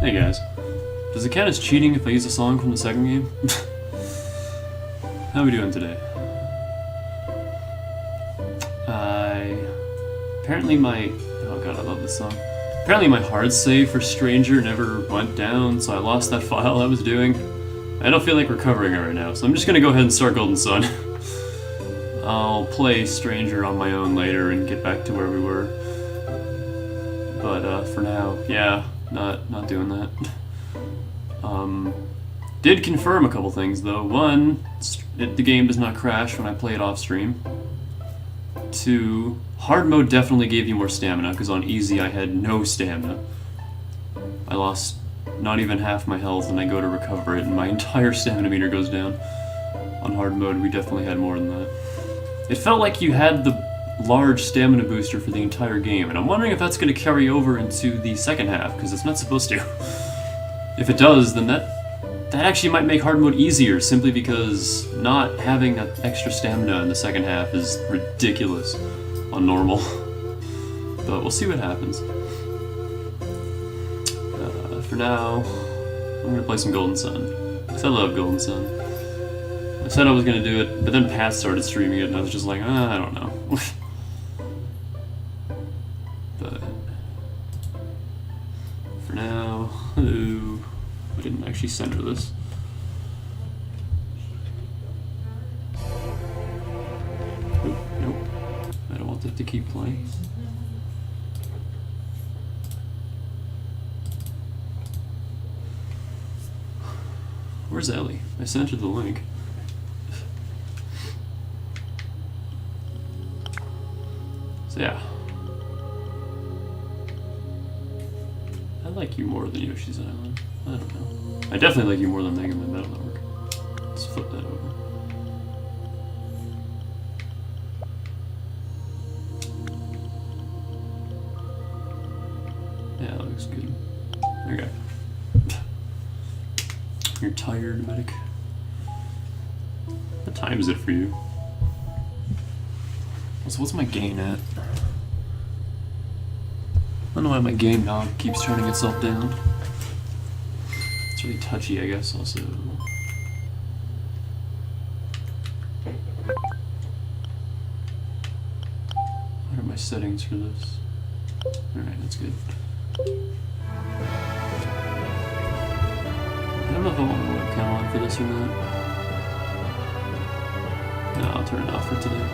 Hey guys, does it count as cheating if I use a song from the second game? How are we doing today? Apparently my... oh god, I love this song. Apparently my hard save for Stranger never went down, so I lost that file I was doing. I don't feel like recovering it right now, so I'm just gonna go ahead and start Golden Sun. I'll play Stranger on my own later and get back to where we were. But for now, yeah, not doing that. Did confirm a couple things though. One, the game does not crash when I play it off stream. Two, hard mode definitely gave you more stamina, because on easy I had no stamina. I lost not even half my health and I go to recover it and my entire stamina meter goes down. On hard mode we definitely had more than that. It felt like you had the large stamina booster for the entire game, and I'm wondering if that's going to carry over into the second half, because it's not supposed to. If it does, then that actually might make hard mode easier, simply because not having that extra stamina in the second half is ridiculous on normal. But we'll see what happens. For now, I'm going to play some Golden Sun, because I love Golden Sun. I said I was gonna do it, but then Pat started streaming it, and I was just like, I don't know. But for now, ooh, I didn't actually send her this. Ooh, nope, I don't want that to keep playing. Where's Ellie? I sent her the link. So yeah. I like you more than Yoshi's Island. I don't know. I definitely like you more than Mega Man Battle Network. Let's flip that over. Yeah, that looks good. Okay. You're tired, medic. What time is it for you? So what's my gain at? I don't know why my game knob keeps turning itself down. It's really touchy, I guess, also. What are my settings for this? Alright, that's good. I don't know if I want my webcam on for this or not. No, I'll turn it off for today.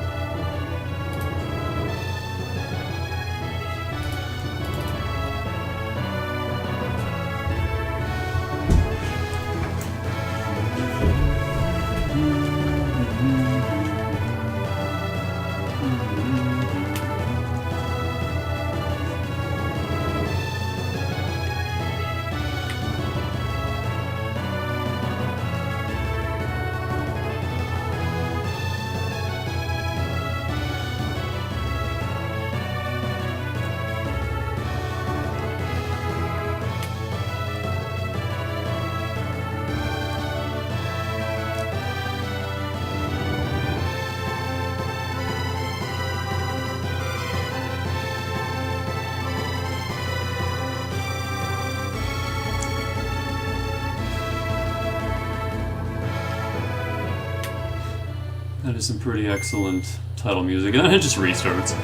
That is some pretty excellent title music, and then it just restarts.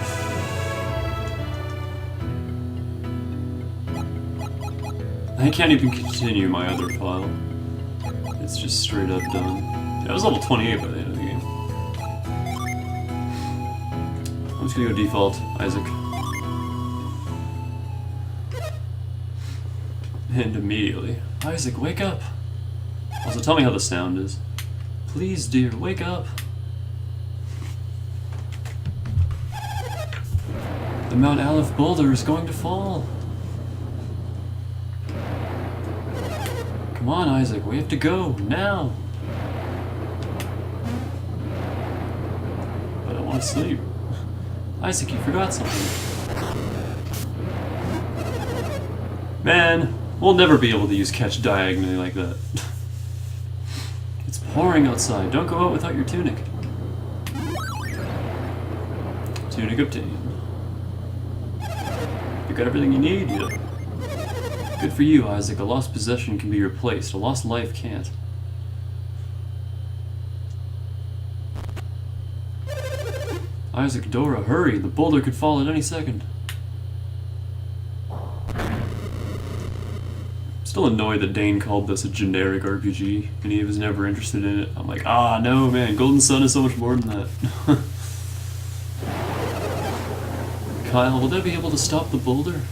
I can't even continue my other file. It's just straight up done. Yeah, I was level 28 by the end of the game. I'm just gonna go default, Isaac. And immediately, Isaac, wake up! Also, tell me how the sound is. Please, dear, wake up! The Mount Aleph boulder is going to fall. Come on, Isaac, we have to go, now! But I want to sleep. Isaac, you forgot something. Man, we'll never be able to use catch diagonally like that. It's pouring outside. Don't go out without your tunic. Tunic obtained. You got everything you need? Yeah. Good for you, Isaac. A lost possession can be replaced. A lost life can't. Isaac, Dora, hurry! The boulder could fall at any second. Still annoyed that Dane called this a generic RPG, and he was never interested in it. I'm like, ah, no, man, Golden Sun is so much more than that. Kyle, will they be able to stop the boulder?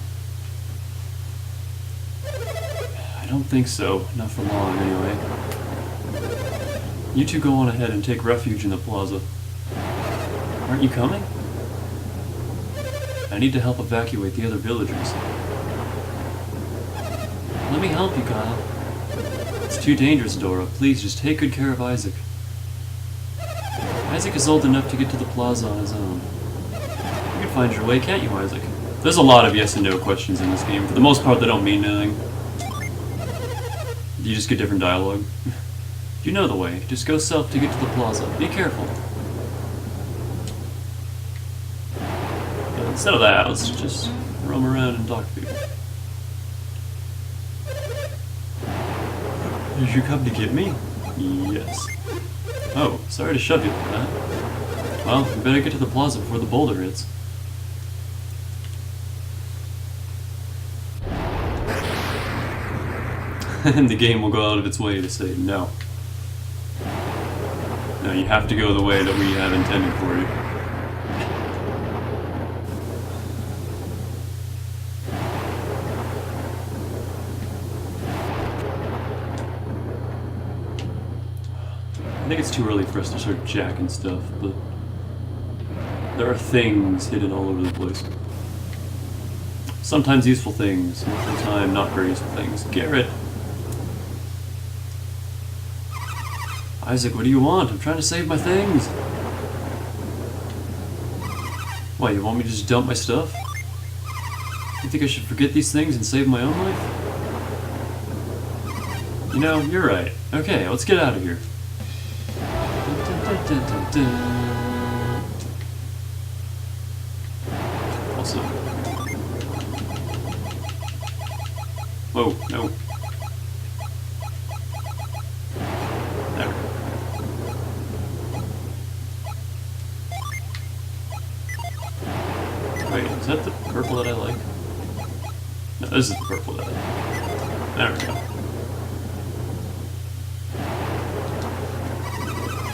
I don't think so. Not for long, anyway. You two go on ahead and take refuge in the plaza. Aren't you coming? I need to help evacuate the other villagers. Let me help you, Kyle. It's too dangerous, Dora. Please, just take good care of Isaac. Isaac is old enough to get to the plaza on his own. You can find your way, can't you, Isaac? There's a lot of yes and no questions in this game. For the most part, they don't mean anything. You just get different dialogue. You know the way. Just go south to get to the plaza. Be careful. But instead of that, let's just roam around and talk to people. Did you come to get me? Yes. Oh, sorry to shove you like that. Well, we better get to the plaza before the boulder hits. And the game will go out of its way to say no. No, you have to go the way that we have intended for you. I think it's too early for us to start jacking stuff, but there are things hidden all over the place. Sometimes useful things, most of the time not very useful things. Garrett! Isaac, what do you want? I'm trying to save my things! Why, you want me to just dump my stuff? You think I should forget these things and save my own life? You know, you're right. Okay, let's get out of here. Also... Whoa, no. There. Wait, is that the purple that I like? No, this is the purple that I like. There we go.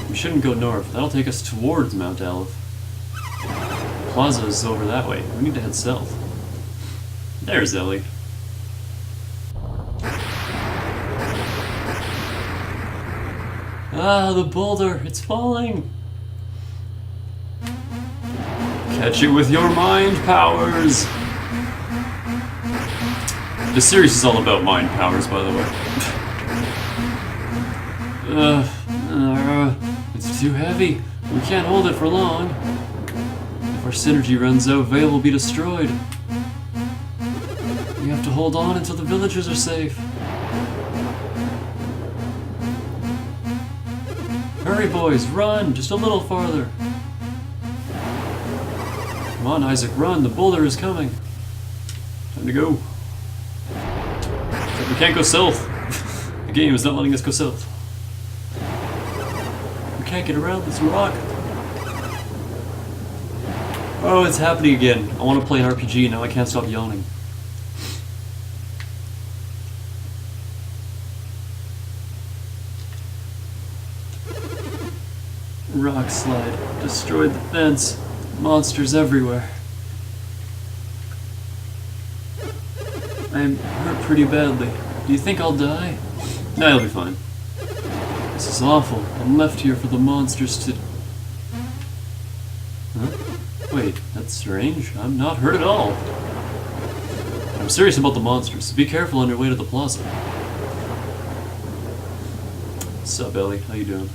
We shouldn't go north. That'll take us towards Mount Aleph. Plaza is over that way. We need to head south. There's Ellie. Ah, the boulder! It's falling! Catch it with your mind powers! This series is all about mind powers, by the way. It's too heavy. We can't hold it for long. If our synergy runs out, Vale will be destroyed. We have to hold on until the villagers are safe. Hurry, boys, run! Just a little farther. Come on, Isaac, run! The boulder is coming. Time to go. Except we can't go south. The game is not letting us go south. We can't get around this rock. Oh, it's happening again. I want to play an RPG, now I can't stop yawning. Rock slide. Destroyed the fence. Monsters everywhere. I'm hurt pretty badly. Do you think I'll die? No, you'll be fine. This is awful. I'm left here for the monsters to... Huh? Wait, that's strange. I'm not hurt at all. I'm serious about the monsters, so be careful on your way to the plaza. What's up, Ellie? How you doing?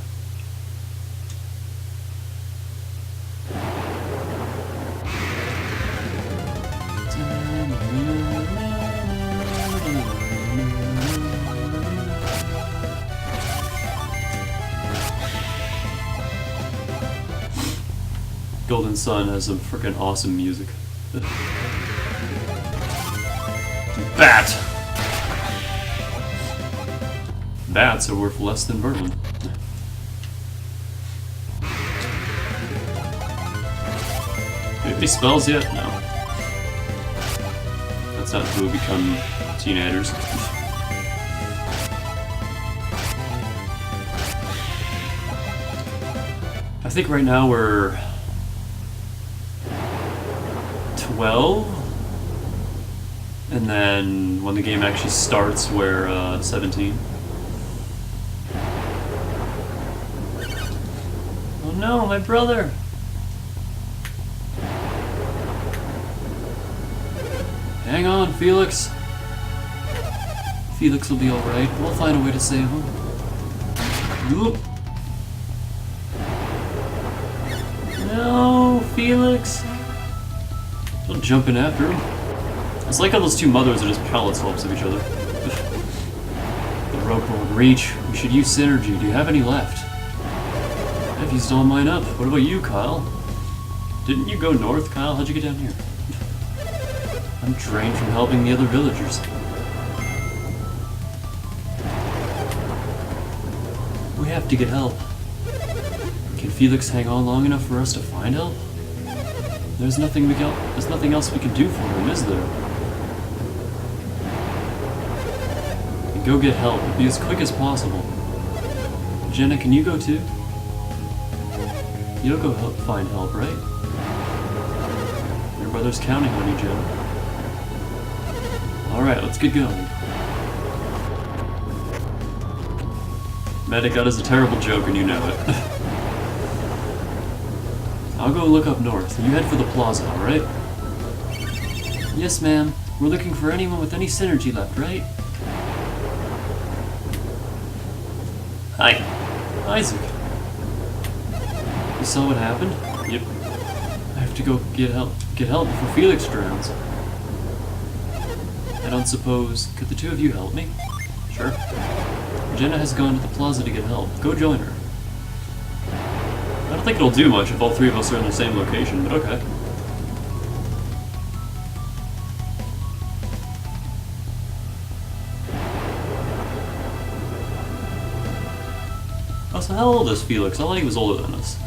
Golden Sun has some freaking awesome music. Bat! Bats are worth less than Berlin. Do you have any spells yet? No. That's not who become teenagers. I think right now we're 12, and then when the game actually starts, we're 17. Oh no, my brother! Hang on, Felix. Felix will be alright. We'll find a way to save him. Oop. No, Felix! Don't jump in after him. It's like how those two mothers are just pallet swaps of each other. The rope won't reach. We should use synergy. Do you have any left? I've used all mine up. What about you, Kyle? Didn't you go north, Kyle? How'd you get down here? I'm drained from helping the other villagers. We have to get help. Can Felix hang on long enough for us to find help? There's nothing else we can do for him, is there? And go get help. Be as quick as possible. Jenna, can you go too? You'll go find help, right? Your brother's counting on you, Jenna. Alright, let's get going. Medic, that is a terrible joke and you know it. I'll go look up north. You head for the plaza, alright? Yes, ma'am. We're looking for anyone with any synergy left, right? Hi. Isaac. You saw what happened? Yep. I have to go get help before Felix drowns. I don't suppose... Could the two of you help me? Sure. Jenna has gone to the plaza to get help. Go join her. I don't think it'll do much if all three of us are in the same location, but okay. Oh, so how old is Felix? I thought he was older than us.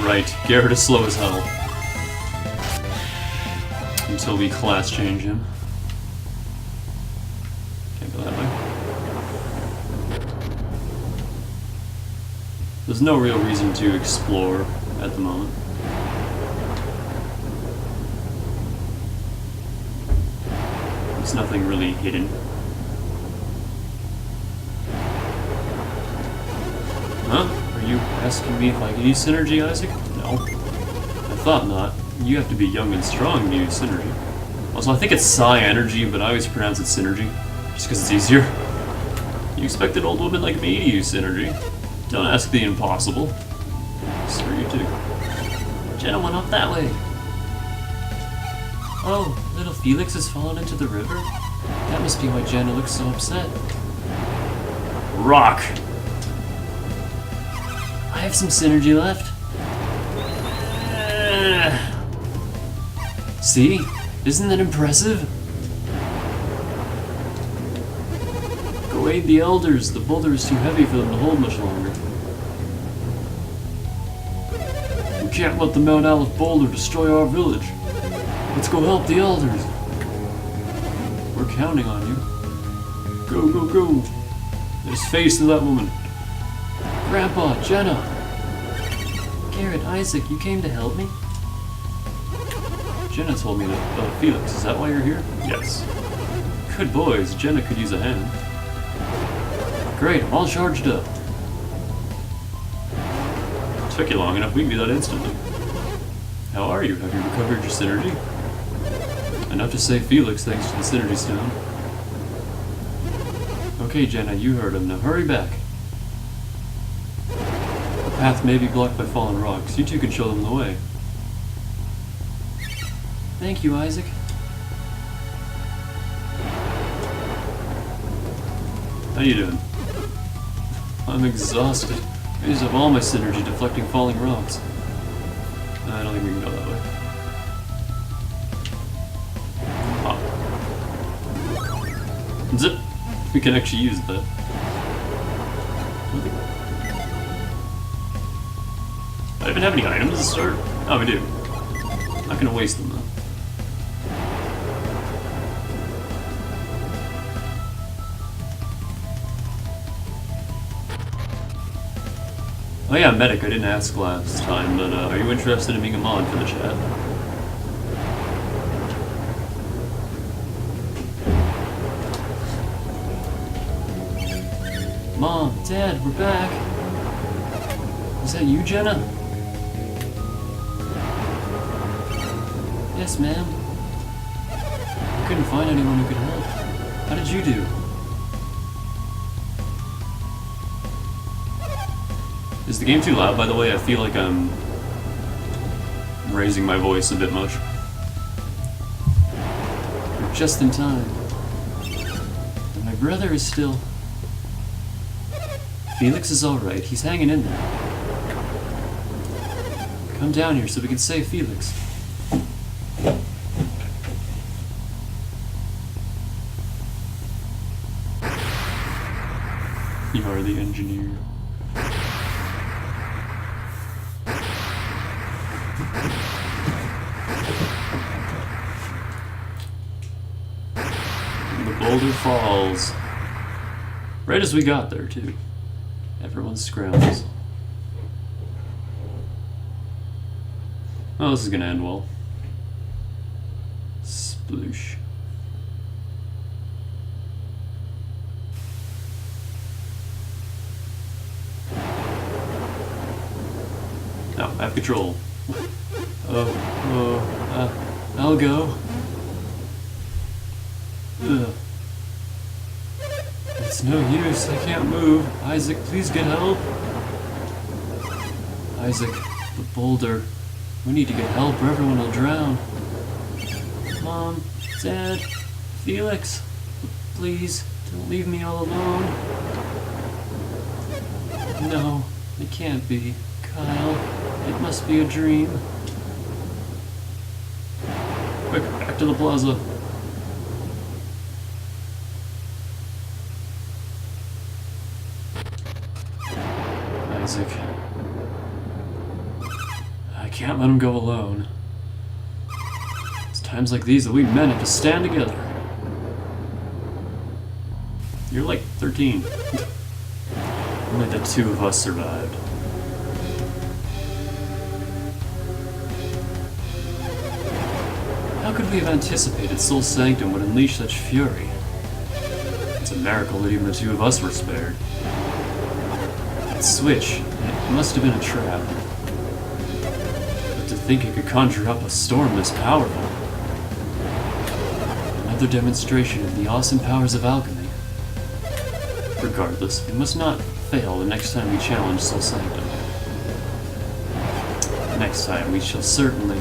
Right, Garrett is slow as hell. Until we class change him. Can't go that way. There's no real reason to explore at the moment. There's nothing really hidden. Huh? Are you asking me if I can use synergy, Isaac? No. I thought not. You have to be young and strong to use synergy. Also, I think it's psi energy, but I always pronounce it synergy, just because it's easier. You expect an old woman like me to use synergy? Don't ask the impossible. Screw you too. Jenna went up that way. Oh, little Felix has fallen into the river? That must be why Jenna looks so upset. Rock! I have some synergy left. See? Isn't that impressive? Go aid the elders. The boulder is too heavy for them to hold much longer. We can't let the Mount Aleph boulder destroy our village. Let's go help the elders. We're counting on you. Go, go, go. There's face to that woman. Grandpa, Jenna! Garrett, Isaac, you came to help me? Jenna told me that, Felix, is that why you're here? Yes. Good boys, Jenna could use a hand. Great, I'm all charged up. Took you long enough, we can do that instantly. How are you? Have you recovered your synergy? Enough to save Felix thanks to the synergy stone. Okay, Jenna, you heard him. Now hurry back. The path may be blocked by fallen rocks. You two can show them the way. Thank you, Isaac. How you doing? I'm exhausted. I used up all my synergy deflecting falling rocks. I don't think we can go that way. Ah. Zip! We can actually use that. I even have any items to start? Oh, we do. Not gonna waste them though. Oh yeah, medic, I didn't ask last time, but are you interested in being a mod for the chat? Mom, Dad, we're back! Is that you, Jenna? Yes, ma'am. I couldn't find anyone who could help. How did you do? Is the game too loud, by the way? I feel like I'm raising my voice a bit much. You're just in time. And my brother is still... Felix is alright. He's hanging in there. Come down here so we can save Felix. You are the engineer. The boulder falls. Right as we got there, too. Everyone scrambles. Oh, this is gonna end well. Sploosh. No, I have control. I'll go. Ugh. It's no use, I can't move. Isaac, please get help. Isaac, the boulder. We need to get help or everyone will drown. Mom, Dad, Felix, please, don't leave me all alone. No, it can't be. Kyle, it must be a dream. Quick, back to the plaza. Isaac. I can't let him go alone. It's times like these that we men have to stand together. You're like 13. Only the two of us survived. How could we have anticipated Soul Sanctum would unleash such fury? It's a miracle that even the two of us were spared. That switch, it must have been a trap. But to think it could conjure up a storm this powerful. Another demonstration of the awesome powers of alchemy. Regardless, we must not fail the next time we challenge Soul Sanctum. Next time we shall certainly...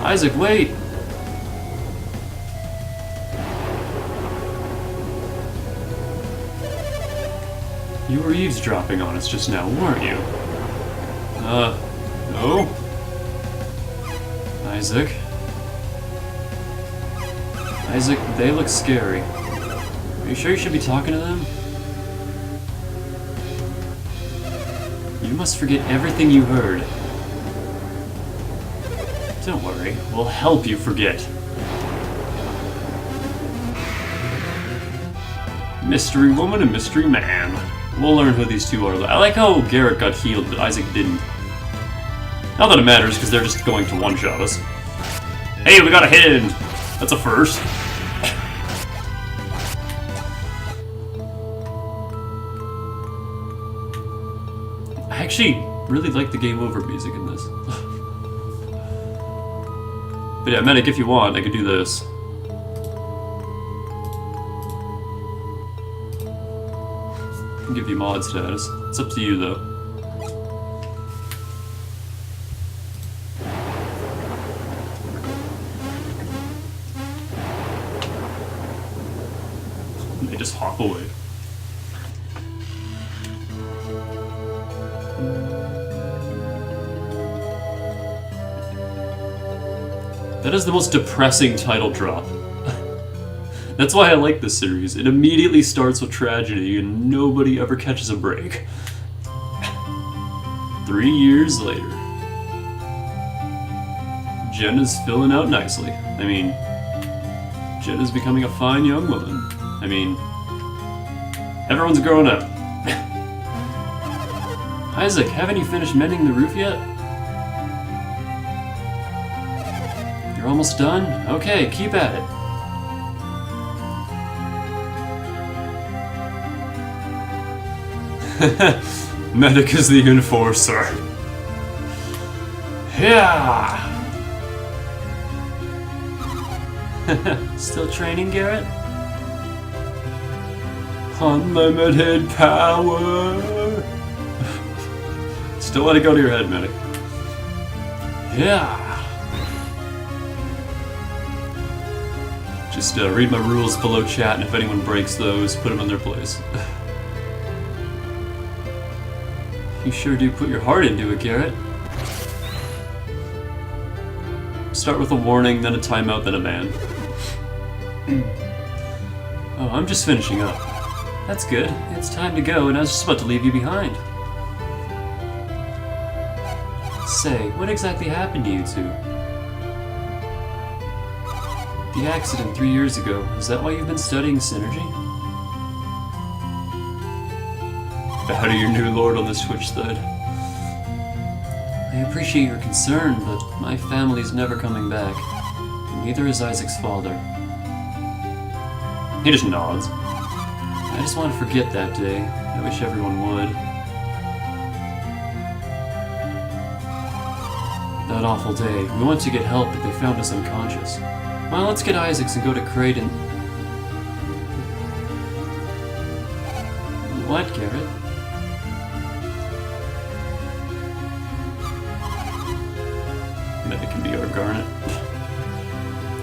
Isaac, wait! You were eavesdropping on us just now, weren't you? No? Isaac? Isaac, they look scary. Are you sure you should be talking to them? You must forget everything you heard. Don't worry, we'll help you forget. Mystery woman and mystery man. We'll learn who these two are. I like how Garrett got healed, but Isaac didn't. Not that it matters, because they're just going to one-shot us. Hey, we got a hand! That's a first. I actually really like the game over music in this. But yeah, Medic, if you want, I could do this. I can give you mod status. It's up to you, though. And they just hop away. That is the most depressing title drop. That's why I like this series. It immediately starts with tragedy and nobody ever catches a break. 3 years later. Jenna's filling out nicely. I mean, Jenna's becoming a fine young woman. I mean, everyone's growing up. Isaac, haven't you finished mending the roof yet? You're almost done? Okay, keep at it. Medic is the enforcer. Yeah. Still training, Garrett? Unlimited power. Still let it go to your head, Medic. Yeah. Just read my rules below chat, and if anyone breaks those, put them in their place. You sure do put your heart into it, Garrett. start with a warning, then a timeout, then a ban. Oh, I'm just finishing up. That's good. It's time to go, and I was just about to leave you behind. Say, what exactly happened to you two? The accident 3 years ago. Is that why you've been studying synergy? Bow to your new lord on this Twitch thread. I appreciate your concern, but my family's never coming back. And neither is Isaac's father. He just nods. I just want to forget that day. I wish everyone would. That awful day. We went to get help, but they found us unconscious. Well, let's get Isaacs and go to Creighton. What, Garrett? Maybe it can be our Garnet.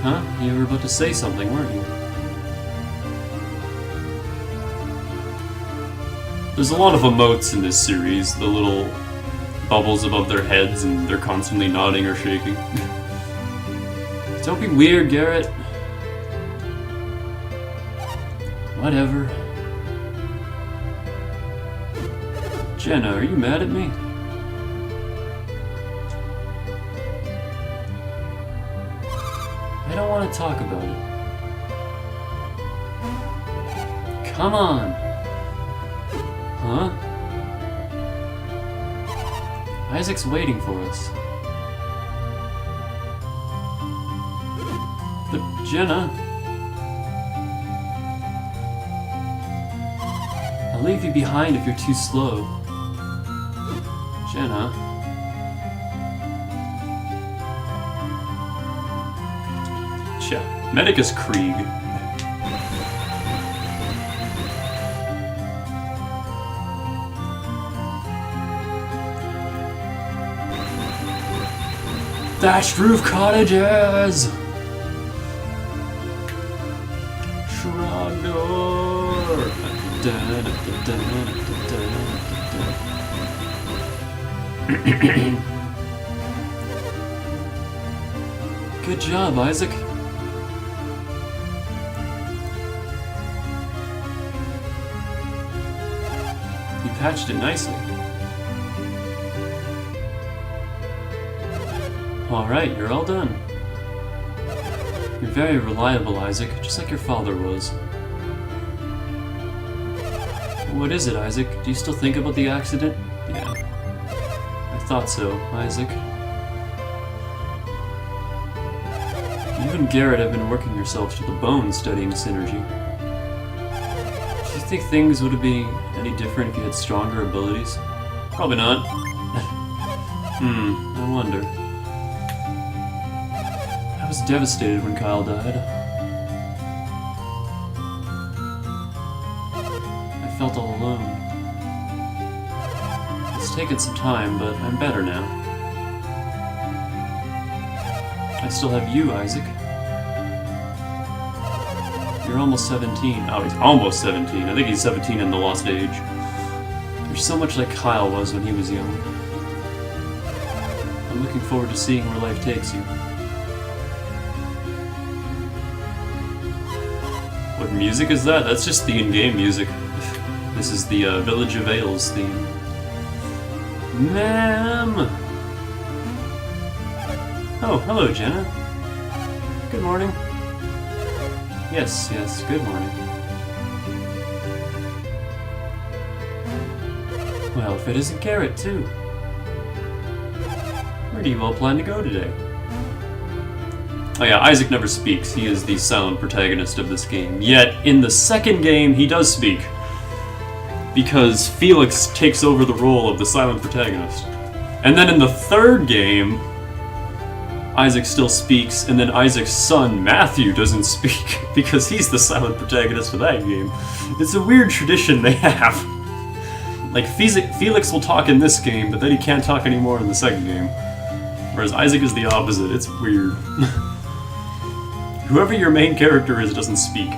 Huh? You were about to say something, weren't you? There's a lot of emotes in this series, the little bubbles above their heads, and they're constantly nodding or shaking. Don't be weird, Garrett. Whatever. Jenna, are you mad at me? I don't want to talk about it. Come on. Huh? Isaac's waiting for us. But Jenna... I'll leave you behind if you're too slow. Jenna... Tja, Medicus Krieg. Thatched roof cottages! Shrador! Good job, Isaac. You patched it nicely. Alright, you're all done. You're very reliable, Isaac, just like your father was. What is it, Isaac? Do you still think about the accident? Yeah. I thought so, Isaac. You and Garrett have been working yourselves to the bone studying synergy. Do you think things would have been any different if you had stronger abilities? Probably not. I wonder. I was devastated when Kyle died. I felt all alone. It's taken some time, but I'm better now. I still have you, Isaac. You're almost 17. Oh, he's almost 17. I think he's 17 in the Lost Age. You're so much like Kyle was when he was young. I'm looking forward to seeing where life takes you. What music is that? That's just the in-game music. This is the Village of Vales theme. Ma'am! Oh, hello, Jenna. Good morning. Yes, good morning. Well, if it isn't Garrett, too. Where do you all plan to go today? Oh yeah, Isaac never speaks. He is the silent protagonist of this game. Yet, in the second game, he does speak. Because Felix takes over the role of the silent protagonist. And then in the third game, Isaac still speaks, and then Isaac's son, Matthew, doesn't speak, because he's the silent protagonist of that game. It's a weird tradition they have. Like, Felix will talk in this game, but then he can't talk anymore in the second game. Whereas Isaac is the opposite. It's weird. Whoever your main character is doesn't speak.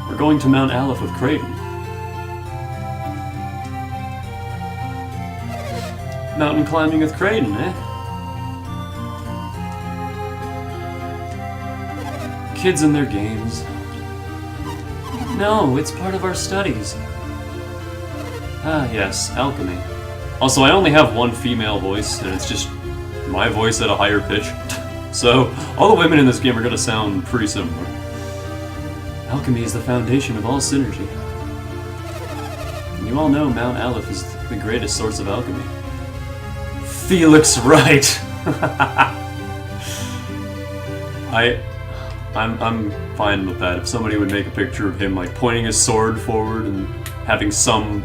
We're going to Mount Aleph with Creighton. Mountain climbing with Creighton, eh? Kids and their games. No, it's part of our studies. Ah, yes, alchemy. Also, I only have one female voice, and it's just my voice at a higher pitch. So, all the women in this game are gonna sound pretty similar. Alchemy is the foundation of all synergy. And you all know Mount Aleph is the greatest source of alchemy. Felix Wright! I'm fine with that. If somebody would make a picture of him, like, pointing his sword forward and having some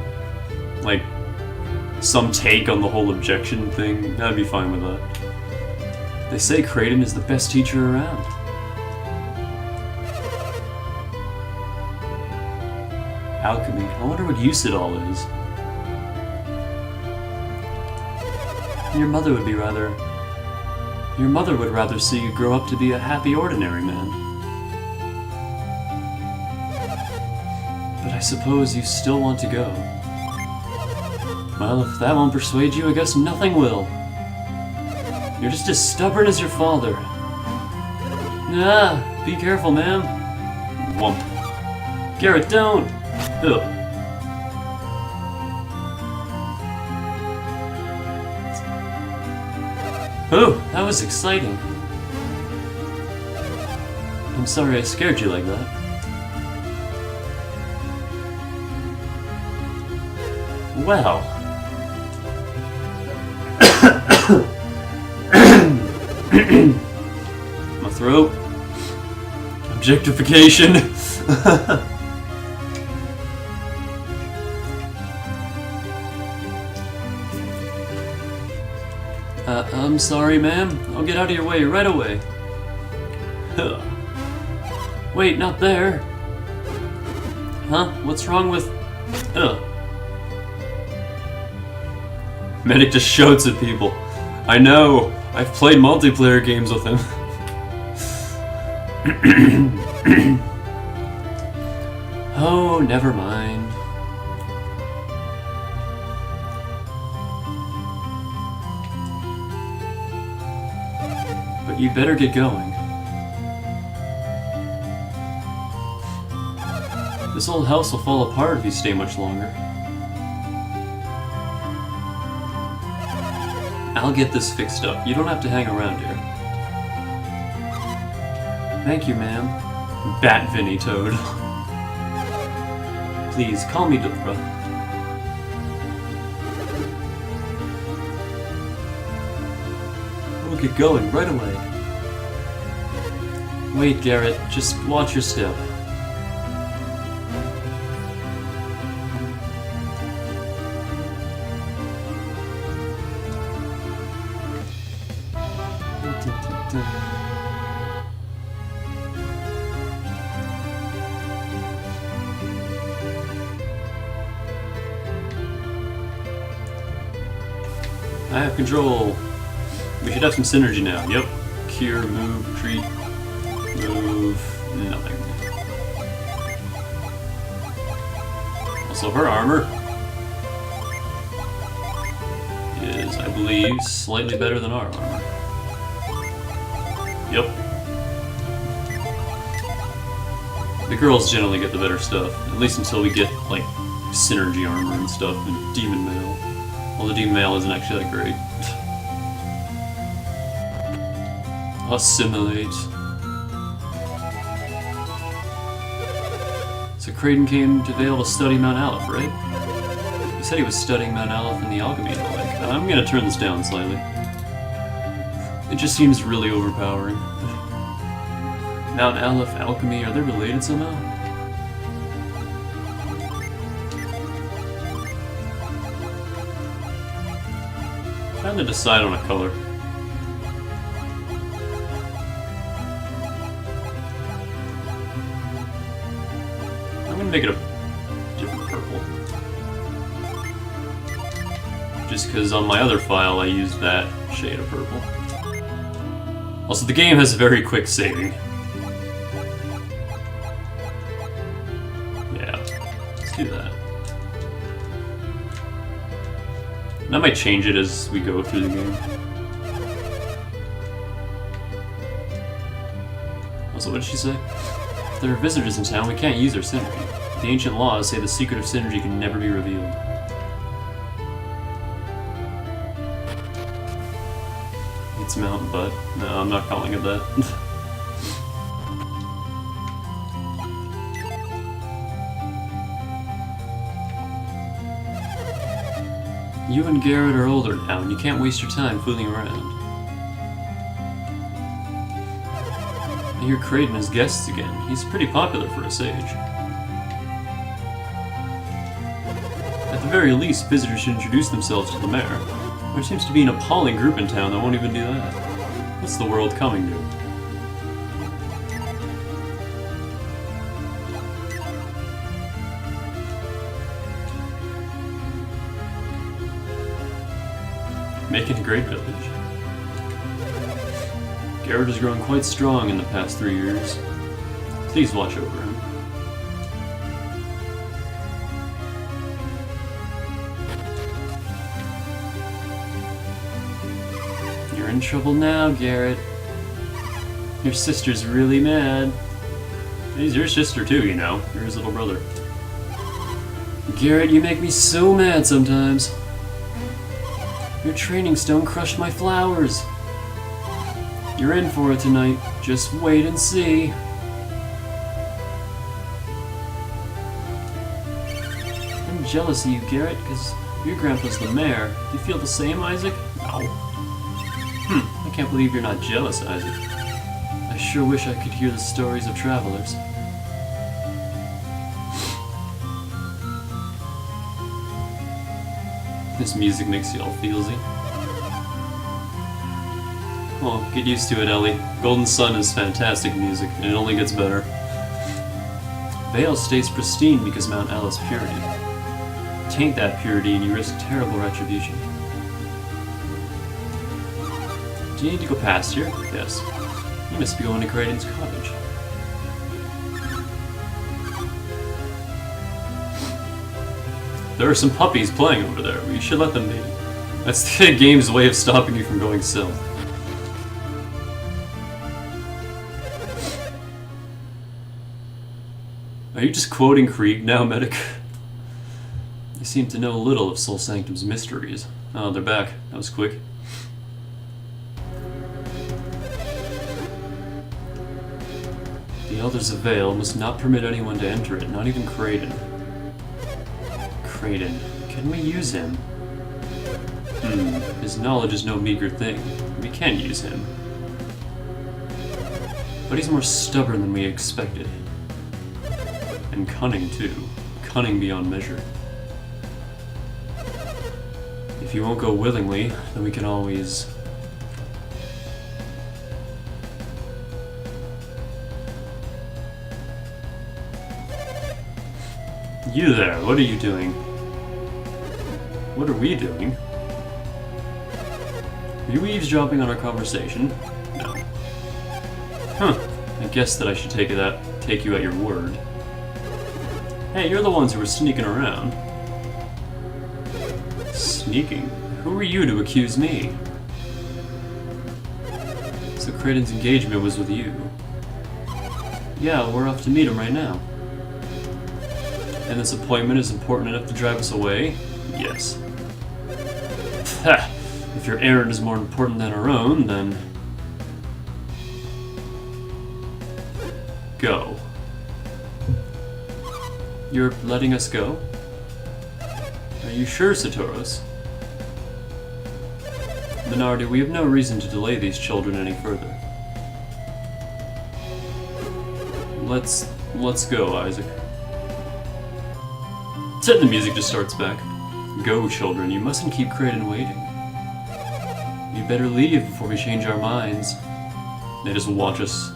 take on the whole objection thing, I'd be fine with that. They say Kraden is the best teacher around. Alchemy. I wonder what use it all is. Your mother would rather see you grow up to be a happy, ordinary man. But I suppose you still want to go. Well, if that won't persuade you, I guess nothing will. You're just as stubborn as your father. Ah, be careful, ma'am. Wump. Garrett, don't! Ugh. Oh, that was exciting. I'm sorry I scared you like that. Well. My throat. Objectification. I'm sorry, ma'am. I'll get out of your way right away. Wait, not there. Huh? What's wrong with... Medic just shouts at people. I know. I've played multiplayer games with him. Oh, never mind. But you'd better get going. This old house will fall apart if you stay much longer. I'll get this fixed up. You don't have to hang around here. Thank you, ma'am. Bat Vinny Toad. Please, call me Dora. We'll get going right away. Wait, Garrett. Just watch your step. I have control. We should have some synergy now. Yep. Cure, move, treat, move, nothing. Also, her armor is, I believe, slightly better than our armor. Yep. The girls generally get the better stuff, at least until we get, like, synergy armor and stuff and demon mail. Well, the demon mail isn't actually that great. Assimilate. So Kraden came to Vale to study Mount Aleph, right? He said he was studying Mount Aleph and the alchemy and the like. I'm gonna turn this down slightly. It just seems really overpowering. Mount Aleph, alchemy, are they related somehow? Trying to decide on a color. I'm gonna make it a different purple. Just because on my other file I used that shade of purple. Also, the game has very quick saving. Yeah, let's do that. And I might change it as we go through the game. So what did she say? If there are visitors in town, we can't use our synergy. The ancient laws say the secret of synergy can never be revealed. It's Mount Butt. No, I'm not calling it that. You and Garrett are older now, and you can't waste your time fooling around. I hear Kraden has guests again. He's pretty popular for a sage. At the very least, visitors should introduce themselves to the mayor. There seems to be an appalling group in town that won't even do that. What's the world coming to? Making a great village. Garrett has grown quite strong in the past 3 years. Please watch over him. You're in trouble now, Garrett. Your sister's really mad. He's your sister too, you know. You're his little brother. Garrett, you make me so mad sometimes. Your training stone crushed my flowers. You're in for it tonight. Just wait and see. I'm jealous of you, Garrett, because your grandpa's the mayor. Do you feel the same, Isaac? No. I can't believe you're not jealous, Isaac. I sure wish I could hear the stories of travelers. This music makes you all feelsy. Oh, get used to it, Ellie. Golden Sun is fantastic music, and it only gets better. Vale stays pristine because Mount Ella's purity. Taint that purity and you risk terrible retribution. Do you need to go past here? Yes. You must be going to Kraden's cottage. There are some puppies playing over there. You should let them be. That's the game's way of stopping you from going south. Are you just quoting Krieg now, Medic? You seem to know little of Soul Sanctum's mysteries. Oh, they're back. That was quick. The Elders of Vale must not permit anyone to enter it, not even Kraden. Kraden. Can we use him? His knowledge is no meager thing. We can use him. But he's more stubborn than we expected. And cunning, too. Cunning beyond measure. If you won't go willingly, then we can always... You there, what are you doing? What are we doing? Are you eavesdropping on our conversation? No. I guess that I should take you at your word. Hey, you're the ones who were sneaking around. Sneaking? Who are you to accuse me? So Kraden's engagement was with you. Yeah, we're off to meet him right now. And this appointment is important enough to drive us away? Yes. Ha! If your errand is more important than our own, then... Go. You're letting us go? Are you sure, Satoros? Minardi, we have no reason to delay these children any further. Let's go, Isaac. The music just starts back. Go, children, you mustn't keep Kraden waiting. You better leave before we change our minds. They just watch us.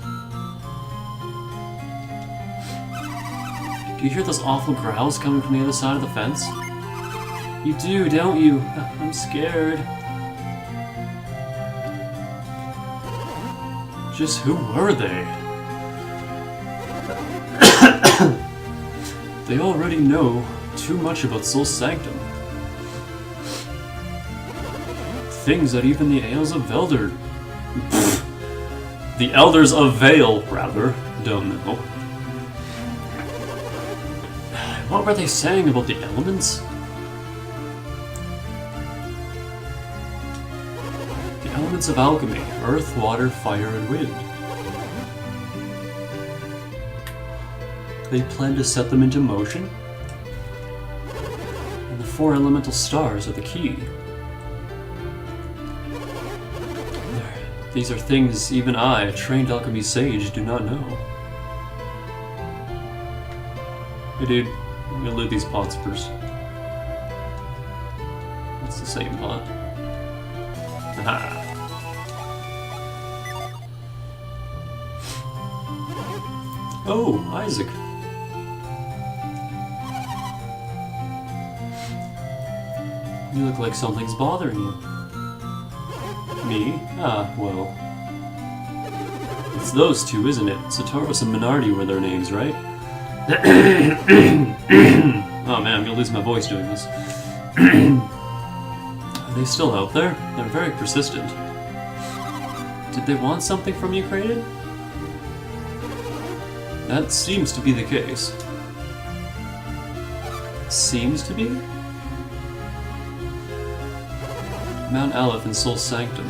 Do you hear those awful growls coming from the other side of the fence? You do, don't you? I'm scared. Just who were they? They already know too much about Soul Sanctum. Things that even the Ales of Velder... The Elders of Vale, rather. Don't know. What were they saying about the elements? The elements of alchemy. Earth, water, fire, and wind. They plan to set them into motion? And the 4 elemental stars are the key. These are things even I, a trained alchemy sage, do not know. Hey dude, I'm gonna loot these pots first. It's the same pot. Aha! Oh, Isaac. You look like something's bothering you. Me? Ah, well. It's those two, isn't it? Satoros and Minardi were their names, right? Oh man, I'm gonna lose my voice doing this. Are they still out there? They're very persistent. Did they want something from you, Kraden? That seems to be the case. Seems to be? Mount Aleph and Soul Sanctum.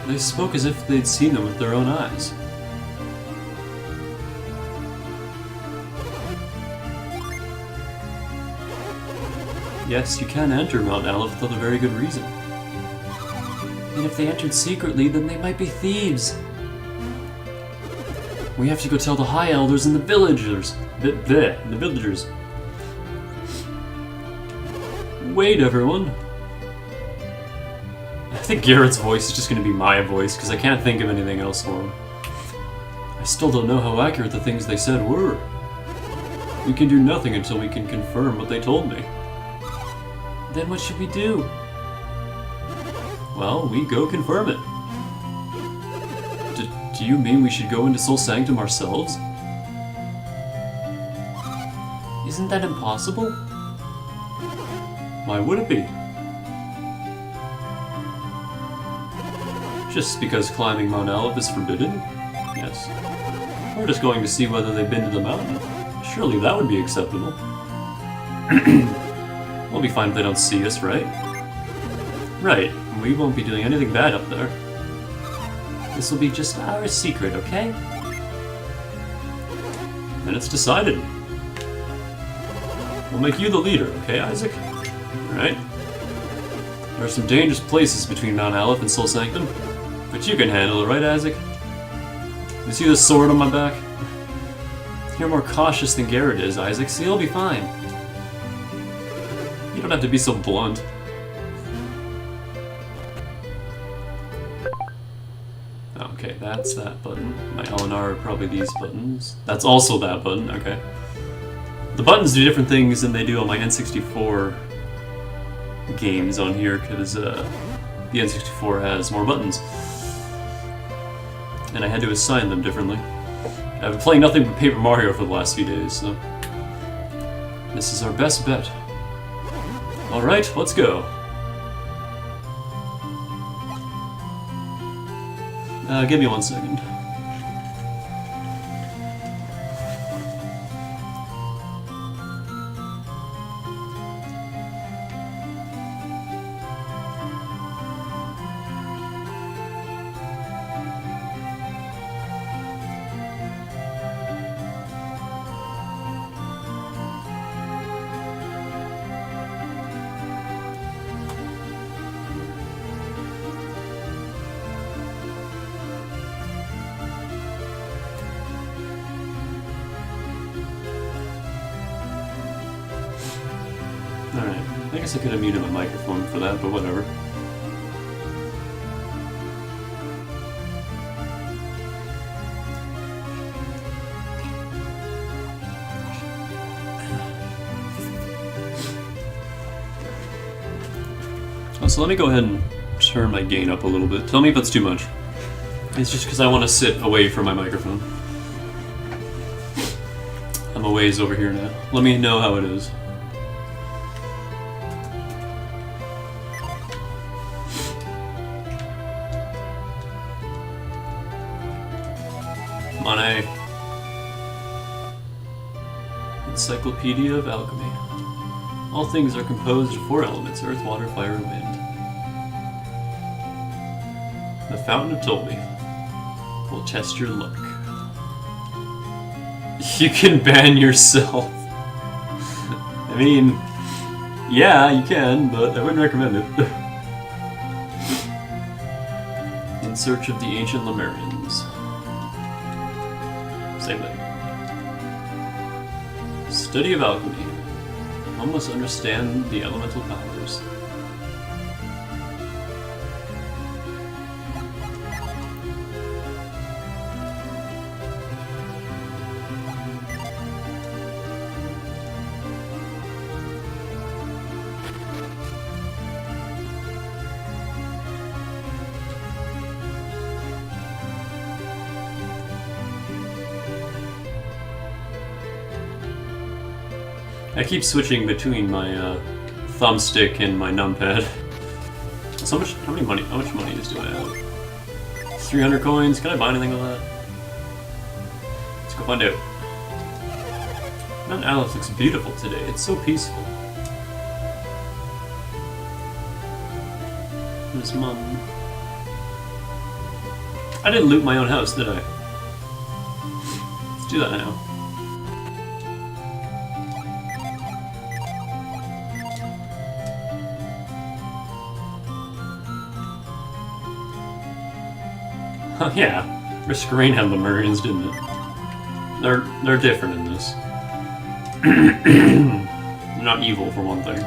They spoke as if they'd seen them with their own eyes. Yes, you can enter Mount Aleph without a very good reason. And if they entered secretly, then they might be thieves. We have to go tell the High Elders and the villagers. The villagers. Wait, everyone. I think Garrett's voice is just going to be my voice, because I can't think of anything else for him. I still don't know how accurate the things they said were. We can do nothing until we can confirm what they told me. Then what should we do? Well, we go confirm it. Do you mean we should go into Soul Sanctum ourselves? Isn't that impossible? Why would it be? Just because climbing Mount Aleph is forbidden? Yes. We're just going to see whether they've been to the mountain. Surely that would be acceptable. We'll be fine if they don't see us, right? Right. We won't be doing anything bad up there. This will be just our secret, okay? Then it's decided. We'll make you the leader, okay, Isaac? Alright. There are some dangerous places between Mount Aleph and Soul Sanctum, but you can handle it, right, Isaac? You see this sword on my back? You're more cautious than Garrett is, Isaac, so you'll be fine. You don't have to be so blunt. Okay, that's that button. My Eleanor are probably these buttons. That's also that button, okay. The buttons do different things than they do on my N64 games on here, because the N64 has more buttons. And I had to assign them differently. I've been playing nothing but Paper Mario for the last few days, so... This is our best bet. Alright, let's go. Give me 1 second. Alright, I guess I could have muted my microphone for that, but whatever. Oh, so let me go ahead and turn my gain up a little bit. Tell me if that's too much. It's just because I want to sit away from my microphone. I'm a ways over here now. Let me know how it is. Monet. Encyclopedia of Alchemy. All things are composed of 4 elements: earth, water, fire, and wind. The Fountain of Tolby will test your luck. You can ban yourself. I mean, yeah, you can, but I wouldn't recommend it. In search of the ancient Lemurians. Same thing. Study of alchemy. One must understand the elemental powers. I keep switching between my thumbstick and my numpad. So much? How much money do I have? 300 coins. Can I buy anything with that? Let's go find out. Mount Aleph looks beautiful today. It's so peaceful. Miss Mum. I didn't loot my own house, did I? Let's do that now. Yeah, Risk Rain had Lemurians, didn't it? They're different in this. They're not evil, for one thing.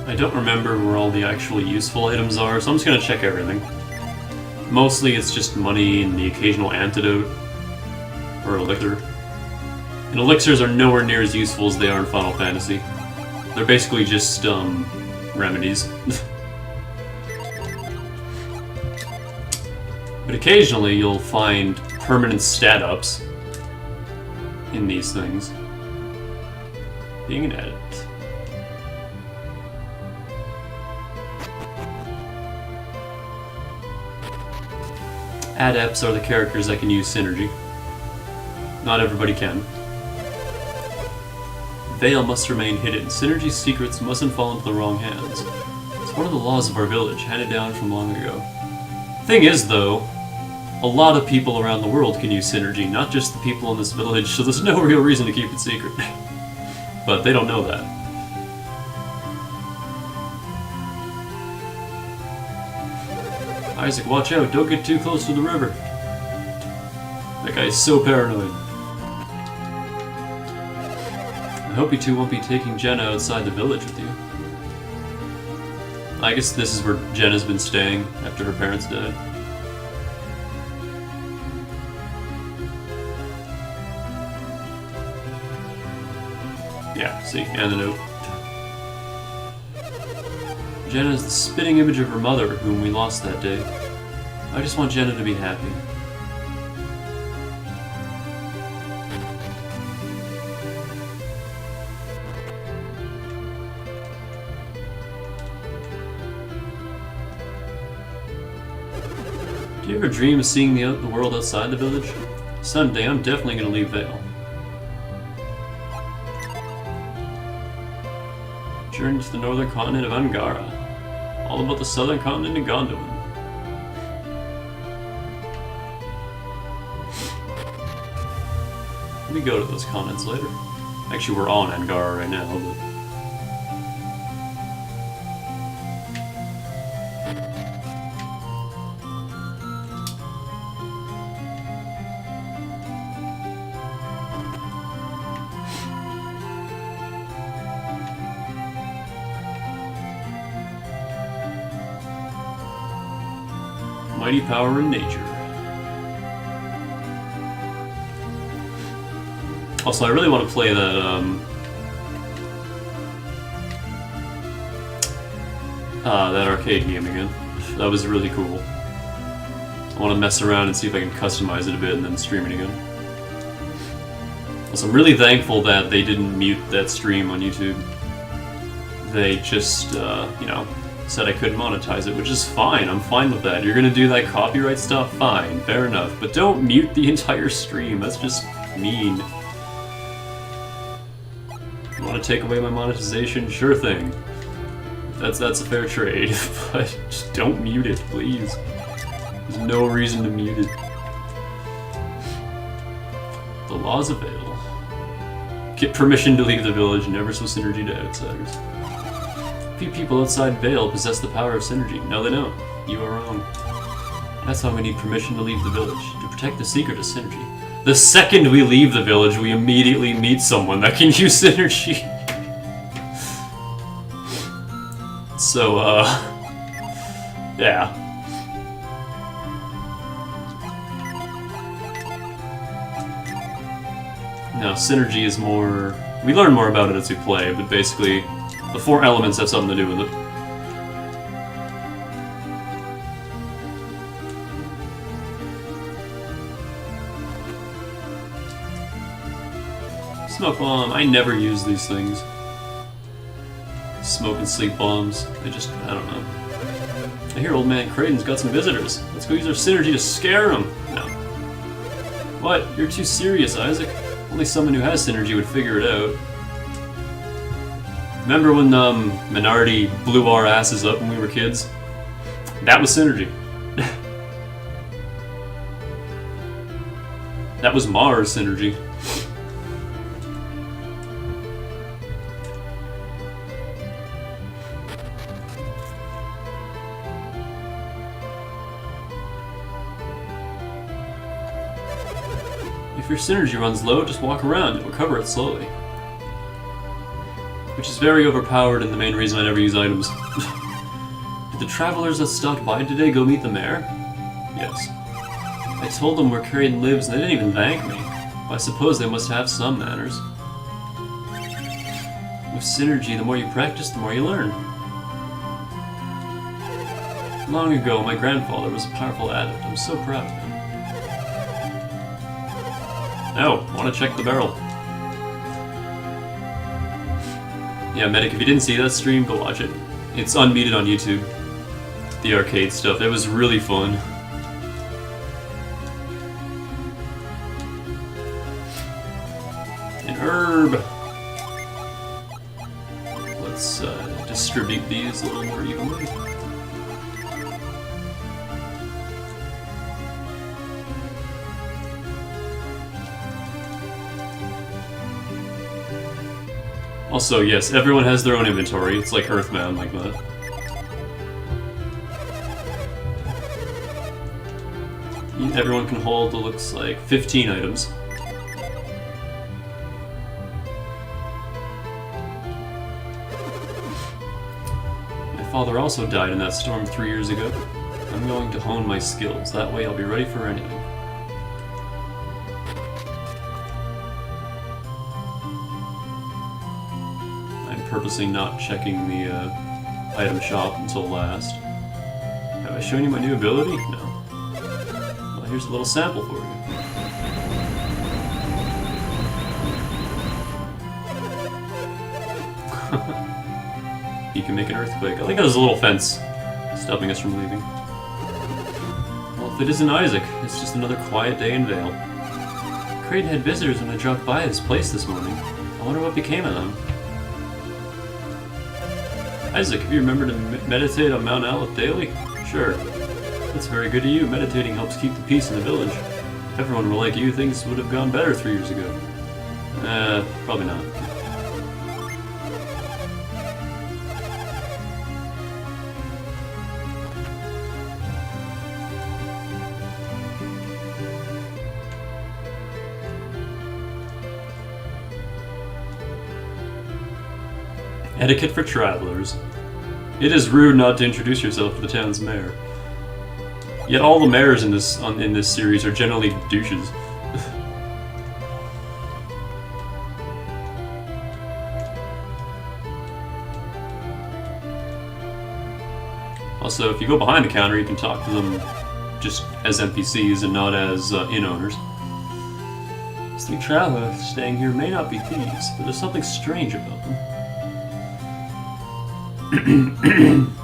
I don't remember where all the actually useful items are, so I'm just gonna check everything. Mostly it's just money and the occasional antidote. Or elixir. And elixirs are nowhere near as useful as they are in Final Fantasy. They're basically just, remedies. But occasionally you'll find permanent stat-ups in these things. Being an adept. Adepts are the characters that can use synergy. Not everybody can. Vale must remain hidden. Synergy secrets mustn't fall into the wrong hands. It's one of the laws of our village, handed down from long ago. Thing is, though, a lot of people around the world can use synergy, not just the people in this village, so there's no real reason to keep it secret. But they don't know that. Isaac, watch out, don't get too close to the river. That guy is so paranoid. I hope you two won't be taking Jenna outside the village with you. I guess this is where Jenna's been staying after her parents died. Yeah, see, and the note. Jenna is the spitting image of her mother, whom we lost that day. I just want Jenna to be happy. Do you ever dream of seeing the world outside the village? Someday I'm definitely going to leave Vale. Journey to the northern continent of Angara. All about the southern continent of Gondolin. We go to those continents later. Actually, we're on Angara right now, but... Mighty power in nature. Also, I really want to play that, that arcade game again. That was really cool. I want to mess around and see if I can customize it a bit and then stream it again. Also, I'm really thankful that they didn't mute that stream on YouTube. They just, you know, said I couldn't monetize it, which is fine. I'm fine with that. You're gonna do that copyright stuff? Fine, fair enough. But don't mute the entire stream. That's just mean. You want to take away my monetization? Sure thing. That's a fair trade, but just don't mute it, please. There's no reason to mute it. The laws of Vale. Get permission to leave the village, never show synergy to outsiders. Few people outside Vale possess the power of synergy. No, they don't. You are wrong. That's why we need permission to leave the village, to protect the secret of synergy. The second we leave the village, we immediately meet someone that can use synergy. So, yeah. Now, synergy is more... We learn more about it as we play, but basically, the 4 elements have something to do with it. Smoke bomb. I never use these things. Smoke and sleep bombs. I don't know. I hear old man Creighton's got some visitors. Let's go use our synergy to scare them. No. What? You're too serious, Isaac. Only someone who has synergy would figure it out. Remember when Minardi blew our asses up when we were kids? That was synergy. That was Mars synergy. If your synergy runs low, just walk around and recover it slowly. Which is very overpowered and the main reason I never use items. Did the travelers that stopped by today go meet the mayor? Yes. I told them where Creighton lives and they didn't even thank me. Well, I suppose they must have some manners. With synergy, the more you practice, the more you learn. Long ago, my grandfather was a powerful adept. I'm so proud of him. Oh, I want to check the barrel. Yeah, Medic, if you didn't see that stream, go watch it. It's unmuted on YouTube. The arcade stuff. It was really fun. An herb! Let's distribute these a little more evenly. Also, yes, everyone has their own inventory. It's like Earthbound, like that. Everyone can hold, it looks like, 15 items. My father also died in that storm 3 years ago. I'm going to hone my skills. That way I'll be ready for anything. Purposely not checking the item shop until last. Have I shown you my new ability? No. Well, here's a little sample for you. He can make an earthquake. I think there's a little fence stopping us from leaving. Well, if it isn't Isaac, it's just another quiet day in Vale. Creighton had visitors when I dropped by his place this morning. I wonder what became of them. Isaac, have you remembered to meditate on Mount Aleph daily? Sure. That's very good of you. Meditating helps keep the peace in the village. If everyone were like you, things would have gone better 3 years ago. Probably not. Etiquette for travelers. It is rude not to introduce yourself to the town's mayor. Yet all the mayors in this series are generally douches. Also, if you go behind the counter, you can talk to them just as NPCs and not as inn owners. These three travelers staying here may not be thieves, but there's something strange about them.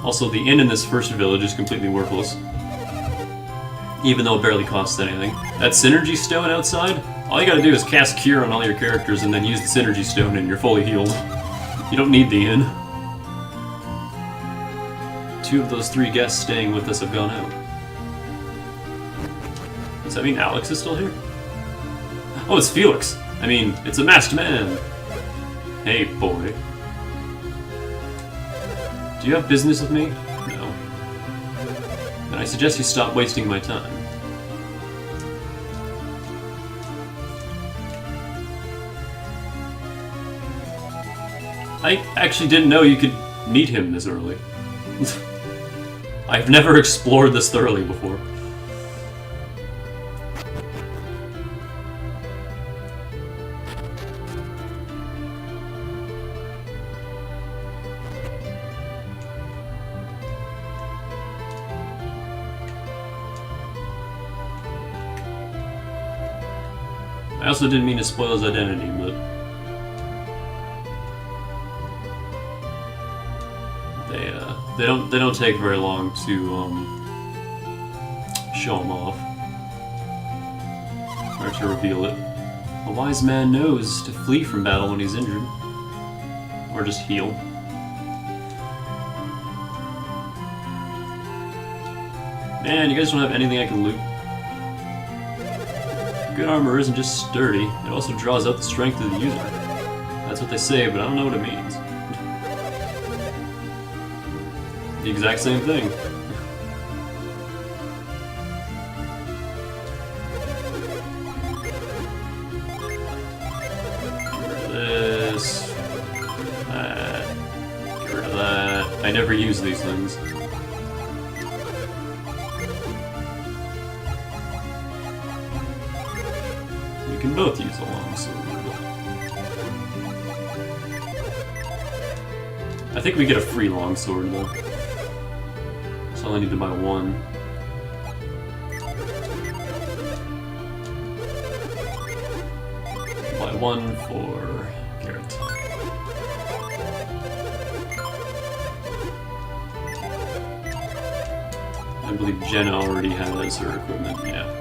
Also, the inn in this first village is completely worthless, even though it barely costs anything. That synergy stone outside, all you gotta do is cast Cure on all your characters and then use the synergy stone and you're fully healed. You don't need the inn. 2 of those 3 guests staying with us have gone out. Does that mean Alex is still here? Oh, it's Felix! I mean, it's a masked man! Hey, boy. Do you have business with me? No. Then I suggest you stop wasting my time. I actually didn't know you could meet him this early. I've never explored this thoroughly before. I also didn't mean to spoil his identity, but they don't take very long to show him off or to reveal it. A wise man knows to flee from battle when he's injured, or just heal. Man, you guys don't have anything I can loot. Good armor isn't just sturdy, it also draws out the strength of the user. That's what they say, but I don't know what it means. The exact same thing. Get rid of this. That. Get rid of that. I never use these things. We can both use a longsword. I think we get a free longsword though. So I need to buy 1. Buy 1 for Garrett. I believe Jenna already has her equipment, yeah.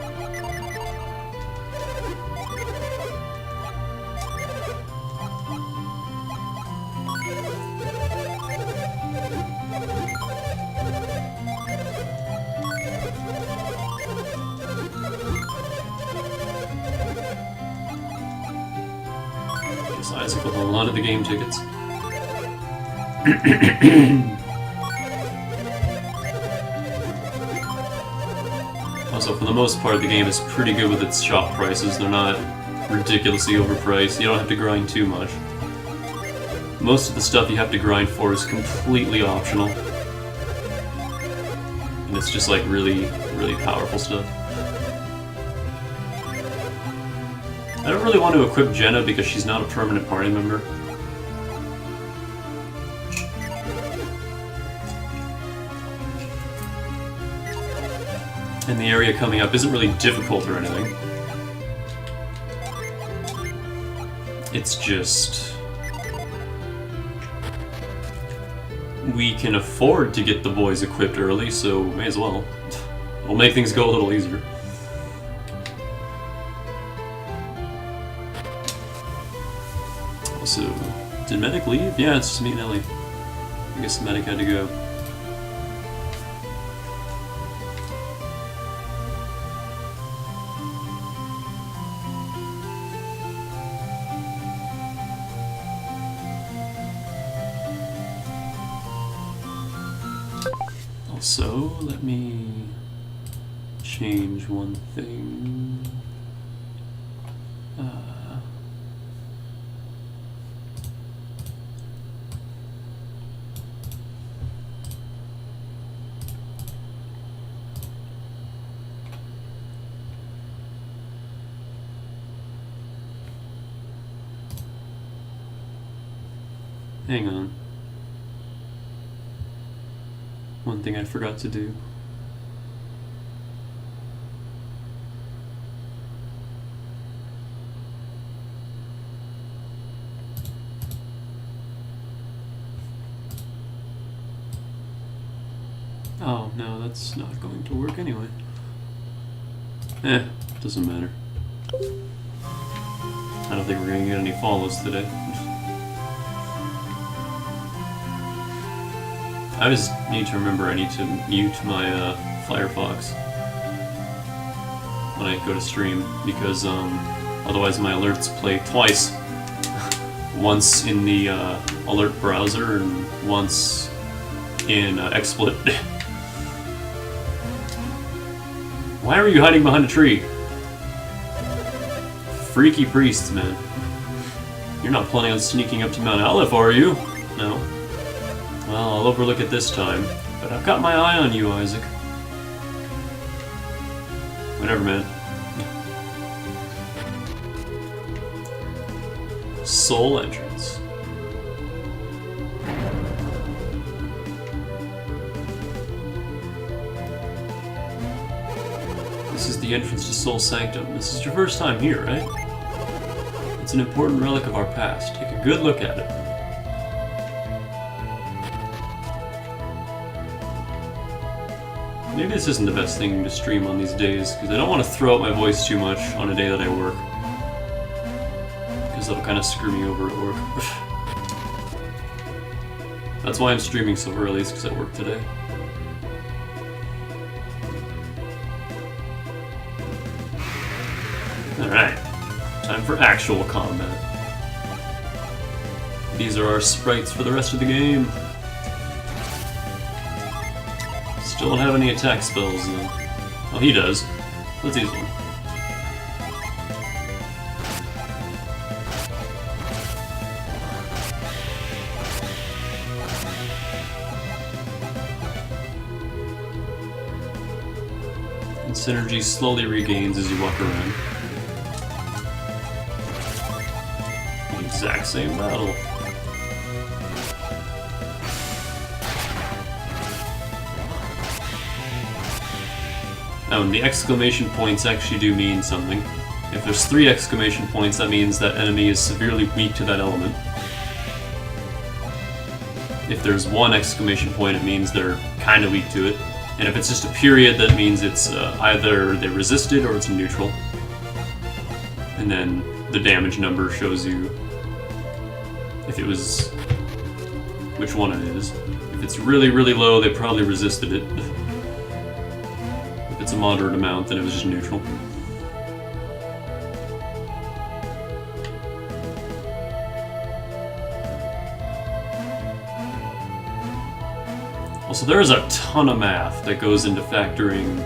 Isaac will hold a lot of the game tickets. Also, for the most part, the game is pretty good with its shop prices. They're not ridiculously overpriced. You don't have to grind too much. Most of the stuff you have to grind for is completely optional. And it's just like really, really powerful stuff. I don't really want to equip Jenna because she's not a permanent party member. And the area coming up isn't really difficult or anything. It's just... we can afford to get the boys equipped early, so may as well. We'll make things go a little easier. So, did Medic leave? Yeah, it's just me and Ellie. I guess Medic had to go. Also, let me change one thing. Hang on. One thing I forgot to do. Oh, no, that's not going to work anyway. Doesn't matter. I don't think we're gonna get any follows today. I just need to remember I need to mute my Firefox when I go to stream, because otherwise my alerts play twice. Once in the alert browser and once in XSplit. Why are you hiding behind a tree? Freaky priests, man. You're not planning on sneaking up to Mount Aleph, are you? No. Well, I'll overlook it this time, but I've got my eye on you, Isaac. Whatever, man. Soul entrance. This is the entrance to Soul Sanctum. This is your first time here, right? It's an important relic of our past. Take a good look at it. Maybe this isn't the best thing to stream on these days, because I don't want to throw out my voice too much on a day that I work. Because that'll kind of screw me over at work. That's why I'm streaming so early, is because I work today. Alright, time for actual combat. These are our sprites for the rest of the game. Still don't have any attack spells, though. Oh, he does. Let's use one. And synergy slowly regains as you walk around. The exact same battle. Oh, and the exclamation points actually do mean something. If there's 3 exclamation points, that means that enemy is severely weak to that element. If there's 1 exclamation point, it means they're kind of weak to it. And if it's just a period, that means it's either they resisted or it's neutral. And then the damage number shows you if it was... which one it is. If it's really, really low, they probably resisted it. If it's a moderate amount, then it was just neutral. Also, there is a ton of math that goes into factoring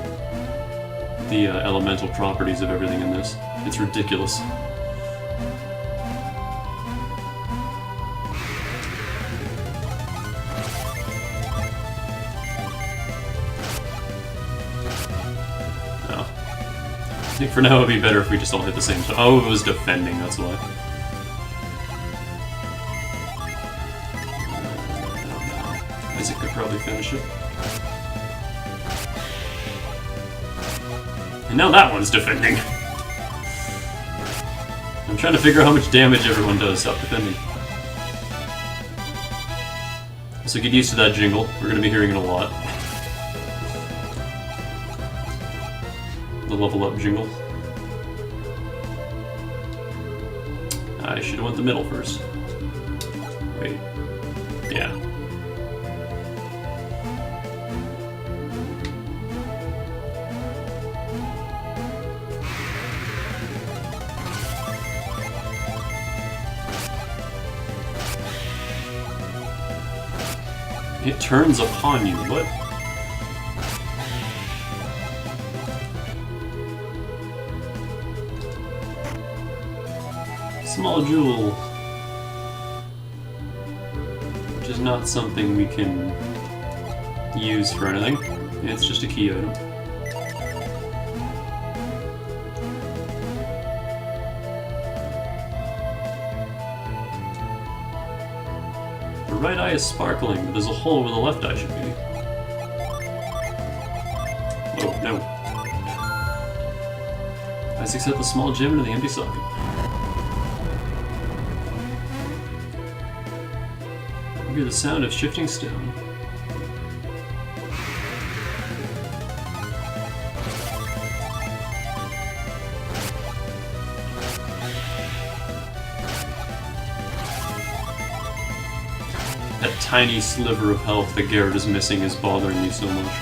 the elemental properties of everything in this. It's ridiculous. I think for now it would be better if we just all hit the same time. Oh, it was defending, that's why. Isaac could probably finish it. And now that one's defending. I'm trying to figure out how much damage everyone does stop defending. So get used to that jingle. We're going to be hearing it a lot. The level up jingle. I should have went the middle first. Wait. Yeah. It turns upon you. What? Small jewel, which is not something we can use for anything. It's just a key item. The right eye is sparkling, but there's a hole where the left eye should be. Oh, no. Isaac set the small gem into the empty socket. Hear the sound of shifting stone. tiny sliver of health that Garrett is missing is bothering me so much.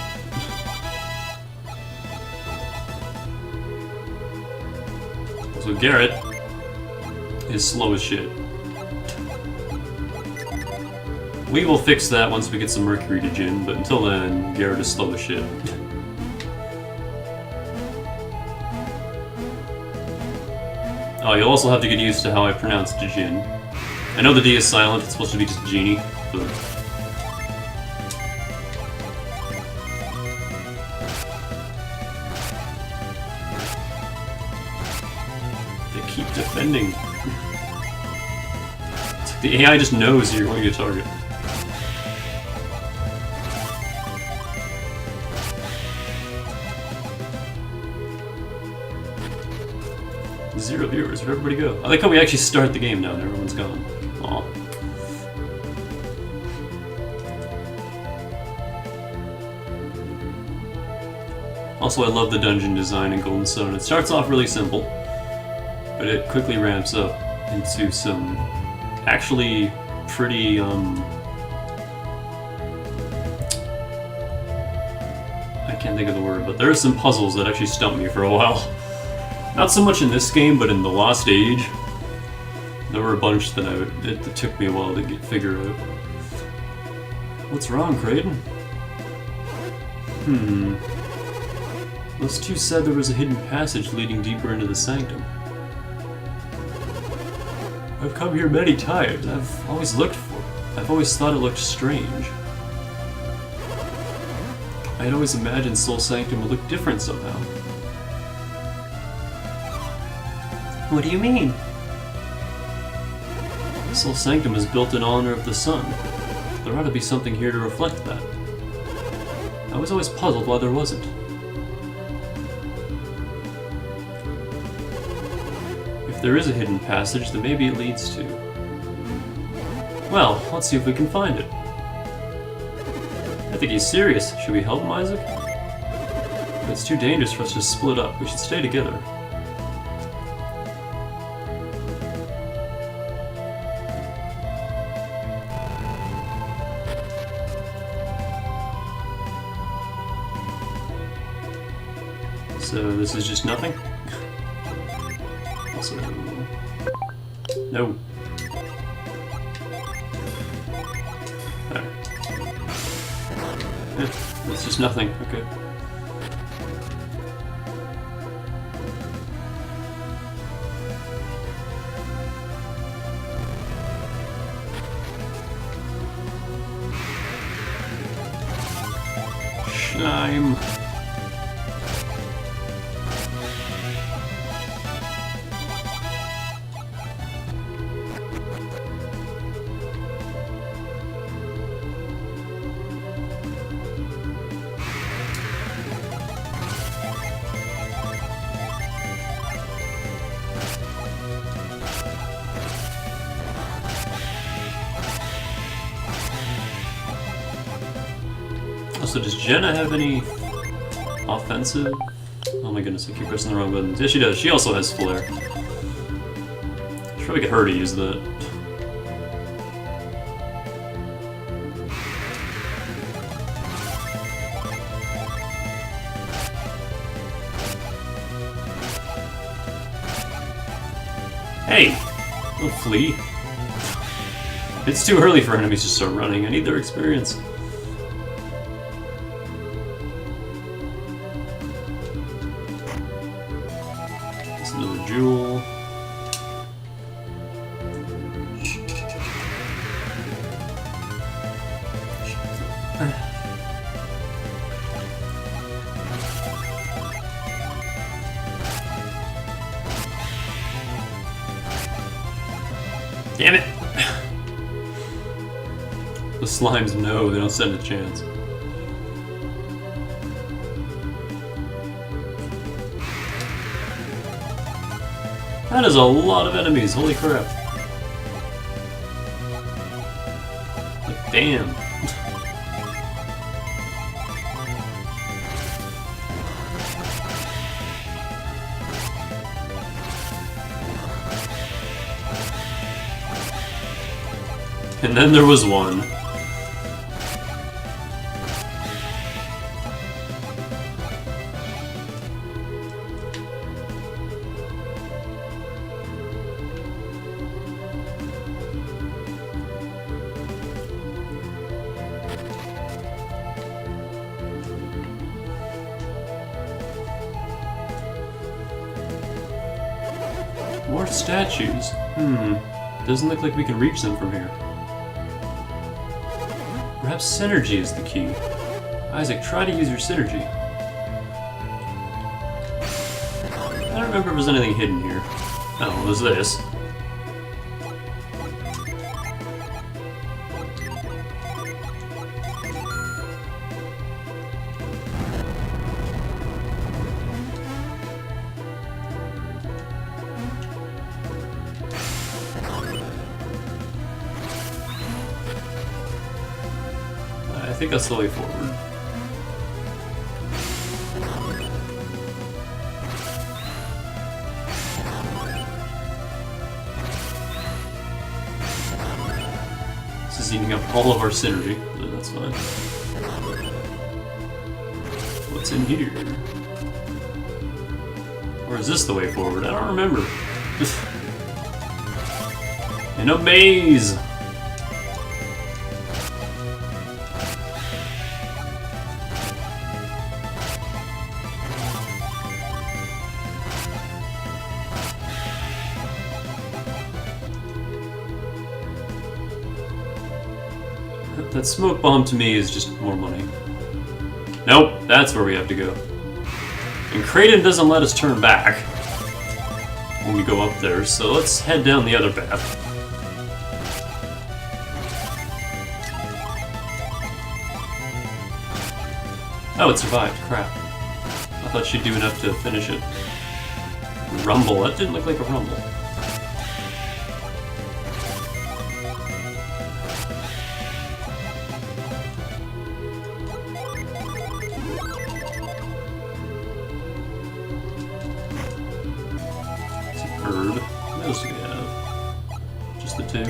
So Garrett is slow as shit. We will fix that once we get some Mercury to Jin, but until then, Garrett is slow as shit. Oh, you'll also have to get used to how I pronounce Jin. I know the D is silent, it's supposed to be just Genie, but... They keep defending. It's like the AI just knows you're going to target. Zero viewers, where'd everybody go? I like how we actually start the game now and everyone's gone. Aw. Also, I love the dungeon design in Golden Sun. It starts off really simple, but it quickly ramps up into some actually pretty, I can't think of the word, but there are some puzzles that actually stumped me for a while. Not so much in this game, but in The Lost Age, there were a bunch that it took me a while to figure out. What's wrong, Creighton? Those two said there was a hidden passage leading deeper into the sanctum. I've come here many times. I've always thought it looked strange. I had always imagined Soul Sanctum would look different somehow. What do you mean? Soul Sanctum is built in honor of the sun. There ought to be something here to reflect that. I was always puzzled why there wasn't. If there is a hidden passage, then maybe it leads to... Well, let's see if we can find it. I think he's serious. Should we help him, Isaac? It's too dangerous for us to split up. We should stay together. So this is just nothing? Also, no. There. Yeah, it's just nothing, okay. Slime. So does Jenna have any offensive? Oh my goodness, I keep pressing the wrong buttons. Yeah, she does. She also has flare. Should probably get her to use that. Hey! Don't flee. It's too early for enemies to start running. I need their experience. Another jewel. Damn it! The slimes know they don't stand a chance. That is a lot of enemies, holy crap. Like, damn. And then there was one. More statues. Doesn't look like we can reach them from here. Perhaps synergy is the key. Isaac, try to use your synergy. I don't remember if there's anything hidden here. Oh, there's this. I think that's the way forward. This is eating up all of our synergy, but that's fine. What's in here? Or is this the way forward? I don't remember. In a maze! That smoke bomb to me is just more money. Nope, that's where we have to go. And Kraden doesn't let us turn back when we go up there, so let's head down the other path. Oh, it survived. Crap. I thought she'd do enough to finish it. Rumble. That didn't look like a rumble. Herb. What else do we have? Just the two.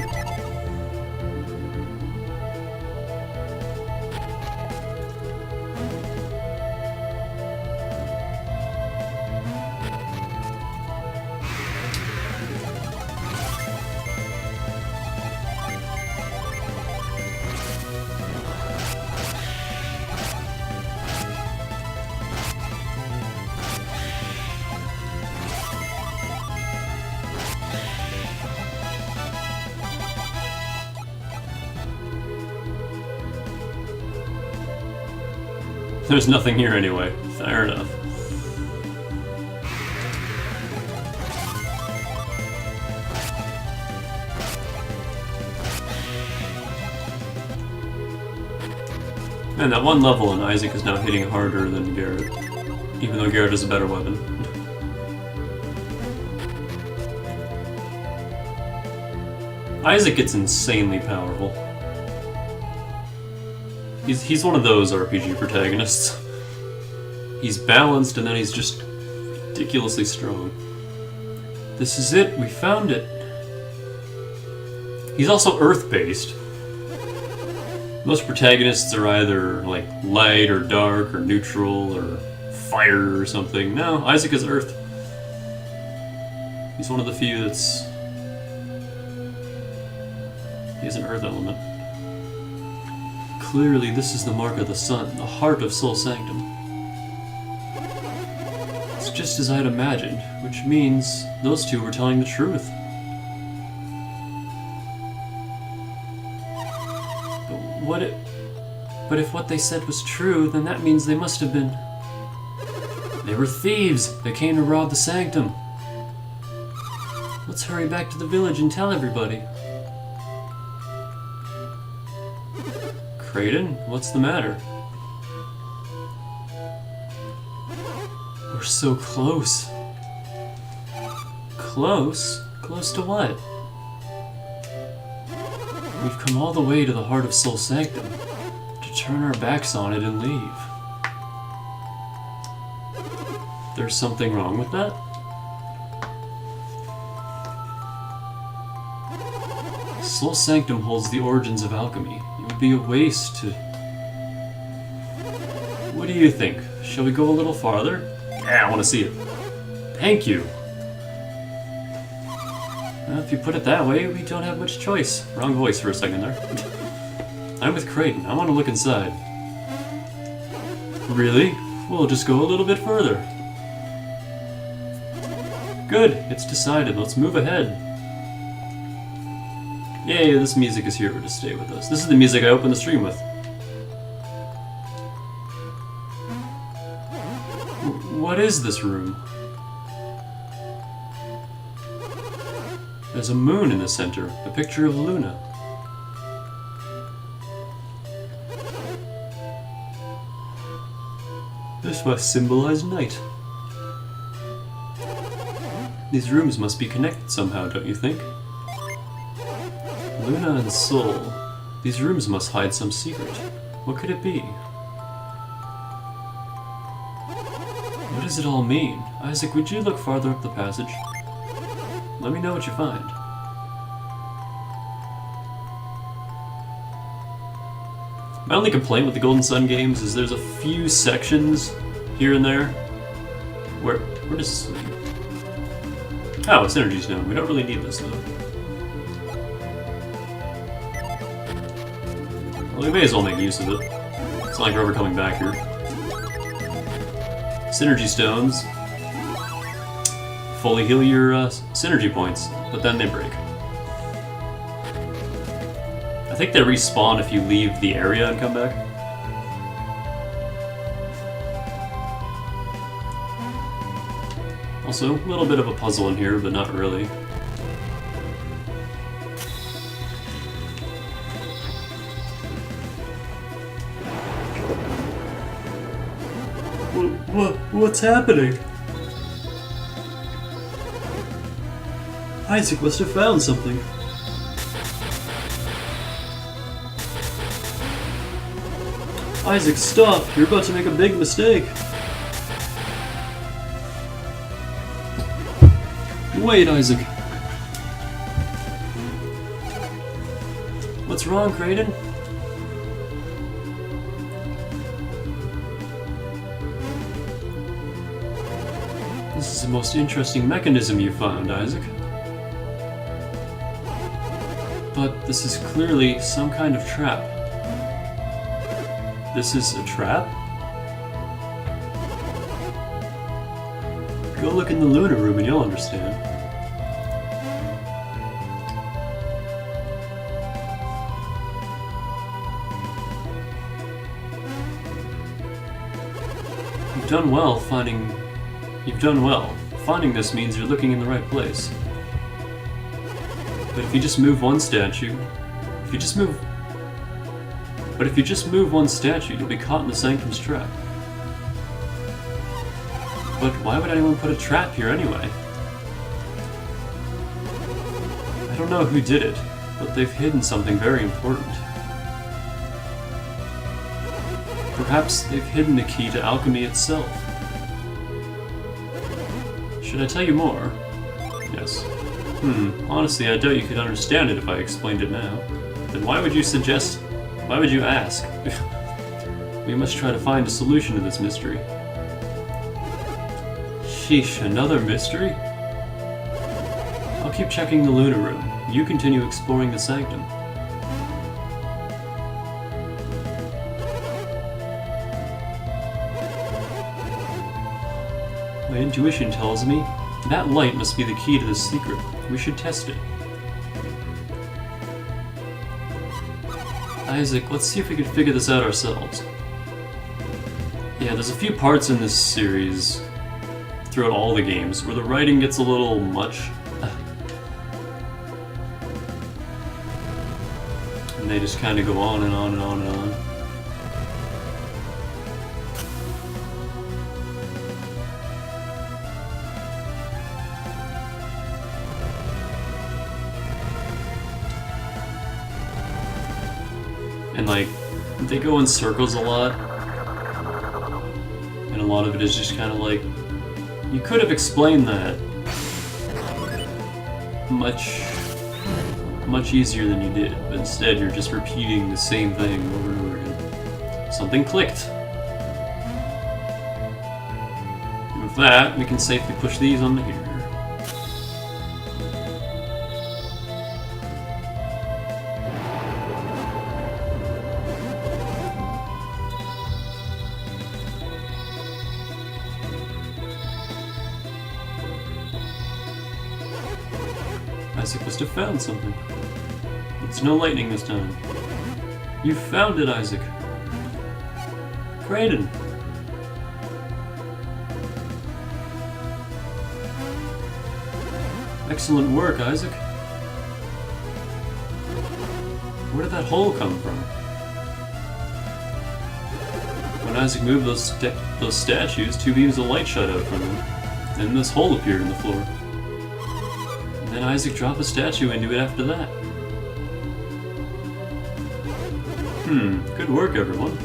There's nothing here anyway. Fair enough. Man, that one level and Isaac is now hitting harder than Garrett. Even though Garrett has a better weapon. Isaac gets insanely powerful. He's one of those RPG protagonists. He's balanced and then he's just ridiculously strong. This is it, we found it. He's also Earth-based. Most protagonists are either like light or dark or neutral or fire or something. No, Isaac is Earth. He's one of the few that's... He has an Earth element. Clearly, this is the mark of the sun, the heart of Soul Sanctum. It's just as I'd imagined, which means those two were telling the truth. But if what they said was true, then that means they must have been... They were thieves! They came to rob the Sanctum! Let's hurry back to the village and tell everybody. Kraden, what's the matter? We're so close. Close? Close to what? We've come all the way to the heart of Soul Sanctum to turn our backs on it and leave. There's something wrong with that? Soul Sanctum holds the origins of alchemy. It would be a waste to... What do you think? Shall we go a little farther? Yeah, I want to see it. Thank you. Well, if you put it that way, we don't have much choice. Wrong voice for a second there. I'm with Kraden. I want to look inside. Really? We'll just go a little bit further. Good, it's decided. Let's move ahead. Yay, this music is here to stay with us. This is the music I opened the stream with. What is this room? There's a moon in the center, a picture of Luna. This must symbolize night. These rooms must be connected somehow, don't you think? Luna and Sol. These rooms must hide some secret. What could it be? What does it all mean? Isaac, would you look farther up the passage? Let me know what you find. My only complaint with the Golden Sun games is there's a few sections here and there where does this lead? Oh, it's Energy Stone. We don't really need this though. Well, we may as well make use of it. It's not like we're ever coming back here. Synergy Stones fully heal your synergy points, but then they break. I think they respawn if you leave the area and come back. Also, a little bit of a puzzle in here, but not really. What's happening? Isaac must have found something. Isaac, stop! You're about to make a big mistake. Wait, Isaac. What's wrong, Kraden? This is the most interesting mechanism you found, Isaac. But this is clearly some kind of trap. This is a trap? Go look in the Luna room and you'll understand. You've done well finding... You've done well. Finding this means you're looking in the right place. But if you just move one statue... If you just move one statue, you'll be caught in the Sanctum's trap. But why would anyone put a trap here anyway? I don't know who did it, but they've hidden something very important. Perhaps they've hidden the key to alchemy itself. Should I tell you more? Yes. Honestly, I doubt you could understand it if I explained it now. Then why would you suggest... Why would you ask? We must try to find a solution to this mystery. Sheesh, another mystery? I'll keep checking the Luna room. You continue exploring the Sanctum. My intuition tells me that light must be the key to this secret. We should test it. Isaac, let's see if we can figure this out ourselves. Yeah, there's a few parts in this series, throughout all the games, where the writing gets a little much. And they just kind of go on and on and on and on. And like, they go in circles a lot. And a lot of it is just kind of like, you could have explained that much easier than you did, but instead you're just repeating the same thing over and over again. Something clicked. And with that, we can safely push these onto here. Isaac must have found something. It's no lightning this time. You found it, Isaac. Kraden. Excellent work, Isaac. Where did that hole come from? When Isaac moved those statues, 2 beams of light shot out from them, and this hole appeared in the floor. And then Isaac dropped a statue into it after that. Good work, everyone.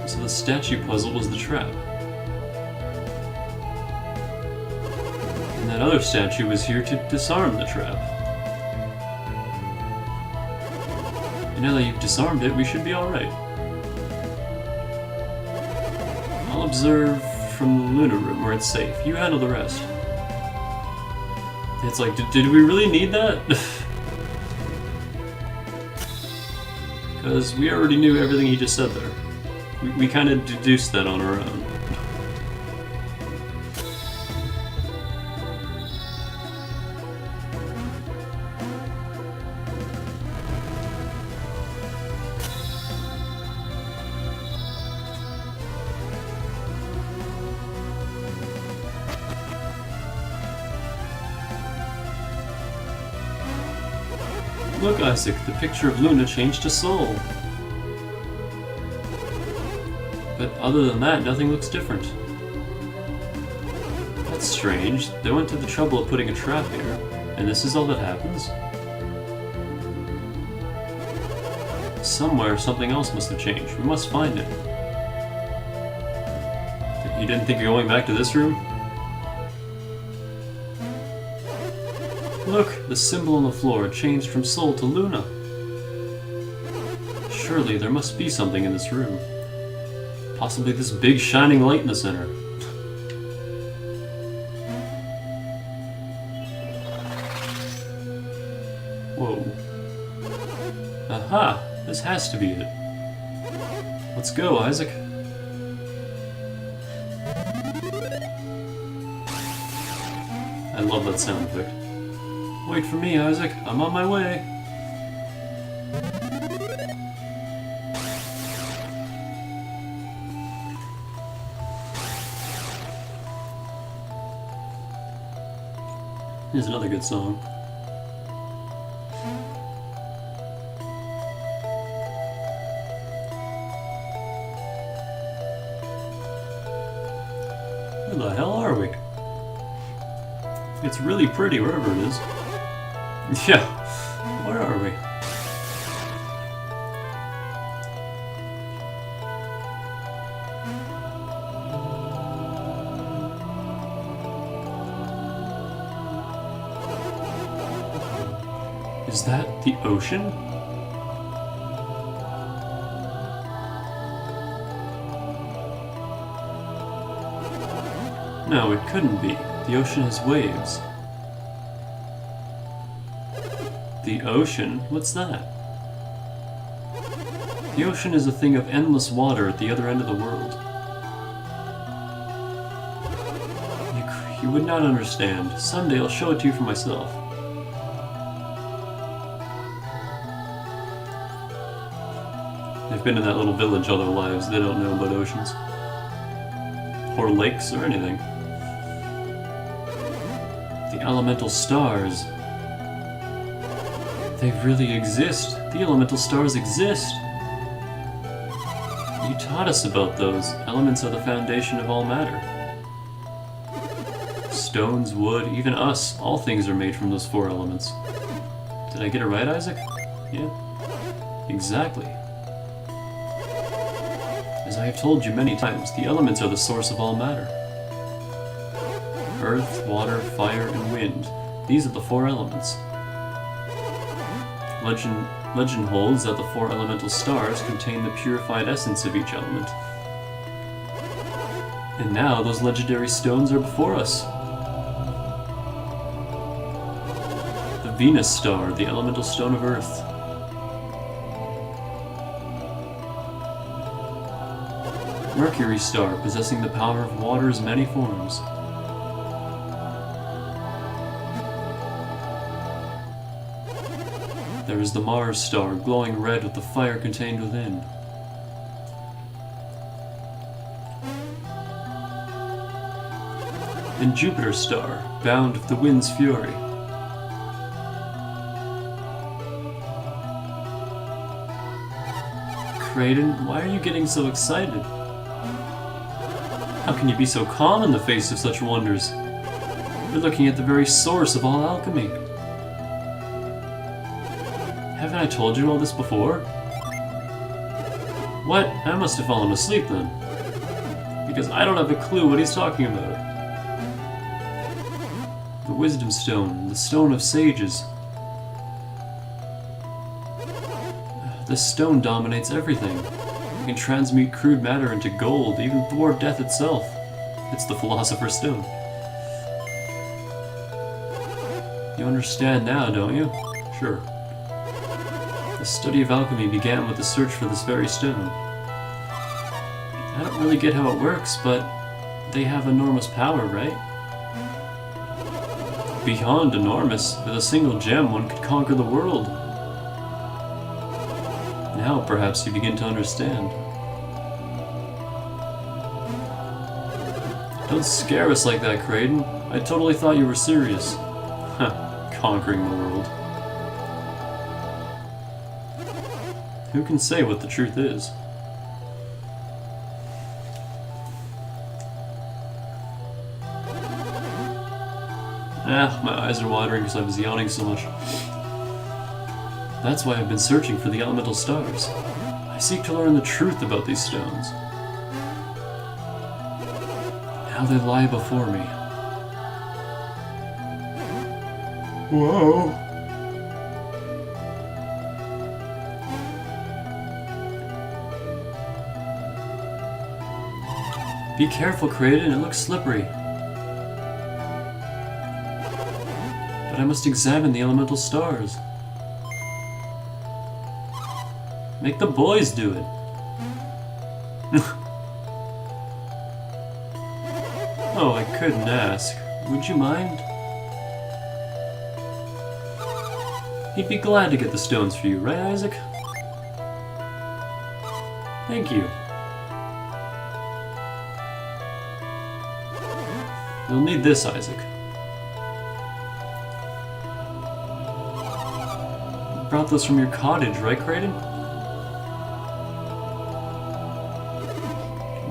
So the statue puzzle was the trap. And that other statue was here to disarm the trap. And now that you've disarmed it, we should be alright. I'll observe from the Luna room where it's safe. You handle the rest. It's like, did we really need that? Because we already knew everything he just said there. We kind of deduced that on our own. Look, Isaac, the picture of Luna changed to Soul. But other than that, nothing looks different. That's strange. They went to the trouble of putting a trap here, and this is all that happens? Somewhere, something else must have changed. We must find it. You didn't think of going back to this room? Look, the symbol on the floor changed from Soul to Luna. Surely there must be something in this room. Possibly this big shining light in the center. Whoa. Aha! This has to be it. Let's go, Isaac. I love that sound effect. Wait for me, Isaac. I'm on my way. Here's another good song. Where the hell are we? It's really pretty wherever it is. Yeah, where are we? Is that the ocean? No, it couldn't be. The ocean has waves. The ocean? What's that? The ocean is a thing of endless water at the other end of the world. You would not understand. Someday I'll show it to you for myself. They've been in that little village all their lives. They don't know about oceans. Or lakes or anything. The elemental stars. They really exist. The elemental stars exist. You taught us about those. Elements are the foundation of all matter. Stones, wood, even us. All things are made from those 4 elements. Did I get it right, Isaac? Yeah. Exactly. As I have told you many times, the elements are the source of all matter. Earth, water, fire, and wind. These are the 4 elements. Legend holds that the 4 elemental stars contain the purified essence of each element. And now those legendary stones are before us. The Venus star, the elemental stone of Earth. Mercury star, possessing the power of water's many forms. There is the Mars star, glowing red with the fire contained within. And Jupiter's star, bound with the wind's fury. Kraden, why are you getting so excited? How can you be so calm in the face of such wonders? You're looking at the very source of all alchemy. Haven't I told you all this before? What? I must have fallen asleep then. Because I don't have a clue what he's talking about. The Wisdom Stone, the Stone of Sages. This stone dominates everything. It can transmute crude matter into gold, even thwart death itself. It's the Philosopher's Stone. You understand now, don't you? Sure. The study of alchemy began with the search for this very stone. I don't really get how it works, but they have enormous power, right? Beyond enormous. With a single gem, one could conquer the world. Now, perhaps you begin to understand. Don't scare us like that, Kraden. I totally thought you were serious. Huh, conquering the world. Who can say what the truth is? My eyes are watering because I was yawning so much. That's why I've been searching for the elemental stars. I seek to learn the truth about these stones. Now they lie before me. Whoa! Be careful, Kraden, it looks slippery. But I must examine the elemental stars. Make the boys do it. Oh, I couldn't ask. Would you mind? He'd be glad to get the stones for you, right, Isaac? Thank you. You'll need this, Isaac. You brought those from your cottage, right, Kraden?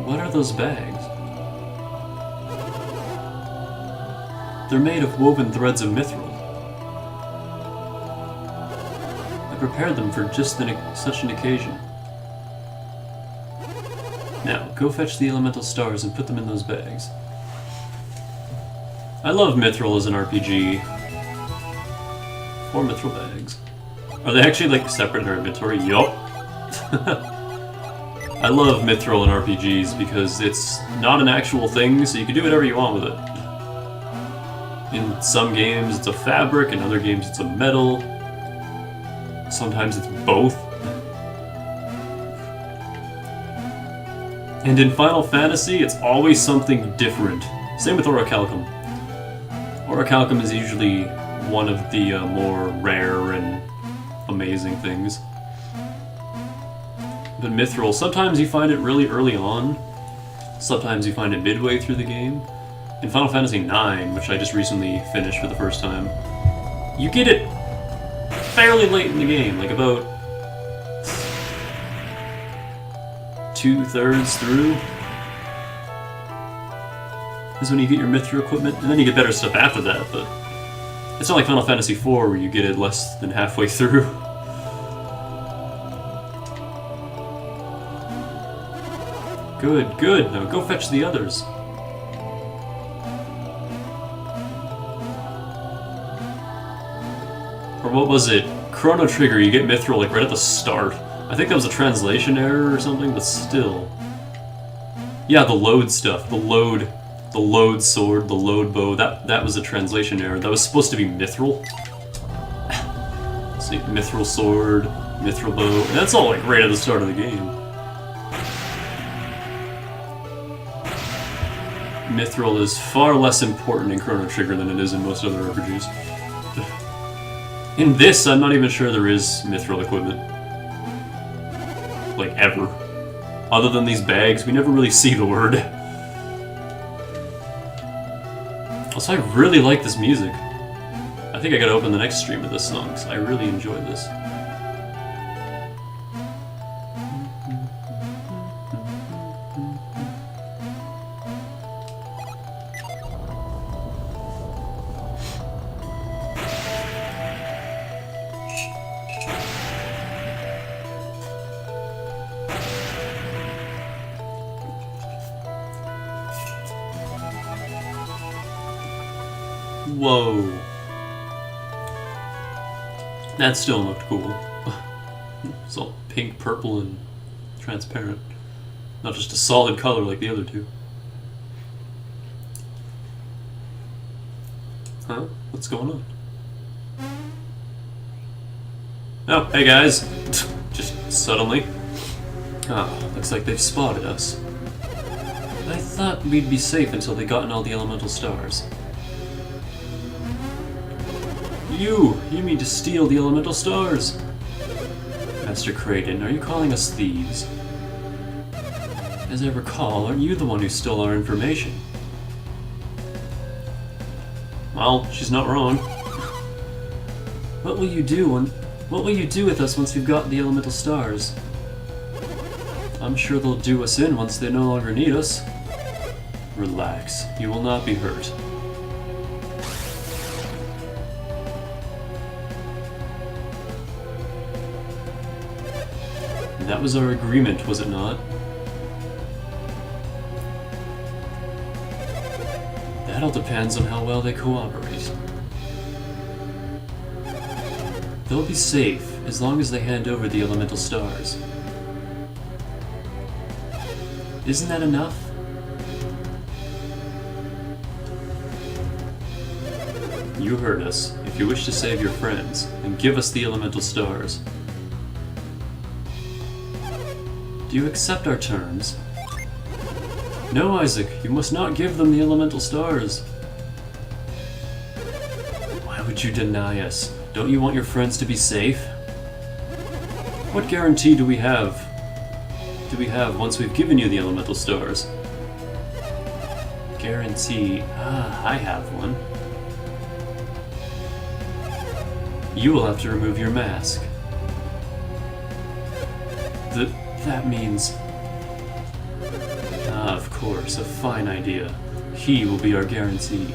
What are those bags? They're made of woven threads of mithril. I prepared them for just such an occasion. Now, go fetch the elemental stars and put them in those bags. I love mithril as an RPG. 4 mithril bags. Are they actually like separate in our inventory? Yup. I love mithril in RPGs because it's not an actual thing, so you can do whatever you want with it. In some games it's a fabric, in other games it's a metal. Sometimes it's both. And in Final Fantasy, it's always something different. Same with orichalcum. Orichalcum is usually one of the more rare and amazing things. But mithril, sometimes you find it really early on. Sometimes you find it midway through the game. In Final Fantasy IX, which I just recently finished for the first time, you get it fairly late in the game, like about 2/3 through. Is when you get your mithril equipment, and then you get better stuff after that, but it's not like Final Fantasy IV where you get it less than halfway through. Good, good. Now go fetch the others. Or what was it? Chrono Trigger, you get mithril like right at the start. I think that was a translation error or something, but still. Yeah, the load stuff. The load sword, the load bow, that was a translation error. That was supposed to be mithril. See, mithril sword, mithril bow, and that's all like right at the start of the game. Mithril is far less important in Chrono Trigger than it is in most other RPGs. In this, I'm not even sure there is mithril equipment. Like, ever. Other than these bags, we never really see the word. Also, I really like this music. I think I gotta open the next stream with this song, because I really enjoy this. Whoa. That still looked cool. It's all pink, purple, and transparent. Not just a solid color like the other two. Huh? What's going on? Oh, hey guys! Just suddenly. Ah, looks like they've spotted us. I thought we'd be safe until they gotten all the elemental stars. You mean to steal the elemental stars? Master Kraden, are you calling us thieves? As I recall, aren't you the one who stole our information? Well, she's not wrong. What will you do with us once we've got the elemental stars? I'm sure they'll do us in once they no longer need us. Relax, you will not be hurt. That was our agreement, was it not? That all depends on how well they cooperate. They'll be safe as long as they hand over the elemental stars. Isn't that enough? You heard us. If you wish to save your friends, then give us the elemental stars. Do you accept our terms? No, Isaac, you must not give them the elemental stars. Why would you deny us? Don't you want your friends to be safe? What guarantee do we have? Once we've given you the elemental stars? Guarantee? I have one. You will have to remove your mask. That means... of course, a fine idea. He will be our guarantee.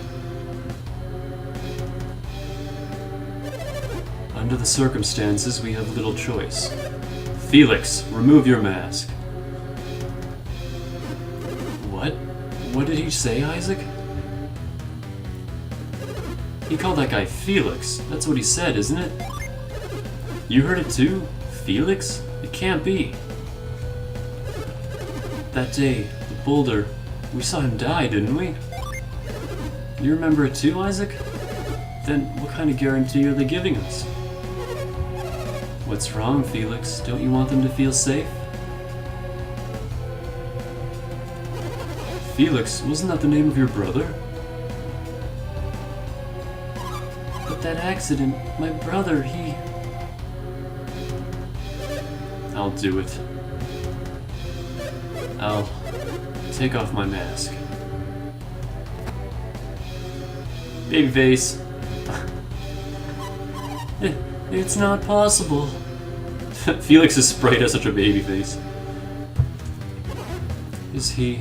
Under the circumstances, we have little choice. Felix, remove your mask. What? What did he say, Isaac? He called that guy Felix. That's what he said, isn't it? You heard it too? Felix? It can't be. That day, the boulder, we saw him die, didn't we? You remember it too, Isaac? Then what kind of guarantee are they giving us? What's wrong, Felix? Don't you want them to feel safe? Felix, wasn't that the name of your brother? But that accident, my brother, he... I'll do it. I'll take off my mask. Babyface. It's not possible. Felix's sprite has such a baby face. Is he...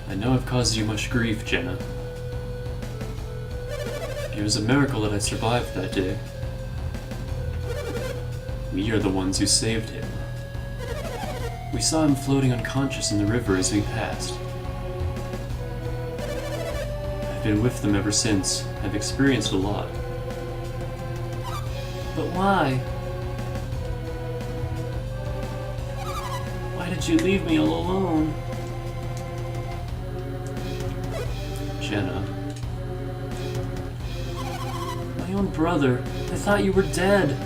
I know I've caused you much grief, Jenna. It was a miracle that I survived that day. We are the ones who saved him. We saw him floating unconscious in the river as we passed. I've been with them ever since. I've experienced a lot. But why? Why did you leave me all alone? Jenna. My own brother. I thought you were dead.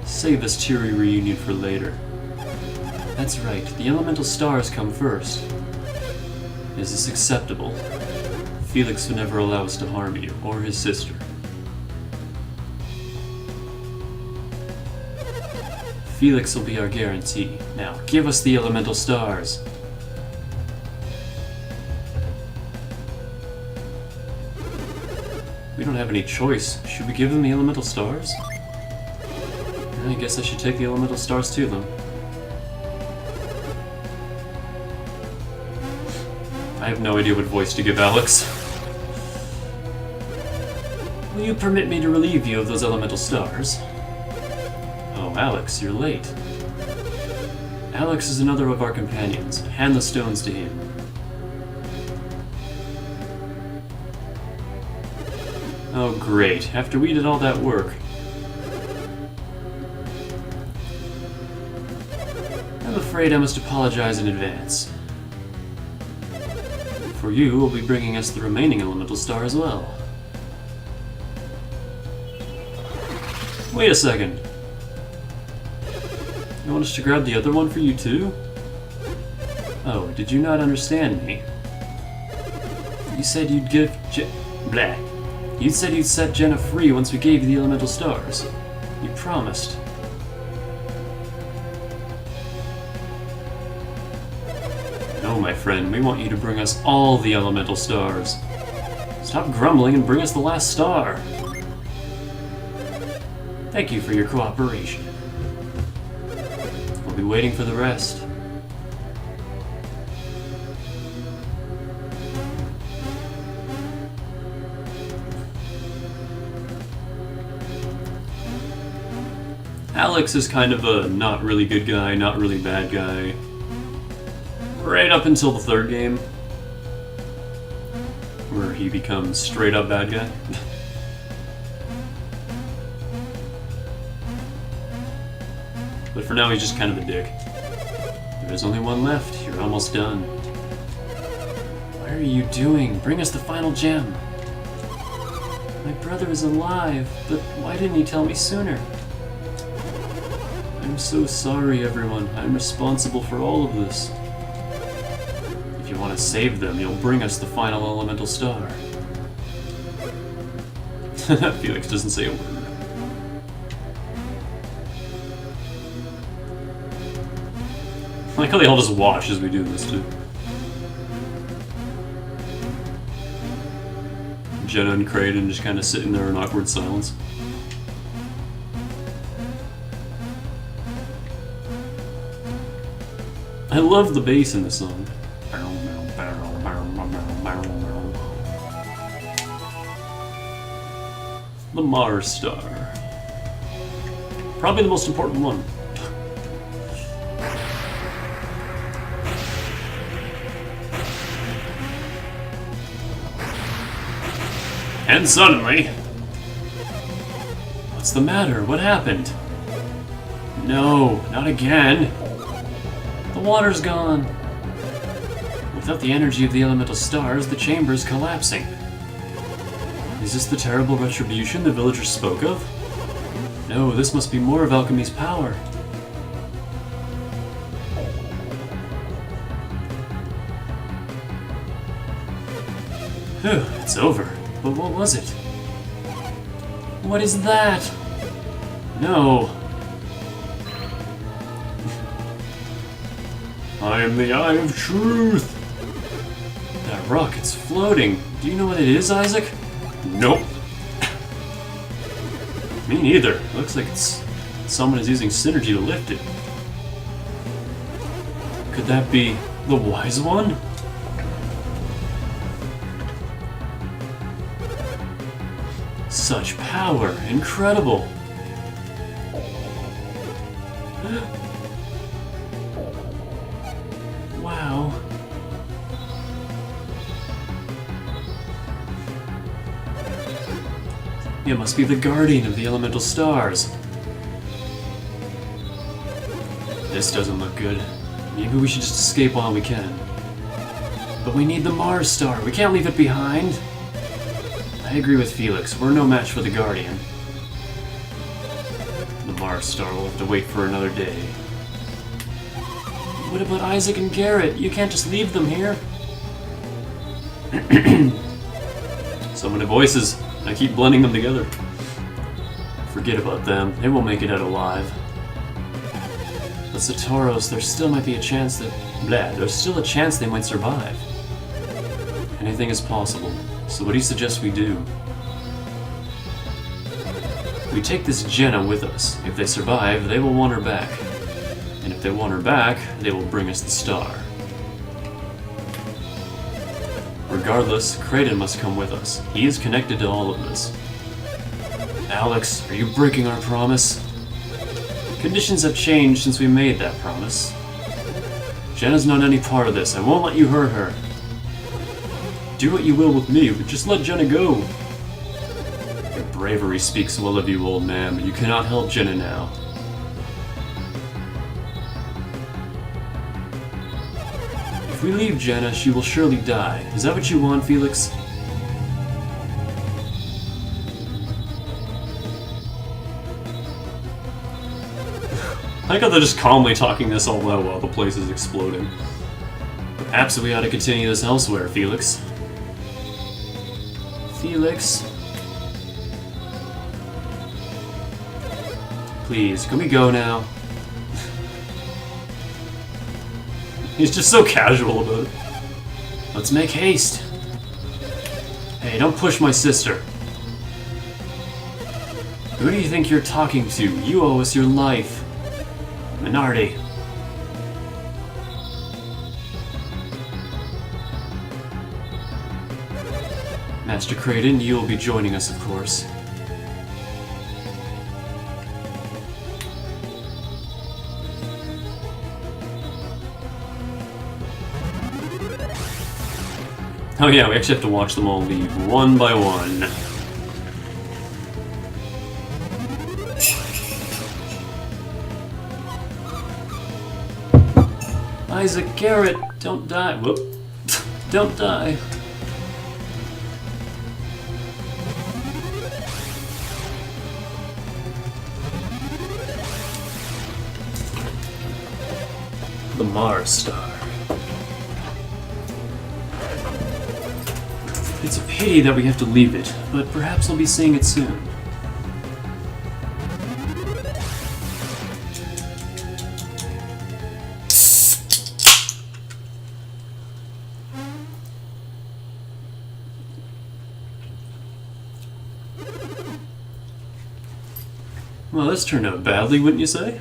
Save this cheery reunion for later. That's right, the elemental stars come first. Is this acceptable? Felix would never allow us to harm you, or his sister. Felix will be our guarantee. Now, give us the elemental stars. We don't have any choice. Should we give them the elemental stars? I guess I should take the elemental stars to them. I have no idea what voice to give Alex. Will you permit me to relieve you of those elemental stars? Oh, Alex, you're late. Alex is another of our companions. Hand the stones to him. Oh, great. After we did all that work. I'm afraid I must apologize in advance. For you will be bringing us the remaining elemental star as well. Wait a second. You want us to grab the other one for you too? Oh, did you not understand me? You said you'd give Blah. You said you'd set Jenna free once we gave you the elemental stars. You promised. No, my friend, we want you to bring us all the elemental stars. Stop grumbling and bring us the last star. Thank you for your cooperation. We'll be waiting for the rest. Alex is kind of a not really good guy, not really bad guy. Right up until the third game, where he becomes straight up bad guy. But for now, he's just kind of a dick. There's only one left. You're almost done. What are you doing? Bring us the final gem. My brother is alive, but why didn't he tell me sooner? I'm so sorry, everyone. I'm responsible for all of this. If you want to save them, you'll bring us the final elemental star. Felix doesn't say a word. I like how they all just watch as we do this, too. Jenna and Kraden just kind of sitting there in awkward silence. I love the bass in the song. The Mars Star. Probably the most important one. And suddenly... What's the matter? What happened? No, not again. The water's gone. Without the energy of the elemental stars, the chamber is collapsing. Is this the terrible retribution the villagers spoke of? No, this must be more of alchemy's power. Phew, it's over. But what was it? What is that? No. I am the Eye of Truth! That rock, it's floating. Do you know what it is, Isaac? Nope. Me neither. Looks like it's someone is using synergy to lift it. Could that be the Wise One? Such power. Incredible. Wow. It must be the guardian of the elemental stars. This doesn't look good. Maybe we should just escape while we can. But we need the Mars Star. We can't leave it behind. I agree with Felix. We're no match for the guardian. The Mars Star will have to wait for another day. What about Isaac and Garrett? You can't just leave them here. So many voices. I keep blending them together. Forget about them. They won't make it out alive. But Satoros, there still might be a chance that... there's still a chance they might survive. Anything is possible. So what do you suggest we do? We take this Jenna with us. If they survive, they will want her back. And if they want her back, they will bring us the star. Regardless, Kraden must come with us. He is connected to all of this. Alex, are you breaking our promise? Conditions have changed since we made that promise. Jenna's not any part of this. I won't let you hurt her. Do what you will with me, but just let Jenna go. Your bravery speaks well of you, old man, but you cannot help Jenna now. If we leave Jenna, she will surely die. Is that what you want, Felix? I like how they're just calmly talking this all out while the place is exploding. Perhaps we ought to continue this elsewhere, Felix. Felix? Please, can we go now? He's just so casual about it. Let's make haste. Hey, don't push my sister. Who do you think you're talking to? You owe us your life. Minardi. Master Kraden, you will be joining us, of course. Oh yeah, we actually have to watch them all leave, one by one. Isaac Garrett, don't die. Whoop. Don't die. The Mars Star. It's a pity that we have to leave it, but perhaps I'll be seeing it soon. Well, this turned out badly, wouldn't you say?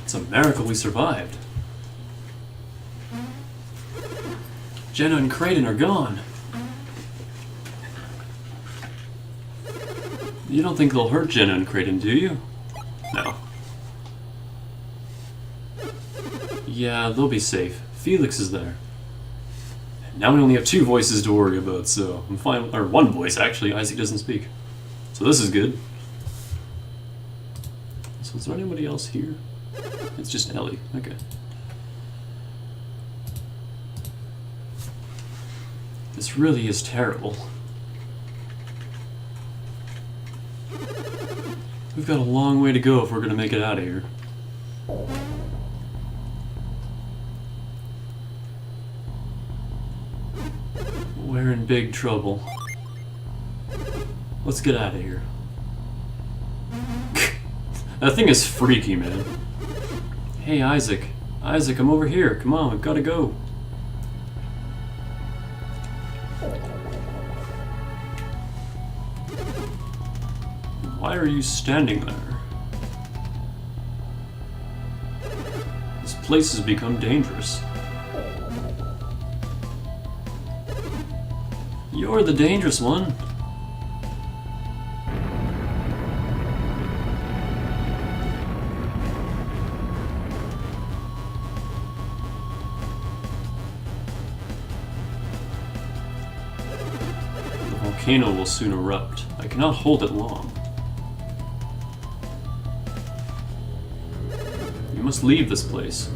It's a miracle we survived. Jenna and Kraden are gone. You don't think they'll hurt Jenna and Kraden, do you? No. Yeah, they'll be safe. Felix is there. Now we only have two voices to worry about, so I'm fine. Or one voice, actually. Isaac doesn't speak. So this is good. So is there anybody else here? It's just Ellie. Okay. This really is terrible. We've got a long way to go if we're gonna make it out of here. We're in big trouble. Let's get out of here. That thing is freaky, man. Hey, Isaac. Isaac, I'm over here. Come on, we've gotta go. Why are you standing there? This place has become dangerous. You're the dangerous one. The volcano will soon erupt. I cannot hold it long. You must leave this place.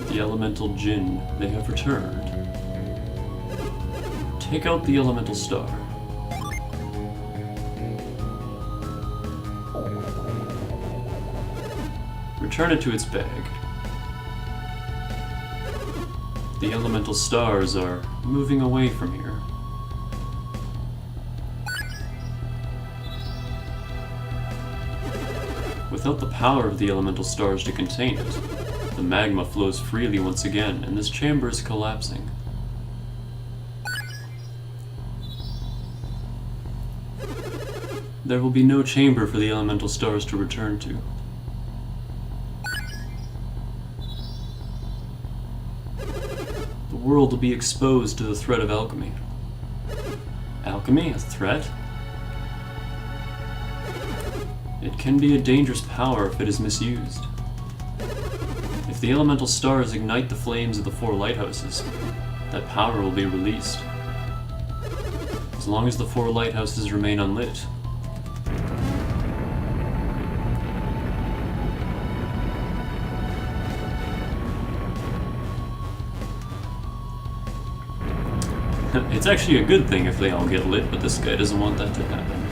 The elemental Jinn, they have returned. Take out the elemental star. Return it to its bag. The elemental stars are moving away from here. Without the power of the elemental stars to contain it, the magma flows freely once again, and this chamber is collapsing. There will be no chamber for the elemental stars to return to. The world will be exposed to the threat of alchemy. Alchemy? A threat? It can be a dangerous power if it is misused. If the elemental stars ignite the flames of the 4 lighthouses, that power will be released. As long as the 4 lighthouses remain unlit, it's actually a good thing if they all get lit, but this guy doesn't want that to happen.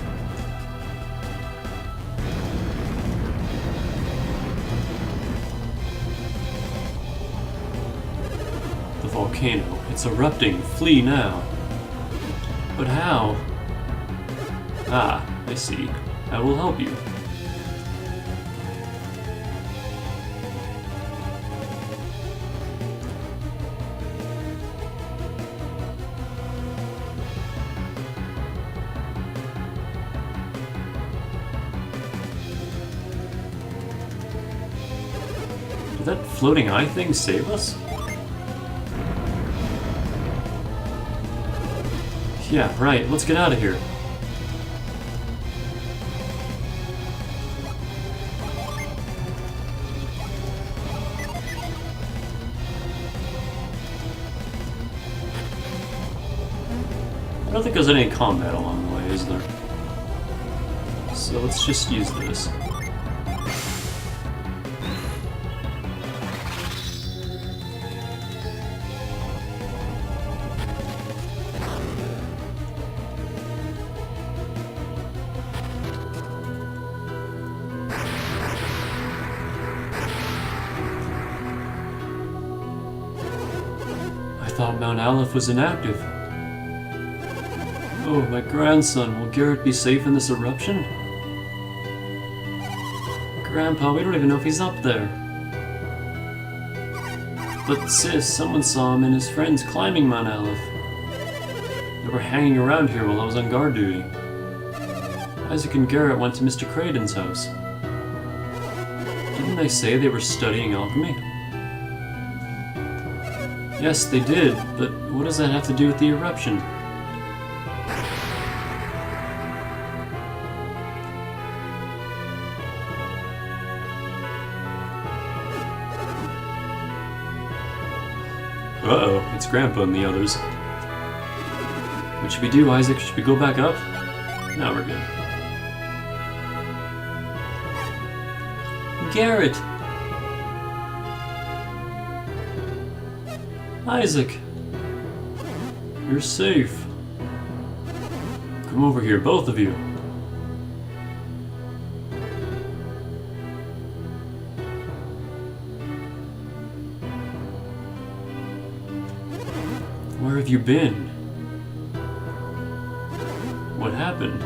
The volcano. It's erupting. Flee now. But how? Ah, I see. I will help you. Did that floating eye thing save us? Yeah, right. Let's get out of here. I don't think there's any combat along the way, is there? So let's just use this. I thought Mount Aleph was inactive. Oh, my grandson, will Garrett be safe in this eruption? Grandpa, we don't even know if he's up there. But sis, someone saw him and his friends climbing Mount Aleph. They were hanging around here while I was on guard duty. Isaac and Garrett went to Mr. Creighton's house. Didn't they say they were studying alchemy? Yes, they did, but what does that have to do with the eruption? Uh-oh, it's Grandpa and the others. What should we do, Isaac? Should we go back up? No, we're good. Garrett! Isaac! You're safe. Come over here, both of you. Where have you been? What happened?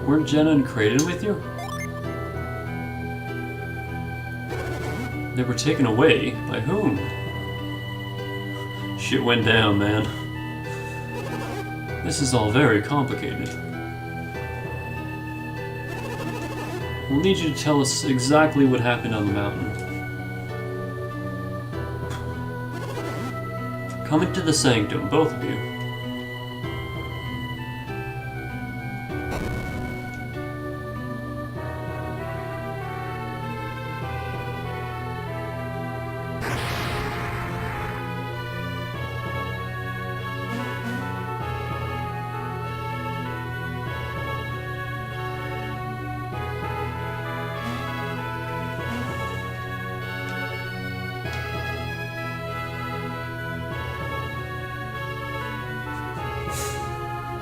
Weren't Jenna and Creighton with you? They were taken away? By whom? Shit went down, man. This is all very complicated. We'll need you to tell us exactly what happened on the mountain. Come into the sanctum, both of you.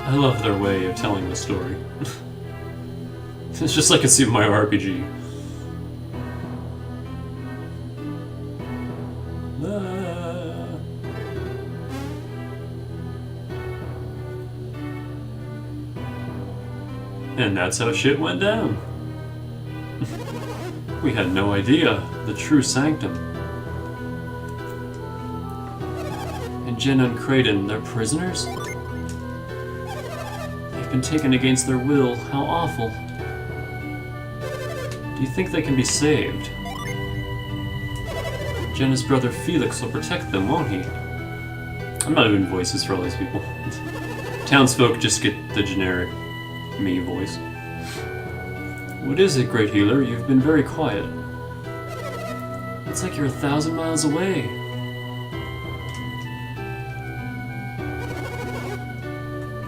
I love their way of telling the story. It's just like a Super Mario RPG. And that's how shit went down. We had no idea the true sanctum. And Jenna and Kraden, they're prisoners? They've been taken against their will. How awful. Do you think they can be saved? Jenna's brother Felix will protect them, won't he? I'm not doing voices for all these people. Townsfolk just get the generic me voice. What is it, Great Healer? You've been very quiet. It's like you're 1,000 miles away.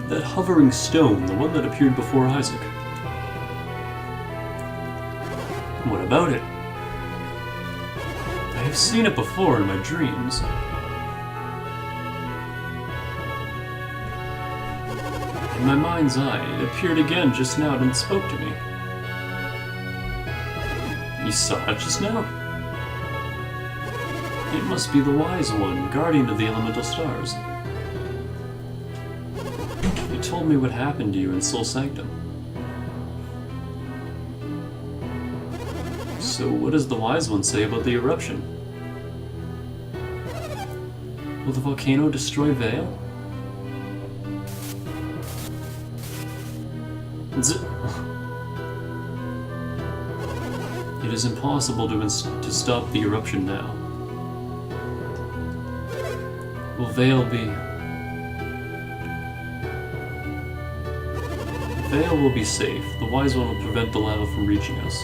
That hovering stone, the one that appeared before Isaac. What about it? I have seen it before in my dreams. In my mind's eye, it appeared again just now and spoke to me. You saw it just now? It must be the Wise One, guardian of the elemental stars. You told me what happened to you in Soul Sanctum. So what does the Wise One say about the eruption? Will the volcano destroy Vale? It is impossible to stop the eruption now. Will Vale be... Vale will be safe. The Wise One will prevent the lava from reaching us.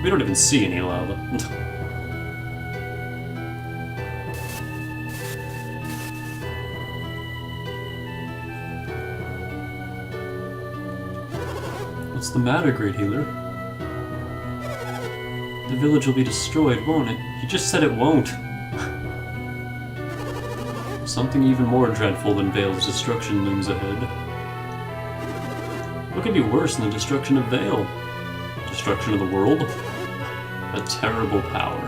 We don't even see any lava. What's the matter, Great Healer? The village will be destroyed, won't it? He just said it won't. Something even more dreadful than Vale's destruction looms ahead. What could be worse than the destruction of Vale? Destruction of the world? A terrible power.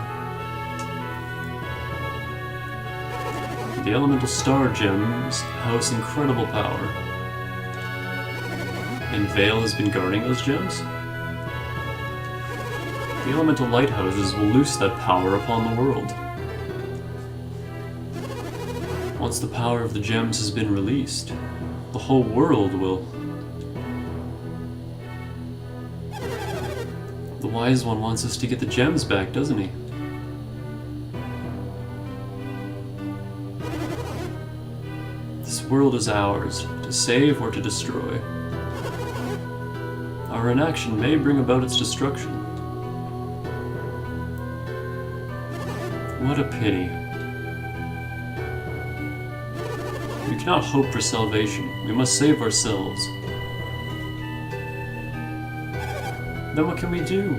The elemental star gems house incredible power. And Vale has been guarding those gems? The elemental lighthouses will loose that power upon the world. Once the power of the gems has been released, the whole world will... The Wise One wants us to get the gems back, doesn't he? This world is ours, to save or to destroy. Our inaction may bring about its destruction. What a pity. We cannot hope for salvation. We must save ourselves. Then what can we do?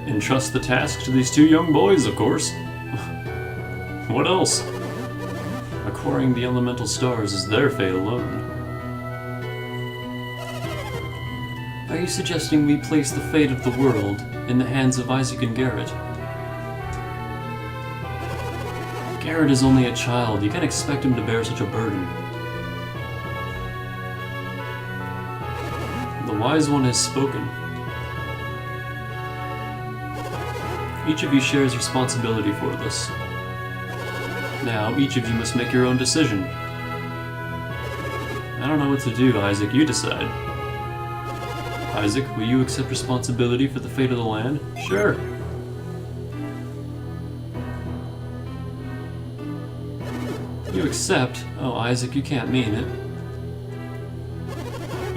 Entrust the task to these two young boys, of course. What else? Acquiring the elemental stars is their fate alone. Are you suggesting we place the fate of the world in the hands of Isaac and Garrett? Garrett is only a child. You can't expect him to bear such a burden. The Wise One has spoken. Each of you shares responsibility for this. Now, each of you must make your own decision. I don't know what to do, Isaac. You decide. Isaac, will you accept responsibility for the fate of the land? Sure. You accept? Oh, Isaac, you can't mean it.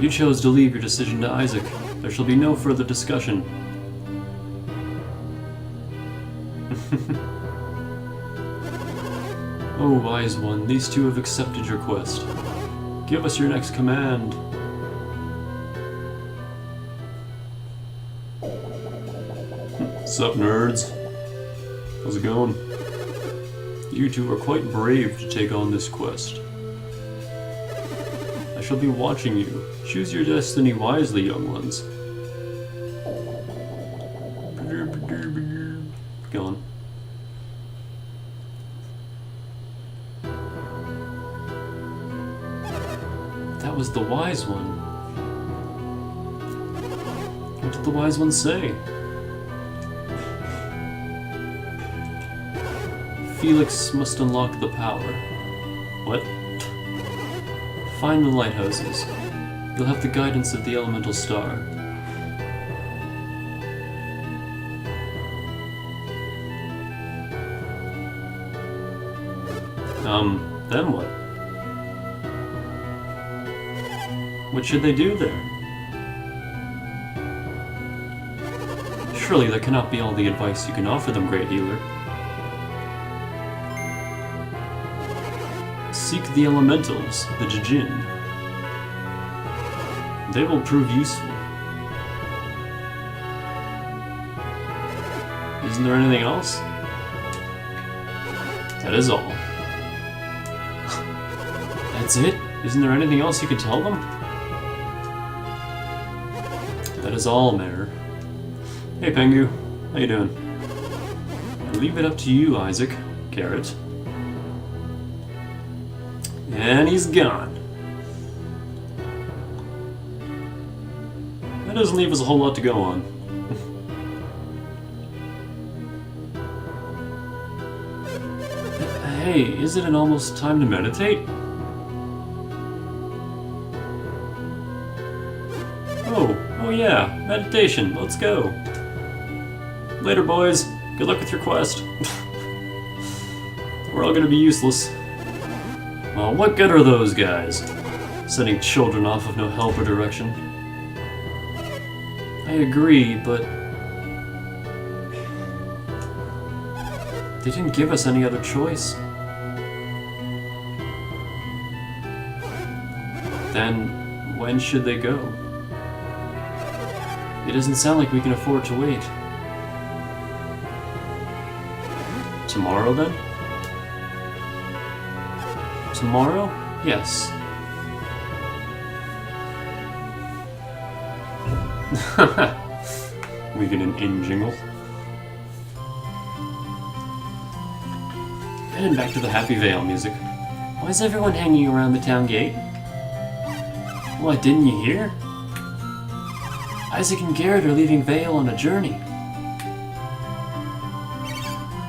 You chose to leave your decision to Isaac. There shall be no further discussion. Oh, Wise One, these two have accepted your quest. Give us your next command. Sup, nerds? How's it going? You two are quite brave to take on this quest. I shall be watching you. Choose your destiny wisely, young ones. Go on. That was the Wise One. What did the wise ones say? Felix must unlock the power. What? Find the lighthouses. You'll have the guidance of the elemental star. Then what? What should they do there? Surely that cannot be all the advice you can offer them, Great Healer. Seek the elementals, the Jijin. They will prove useful. Isn't there anything else? That is all. That's it? Isn't there anything else you could tell them? That is all, Mayor. Hey, Pengu. How you doing? I leave it up to you, Isaac. Carrot. And he's gone. That doesn't leave us a whole lot to go on. Hey, isn't it almost time to meditate? Oh yeah, meditation, let's go. Later, boys. Good luck with your quest. We're all gonna be useless. Well, what good are those guys? Sending children off with no help or direction. I agree, but they didn't give us any other choice. Then, when should they go? It doesn't sound like we can afford to wait. Tomorrow, then? Tomorrow? Yes. We get an in-jingle. And back to the Happy Vale music. Why is everyone hanging around the town gate? What, didn't you hear? Isaac and Garrett are leaving Vale on a journey.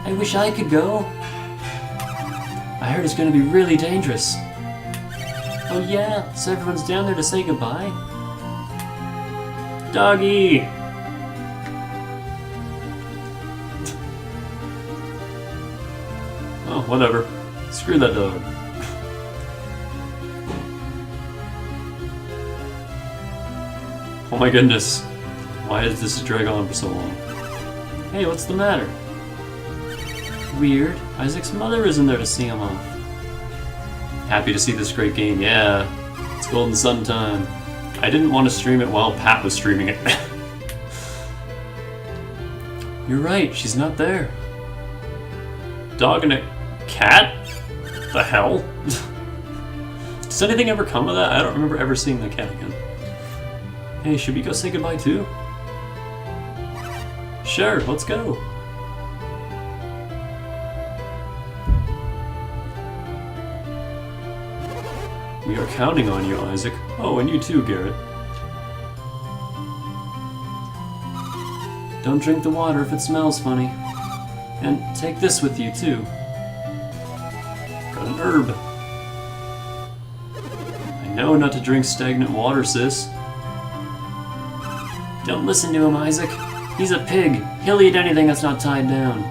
I wish I could go. I heard it's going to be really dangerous. Oh yeah, so everyone's down there to say goodbye? Doggy! Oh, whatever. Screw that dog. Oh my goodness. Why does this drag on for so long? Hey, what's the matter? Weird. Isaac's mother isn't there to see him off. Happy to see this great game, yeah. It's Golden Sun time. I didn't want to stream it while Pat was streaming it. You're right, she's not there. Dog and a cat? The hell? Does anything ever come of that? I don't remember ever seeing the cat again. Hey, should we go say goodbye too? Sure, let's go. We are counting on you, Isaac. Oh, and you too, Garrett. Don't drink the water if it smells funny. And take this with you too. Got an herb. I know not to drink stagnant water, sis. Don't listen to him, Isaac. He's a pig. He'll eat anything that's not tied down.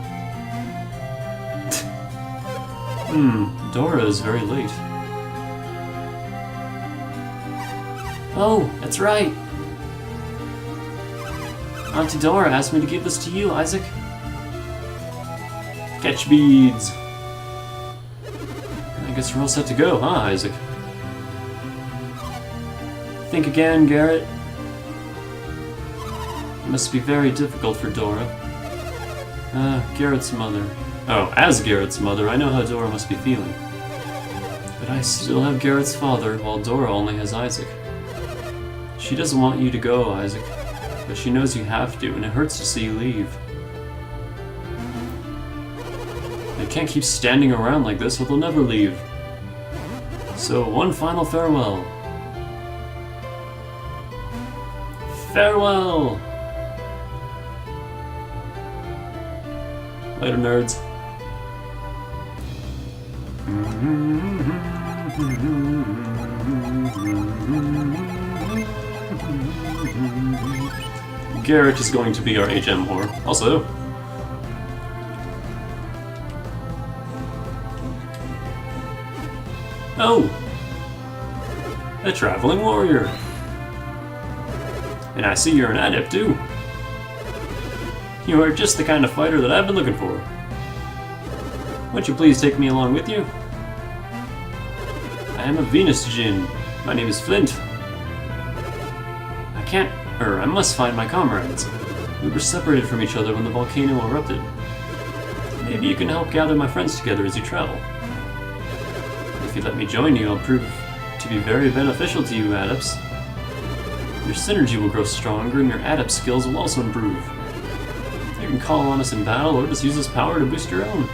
Dora is very late. Oh, that's right. Auntie Dora asked me to give this to you, Isaac. Catch beads. I guess we're all set to go, huh, Isaac? Think again, Garrett. It must be very difficult for Dora. Garrett's mother. Oh, as Garrett's mother, I know how Dora must be feeling. But I still have Garrett's father, while Dora only has Isaac. She doesn't want you to go, Isaac, but she knows you have to, and it hurts to see you leave. They can't keep standing around like this, or they'll never leave. So, one final farewell. Farewell! Later, nerds. Garrett is going to be our HM whore. Also, oh, a traveling warrior. And I see you're an adept too. You are just the kind of fighter that I've been looking for. Would you please take me along with you? I am a Venus Djinn. My name is Flint. I must find my comrades. We were separated from each other when the volcano erupted. Maybe you can help gather my friends together as you travel. If you let me join you, I'll prove to be very beneficial to you, adepts. Your synergy will grow stronger and your adept skills will also improve. You can call on us in battle or just use this power to boost your own.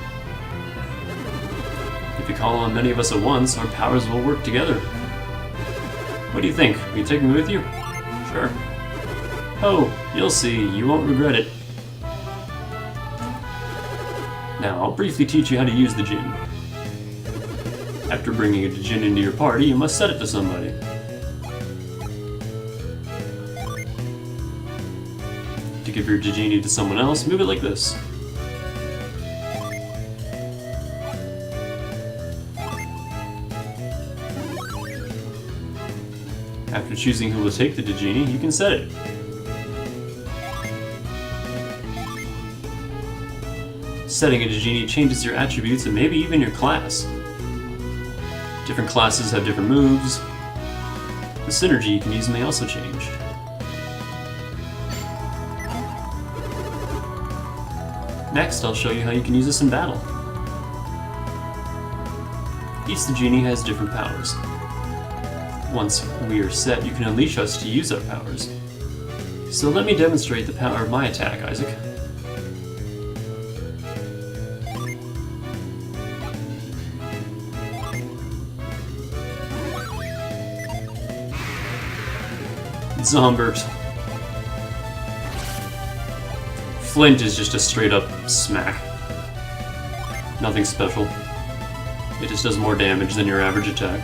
If you call on many of us at once, our powers will work together. What do you think? Will you take me with you? Sure. Oh, you'll see. You won't regret it. Now, I'll briefly teach you how to use the Djinn. After bringing a Djinn into your party, you must set it to somebody. To give your Djinn to someone else, move it like this. After choosing who will take the Djinn, you can set it. Setting a Djinn changes your attributes and maybe even your class. Different classes have different moves. The synergy you can use may also change. Next, I'll show you how you can use this in battle. Each Djinn has different powers. Once we are set, you can unleash us to use our powers. So let me demonstrate the power of my attack, Isaac. Zombert. Flint is just a straight up smack. Nothing special. It just does more damage than your average attack.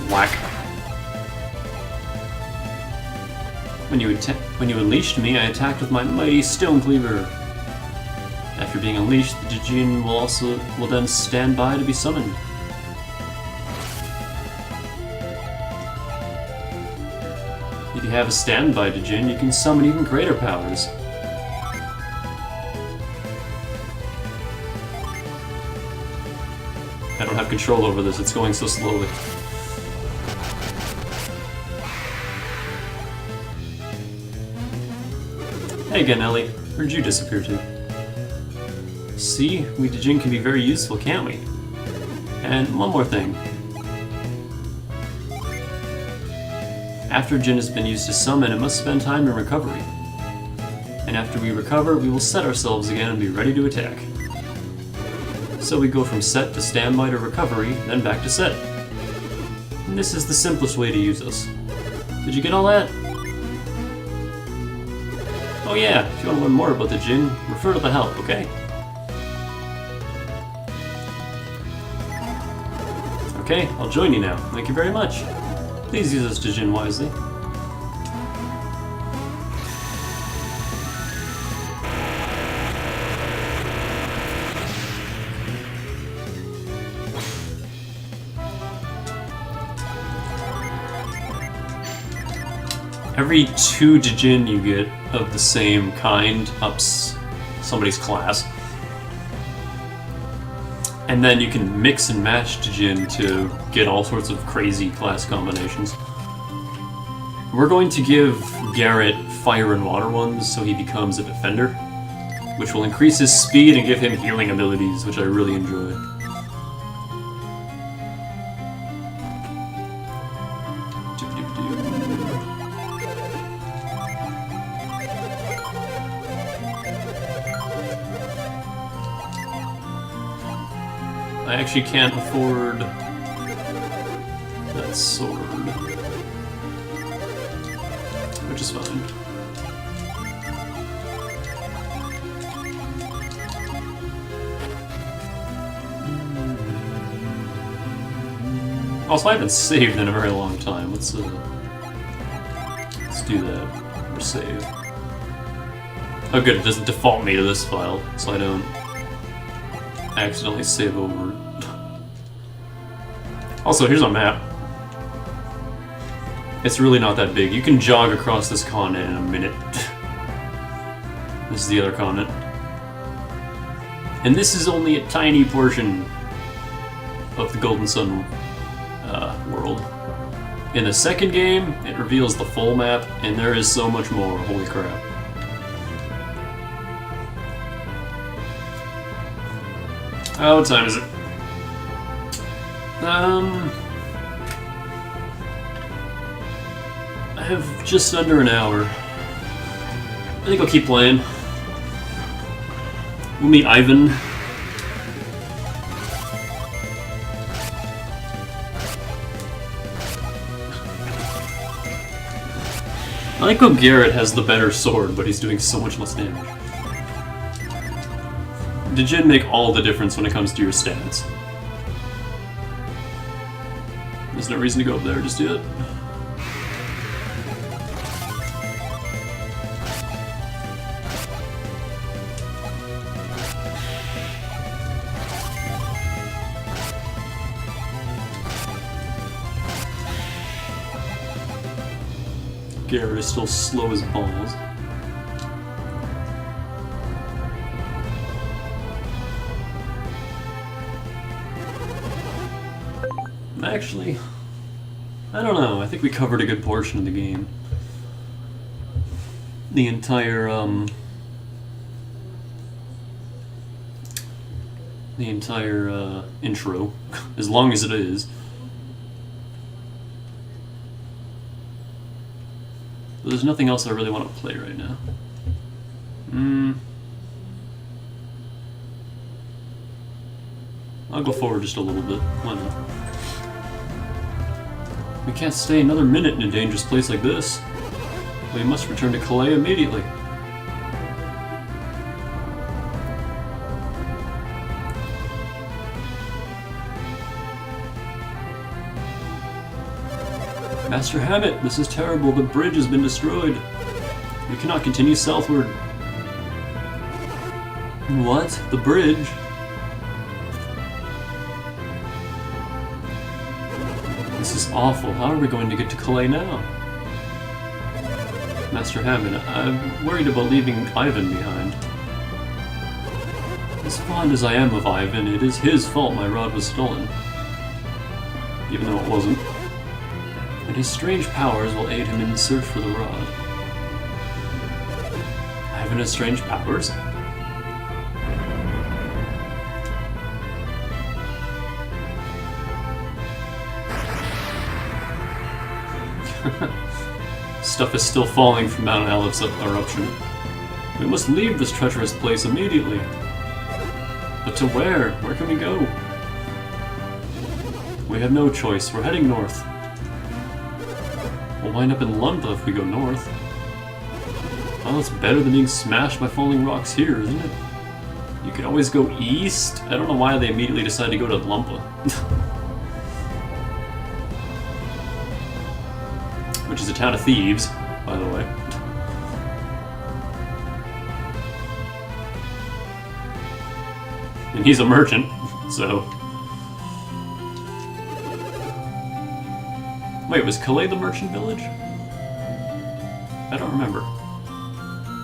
Whack. When you unleashed me, I attacked with my mighty Stone Cleaver. After being unleashed, the Djinn will then stand by to be summoned. If you have a standby Djinn, you can summon even greater powers. I don't have control over this, it's going so slowly. Hey again, Ellie. Where'd you disappear to? See, we Djinn can be very useful, can't we? And one more thing. After Djinn has been used to summon, it must spend time in recovery. And after we recover, we will set ourselves again and be ready to attack. So we go from set to standby to recovery, then back to set. And this is the simplest way to use us. Did you get all that? Oh yeah, if you want to learn more about the Djinn, refer to the help, okay? Okay, I'll join you now. Thank you very much. Please use us Djinn wisely. Every 2 Djinn you get of the same kind ups somebody's class. And then you can mix and match Djinn to get all sorts of crazy class combinations. We're going to give Garrett fire and water ones so he becomes a defender, which will increase his speed and give him healing abilities, which I really enjoy. I actually can't afford that sword, which is fine. Also, I haven't saved in a very long time. Let's do that. Or save. Oh good, it doesn't default me to this file, so I don't accidentally save over it. Also, here's a map. It's really not that big. You can jog across this continent in a minute. This is the other continent. And this is only a tiny portion of the Golden Sun world. In the second game, it reveals the full map, and there is so much more. Holy crap. Oh, what time is it? I have just under an hour. I think I'll keep playing. We'll meet Ivan. I like how Garrett has the better sword, but he's doing so much less damage. The Djinn make all the difference when it comes to your stats. There's no reason to go up there just yet. Garrett is still slow as balls. Actually, I don't know. I think we covered a good portion of the game. The entire intro, as long as it is. But there's nothing else I really want to play right now. I'll go forward just a little bit. Why not? We can't stay another minute in a dangerous place like this. We must return to Calais immediately. Master Hammett, this is terrible. The bridge has been destroyed. We cannot continue southward. What? The bridge? This is awful. How are we going to get to Calais now? Master Hammond, I'm worried about leaving Ivan behind. As fond as I am of Ivan, it is his fault my rod was stolen. Even though it wasn't. And his strange powers will aid him in the search for the rod. Ivan has strange powers? Stuff is still falling from Mount Alepht's eruption. We must leave this treacherous place immediately. But to where? Where can we go? We have no choice. We're heading north. We'll wind up in Lumpa if we go north. Well, it's better than being smashed by falling rocks here, isn't it? You could always go east. I don't know why they immediately decided to go to Lumpa. Which is a town of thieves, by the way. And he's a merchant, so... Wait, was Calais the merchant village? I don't remember.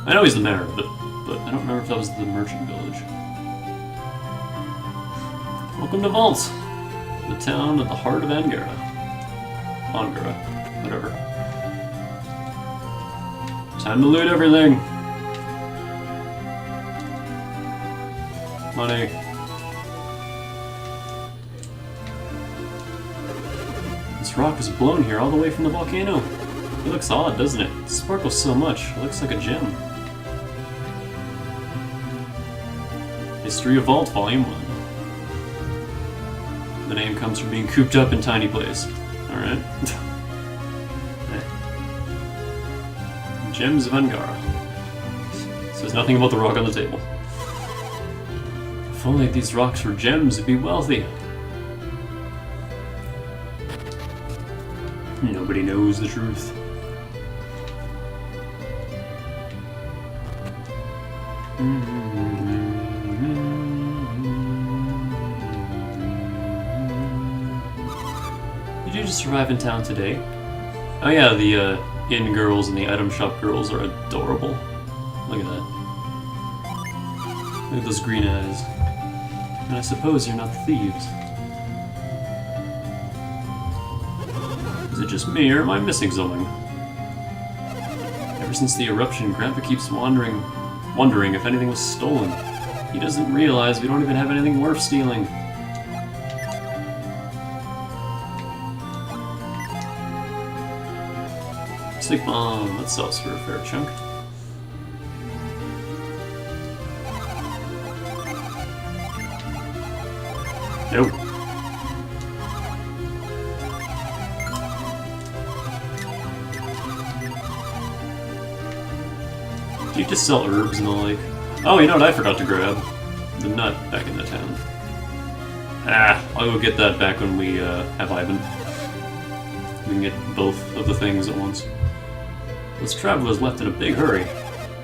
I know he's the mayor of it, but I don't remember if that was the merchant village. Welcome to Vault, the town at the heart of Angara. Angara, whatever. Time to loot everything! Money. This rock was blown here all the way from the volcano. It looks odd, doesn't it? It sparkles so much. It looks like a gem. History of Vault, Volume 1. The name comes from being cooped up in tiny place. Alright. Gems of Angara. Says nothing about the rock on the table. If only these rocks were gems, it'd be wealthy. Nobody knows the truth. Did you just arrive in town today? Oh yeah, the inn girls and the item shop girls are adorable. Look at that. Look at those green eyes. And I suppose you're not the thieves. Is it just me, or am I missing something? Ever since the eruption, Grandpa keeps wondering if anything was stolen. He doesn't realize we don't even have anything worth stealing. Stick bomb, that sells for a fair chunk. Nope. Do you just sell herbs and the like? Oh, you know what I forgot to grab? The nut back in the town. Ah, I'll go get that back when we have Ivan. We can get both of the things at once. Those travelers left in a big hurry.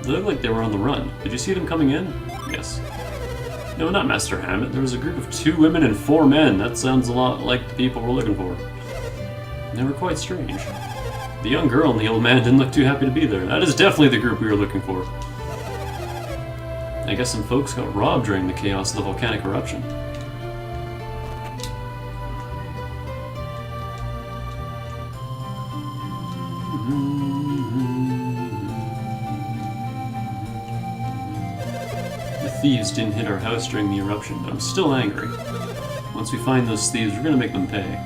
They looked like they were on the run. Did you see them coming in? Yes. No, not Master Hammett. There was a group of 2 women and 4 men. That sounds a lot like the people we're looking for. They were quite strange. The young girl and the old man didn't look too happy to be there. That is definitely the group we were looking for. I guess some folks got robbed during the chaos of the volcanic eruption. The thieves didn't hit our house during the eruption, but I'm still angry. Once we find those thieves, we're gonna make them pay.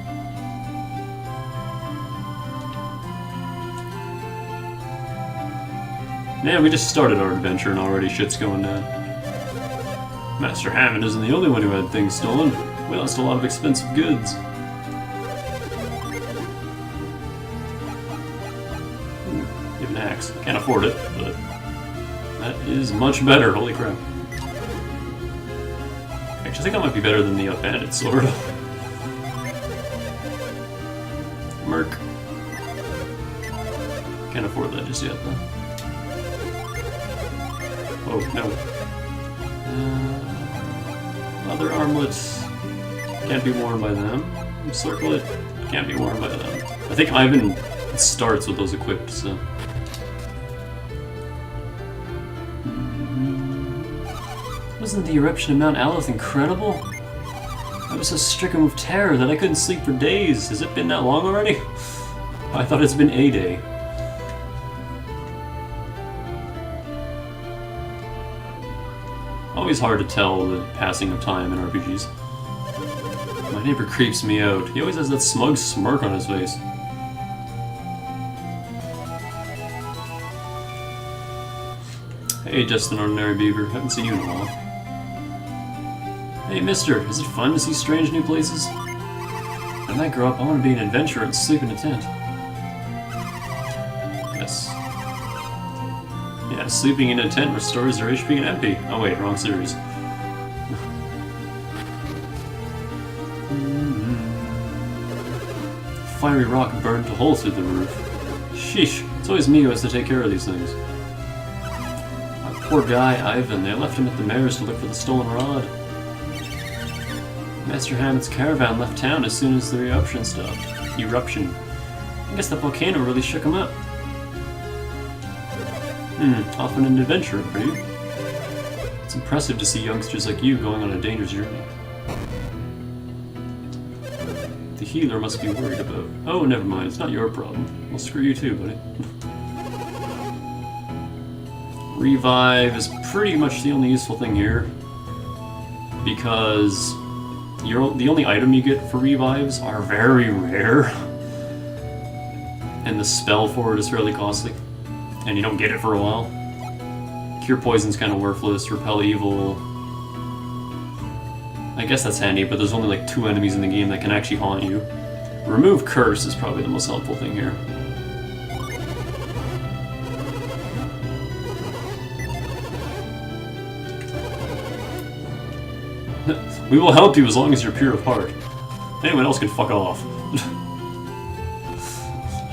Man, we just started our adventure and already shit's going down. Master Hammond isn't the only one who had things stolen. We lost a lot of expensive goods. Ooh, you have an axe. I can't afford it, but that is much better, holy crap. Actually, I think that might be better than the bandit sword. Merc. Can't afford that just yet, though. Oh, no. Other armlets can't be worn by them. Circlet can't be worn by them. I think Ivan starts with those equipped, so... Wasn't the eruption of Mount Aleph incredible? I was so stricken with terror that I couldn't sleep for days. Has it been that long already? I thought it's been a day. Always hard to tell the passing of time in RPGs. My neighbor creeps me out. He always has that smug smirk on his face. Hey, just an ordinary beaver. Haven't seen you in a while. Hey, mister, is it fun to see strange new places? When I grow up, I want to be an adventurer and sleep in a tent. Yes. Yeah, sleeping in a tent restores your HP and MP. Oh wait, wrong series. Fiery rock burned a hole through the roof. Sheesh, it's always me who has to take care of these things. My poor guy, Ivan, they left him at the mayor's to look for the stolen rod. Master Hammond's caravan left town as soon as the eruption stopped. Eruption. I guess that volcano really shook him up. Often an adventurer, are you? It's impressive to see youngsters like you going on a dangerous journey. The healer must be worried about... Oh, never mind, it's not your problem. Well, screw you too, buddy. Revive is pretty much the only useful thing here. Because the only item you get for revives are very rare. And the spell for it is fairly costly. And you don't get it for a while. Cure Poison's kind of worthless. Repel Evil... I guess that's handy, but there's only like 2 enemies in the game that can actually haunt you. Remove Curse is probably the most helpful thing here. We will help you as long as you're pure of heart. Anyone else can fuck off.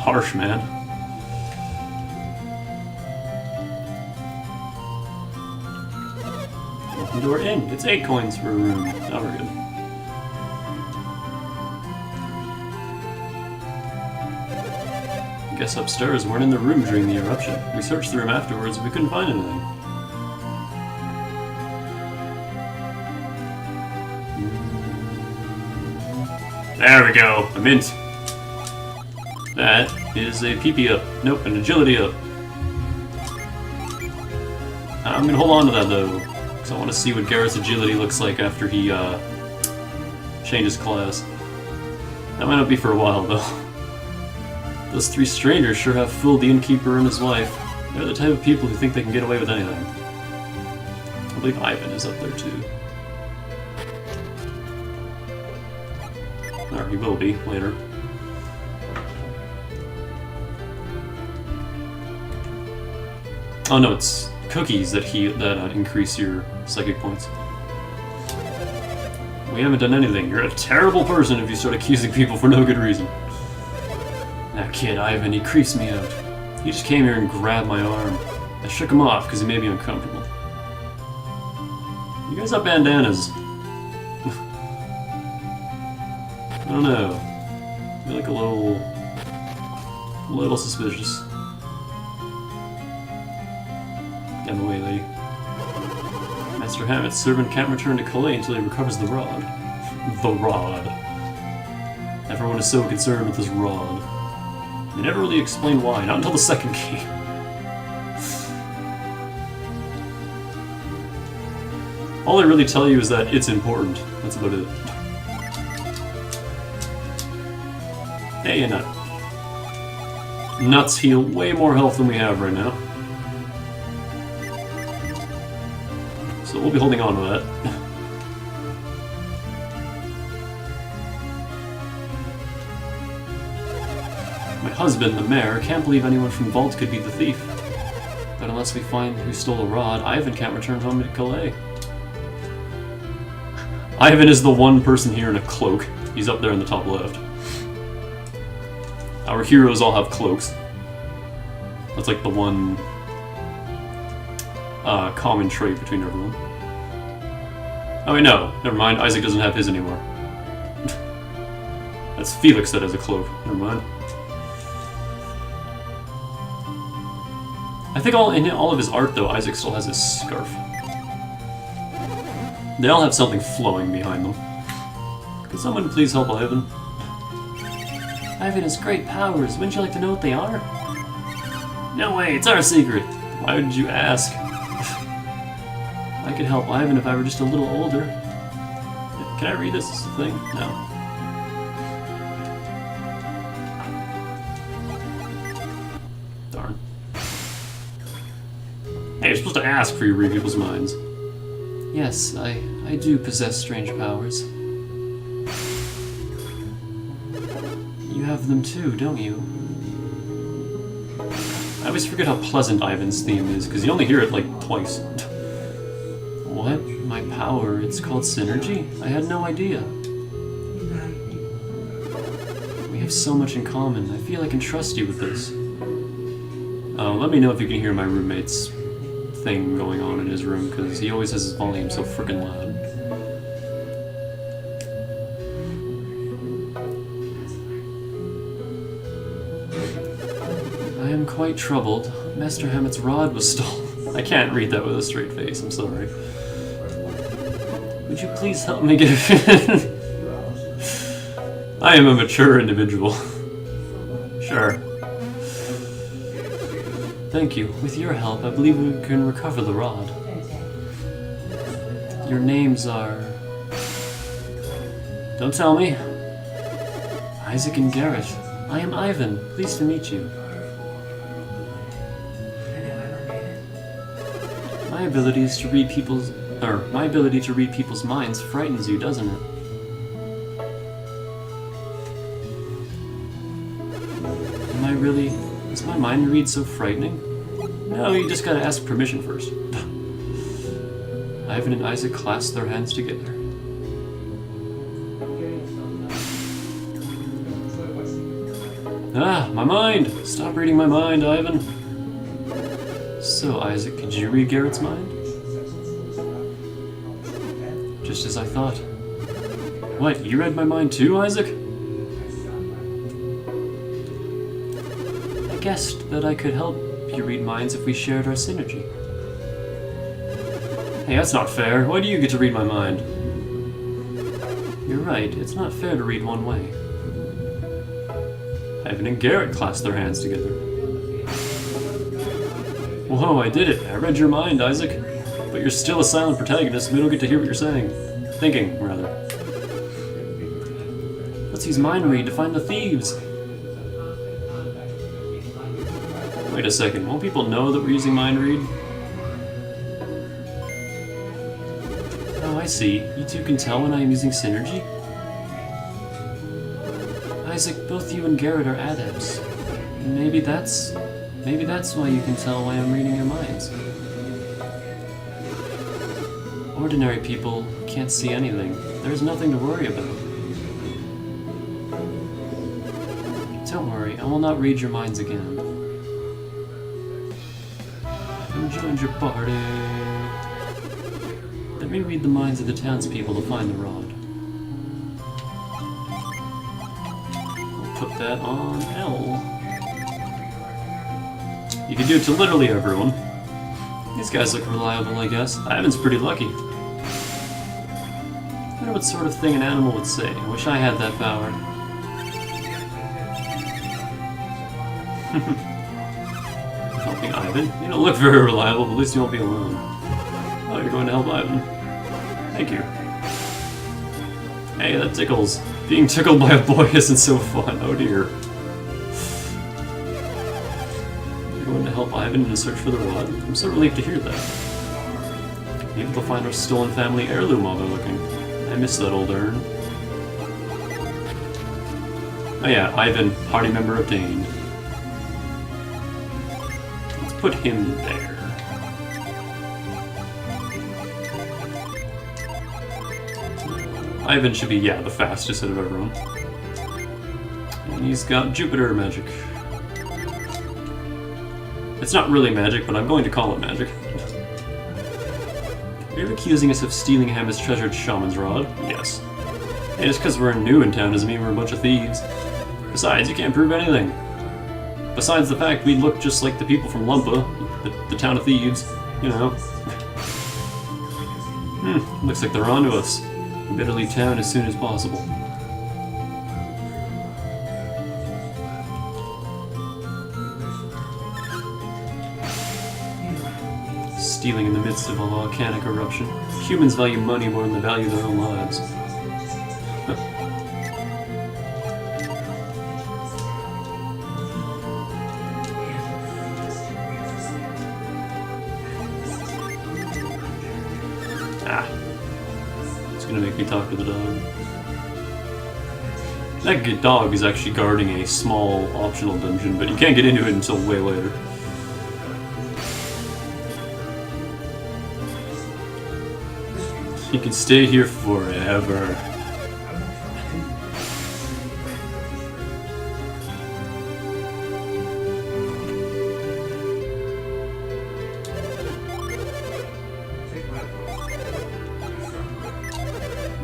Harsh, man. Welcome to our inn. It's 8 coins for a room. Now we're good. I guess upstairs weren't in the room during the eruption. We searched the room afterwards and we couldn't find anything. There we go. A mint. That is a PP up. Nope, an agility up. I'm gonna hold on to that though, because I want to see what Garrett's agility looks like after he changes class. That might not be for a while though. Those 3 strangers sure have fooled the innkeeper and his wife. They're the type of people who think they can get away with anything. I believe Ivan is up there too. Or he will be later. Oh no, it's cookies that increase your psychic points. We haven't done anything. You're a terrible person if you start accusing people for no good reason. That kid, Ivan, he creeps me out. He just came here and grabbed my arm. I shook him off because he made me uncomfortable. You guys have bandanas. I don't know. You're like a little suspicious. Get away, lady. Master Hammett's servant can't return to Calais until he recovers the rod. The rod. Everyone is so concerned with this rod. They never really explain why, not until the second game. All they really tell you is that it's important. That's about it. Hey, a nut. Nuts heal way more health than we have right now. So we'll be holding on to that. My husband, the mayor, can't believe anyone from Vault could be the thief. But unless we find who stole the rod, Ivan can't return home to Calais. Ivan is the one person here in a cloak. He's up there in the top left. Our heroes all have cloaks. That's like the one common trait between everyone. Oh wait, no. Never mind. Isaac doesn't have his anymore. That's Felix that has a cloak. Never mind. I think in all of his art, though, Isaac still has his scarf. They all have something flowing behind them. Could someone please help Ivan? Ivan has great powers. Wouldn't you like to know what they are? No way, it's our secret. Why did you ask? I could help Ivan if I were just a little older. Can I read this? Is the thing? No. Darn. Hey, you're supposed to ask for you read people's minds. Yes, I do possess strange powers. You have them too, don't you? I always forget how pleasant Ivan's theme is, because you only hear it like twice. What? My power? It's called synergy? I had no idea. We have so much in common. I feel I can trust you with this. Let me know if you can hear my roommate's thing going on in his room, because he always has his volume so frickin' loud. I am quite troubled. Master Hammett's rod was stolen. I can't read that with a straight face, I'm sorry. Would you please help me get it? I am a mature individual. Sure. Thank you. With your help, I believe we can recover the rod. Your names are... Don't tell me. Isaac and Garrett. I am Ivan. Pleased to meet you. My ability to read people's minds frightens you, doesn't it? Is my mind read so frightening? No, you just gotta ask permission first. Ivan and Isaac clasped their hands together. Ah, my mind! Stop reading my mind, Ivan. So, Isaac, could you read Garrett's mind? Just as I thought. What, you read my mind too, Isaac? I guessed that I could help you read minds if we shared our synergy. Hey, that's not fair. Why do you get to read my mind? You're right, it's not fair to read one way. Ivan and Garrett clasped their hands together. Whoa, I did it. I read your mind, Isaac. But you're still a silent protagonist, and we don't get to hear what you're saying. Thinking, rather. Let's use mind read to find the thieves. Wait a second, won't people know that we're using mind read? Oh, I see. You two can tell when I am using synergy? Isaac, both you and Garrett are adepts. Maybe that's why you can tell why I'm reading your minds. Ordinary people can't see anything. There's nothing to worry about. Don't worry, I will not read your minds again. I've joined your party. Let me read the minds of the townspeople to find the rod. Put that on L. You can do it to literally everyone. These guys look reliable, I guess. Ivan's pretty lucky. I wonder what sort of thing an animal would say. I wish I had that power. Helping Ivan? You don't look very reliable, but at least you won't be alone. Oh, you're going to help Ivan. Thank you. Hey, that tickles. Being tickled by a boy isn't so fun. Oh dear. You're going to help Ivan in his search for the rod? I'm so relieved to hear that. Maybe they'll find our stolen family heirloom while they're looking. I miss that old urn. Oh yeah, Ivan, party member obtained. Let's put him there. Ivan should be, yeah, the fastest out of everyone. And he's got Jupiter magic. It's not really magic, but I'm going to call it magic. Are you accusing us of stealing Hammer's treasured shaman's rod? Yes. And just because we're new in town doesn't mean we're a bunch of thieves. Besides, you can't prove anything. Besides the fact we look just like the people from Lumpa, the town of thieves, you know. Looks like they're on to us. We better leave town as soon as possible. Stealing in the midst of a volcanic eruption. Humans value money more than they value their own lives. Gonna make me talk to the dog. That dog is actually guarding a small optional dungeon, but you can't get into it until way later. You can stay here forever.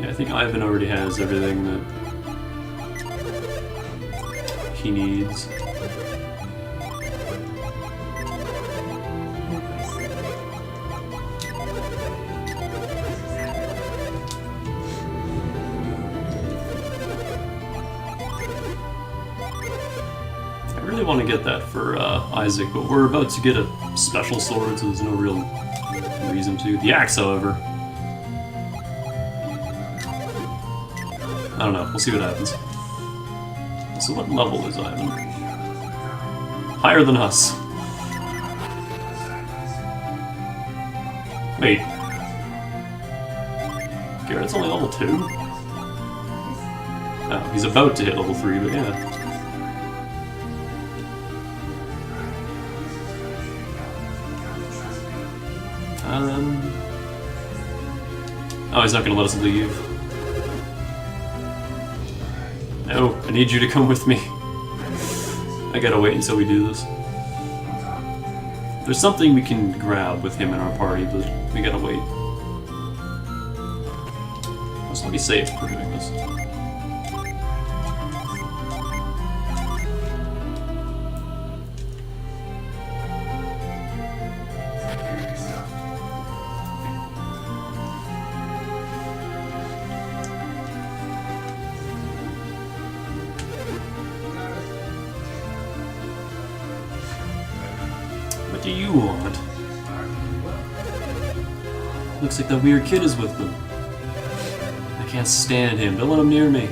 I think Ivan already has everything that he needs. I really want to get that for Isaac, but we're about to get a special sword, so there's no real reason to. The axe, however. I don't know, we'll see what happens. So what level is Ivan? Higher than us. Wait. Garrett's only level 2? Oh, he's about to hit level 3, but yeah. Oh, he's not gonna let us leave. No, I need you to come with me. I gotta wait until we do this. There's something we can grab with him in our party, but we gotta wait. So let me save for doing this. What do you want? Looks like that weird kid is with them. I can't stand him. Don't let him near me.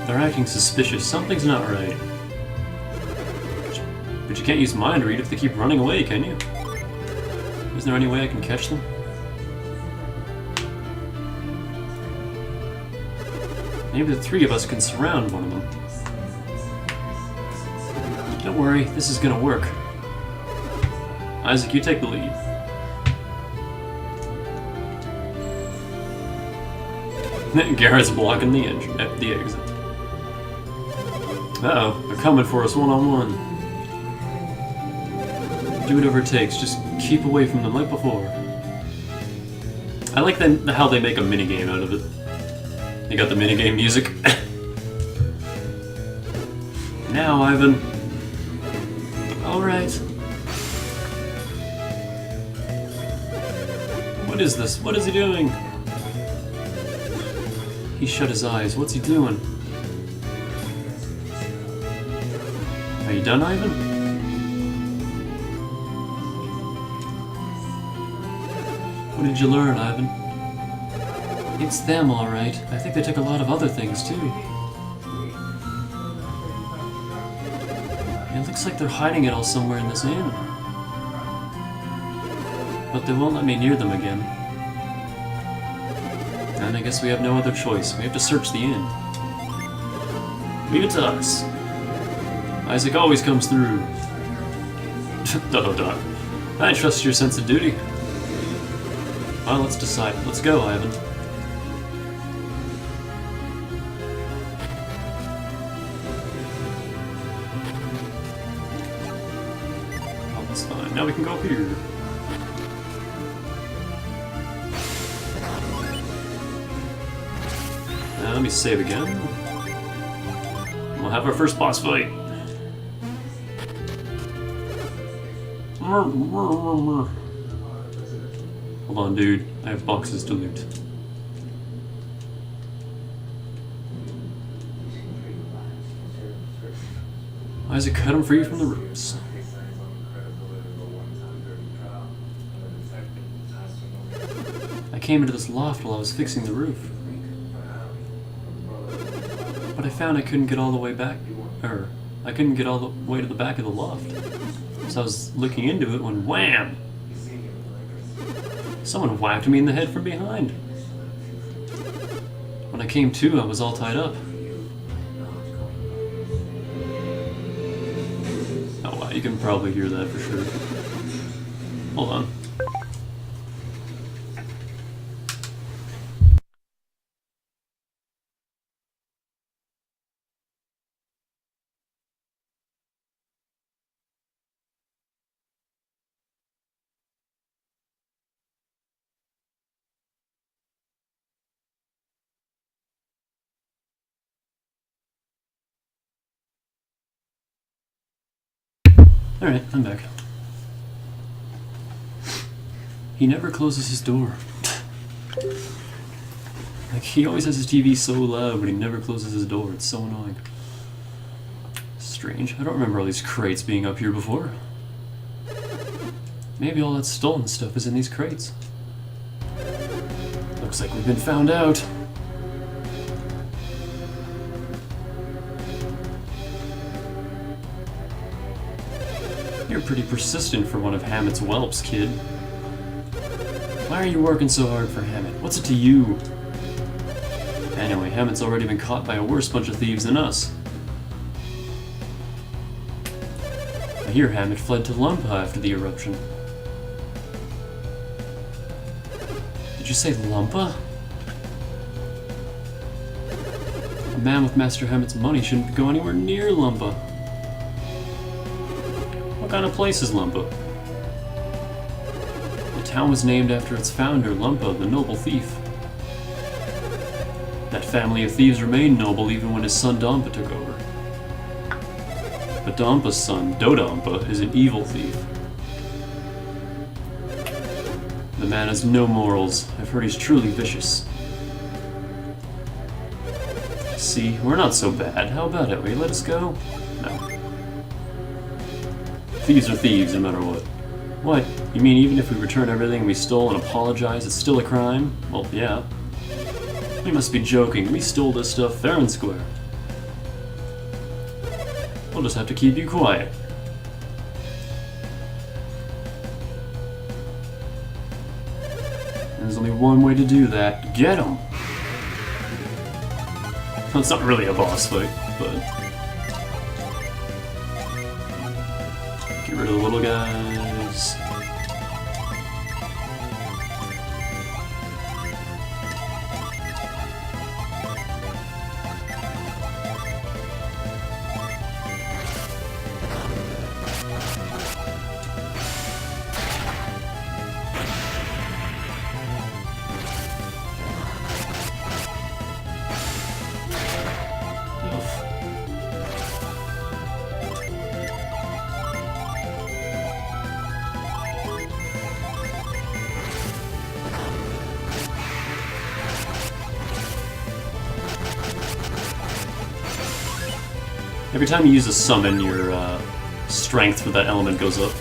They're acting suspicious. Something's not right. But you can't use mind read if they keep running away, can you? Is there any way I can catch them? Maybe the three of us can surround one of them. Don't worry, this is gonna work. Isaac, you take the lead. Garrett's blocking the exit. Uh-oh, they're coming for us one-on-one. Do whatever it takes, just keep away from them like before. I like how they make a minigame out of it. You got the minigame music. Now, Ivan. Alright. What is this? What is he doing? He shut his eyes. What's he doing? Are you done, Ivan? What did you learn, Ivan? It's them, alright. I think they took a lot of other things, too. It looks like they're hiding it all somewhere in this inn. But they won't let me near them again. And I guess we have no other choice. We have to search the inn. Leave it to us. Isaac always comes through. ... I trust your sense of duty. Well, let's decide. Let's go, Ivan. Oh, that's fine. Now we can go up here. Now let me save again. We'll have our first boss fight. Hold on, dude. I have boxes to loot. Isaac cut him free from the ropes. I came into this loft while I was fixing the roof. But I found I couldn't get all the way back, I couldn't get all the way to the back of the loft. So I was looking into it when wham! Someone whacked me in the head from behind. When I came to, I was all tied up. Oh wow, you can probably hear that for sure. Hold on. Alright, I'm back. He never closes his door. Like, he always has his TV so loud, but he never closes his door. It's so annoying. Strange. I don't remember all these crates being up here before. Maybe all that stolen stuff is in these crates. Looks like we've been found out. You're pretty persistent for one of Hammett's whelps, kid. Why are you working so hard for Hammett? What's it to you? Anyway, Hammett's already been caught by a worse bunch of thieves than us. I hear Hammett fled to Lumpa after the eruption. you say Lumpa? A man with Master Hammet's money shouldn't go anywhere near Lumpa. What kind of place is Lumpa? The town was named after its founder, Lumpa, the noble thief. That family of thieves remained noble even when his son Dompa took over. But Dompa's son, Dodampa, is an evil thief. The man has no morals. I've heard he's truly vicious. See, we're not so bad. How about it? Will you let us go? No. Thieves are thieves, no matter what. What? You mean even if we return everything we stole and apologize, it's still a crime? Well, yeah. You must be joking. We stole this stuff fair and square. We'll just have to keep you quiet. And there's only one way to do that. Get him! Well, it's not really a boss fight, but... Get rid of the little guys. Every time you use a summon, your strength for that element goes up.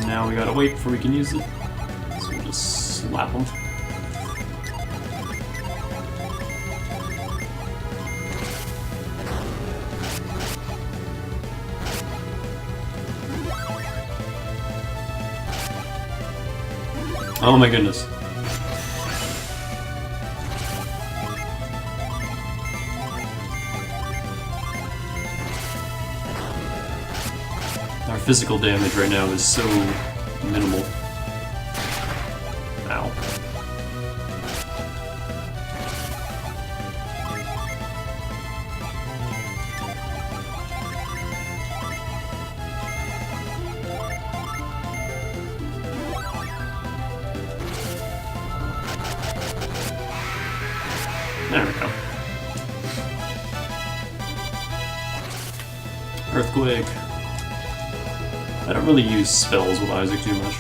Now we gotta wait before we can use it. So we'll just slap him. Oh my goodness. Our physical damage right now is so minimal. Ow. There we go. Earthquake. I don't really use spells with Isaac too much.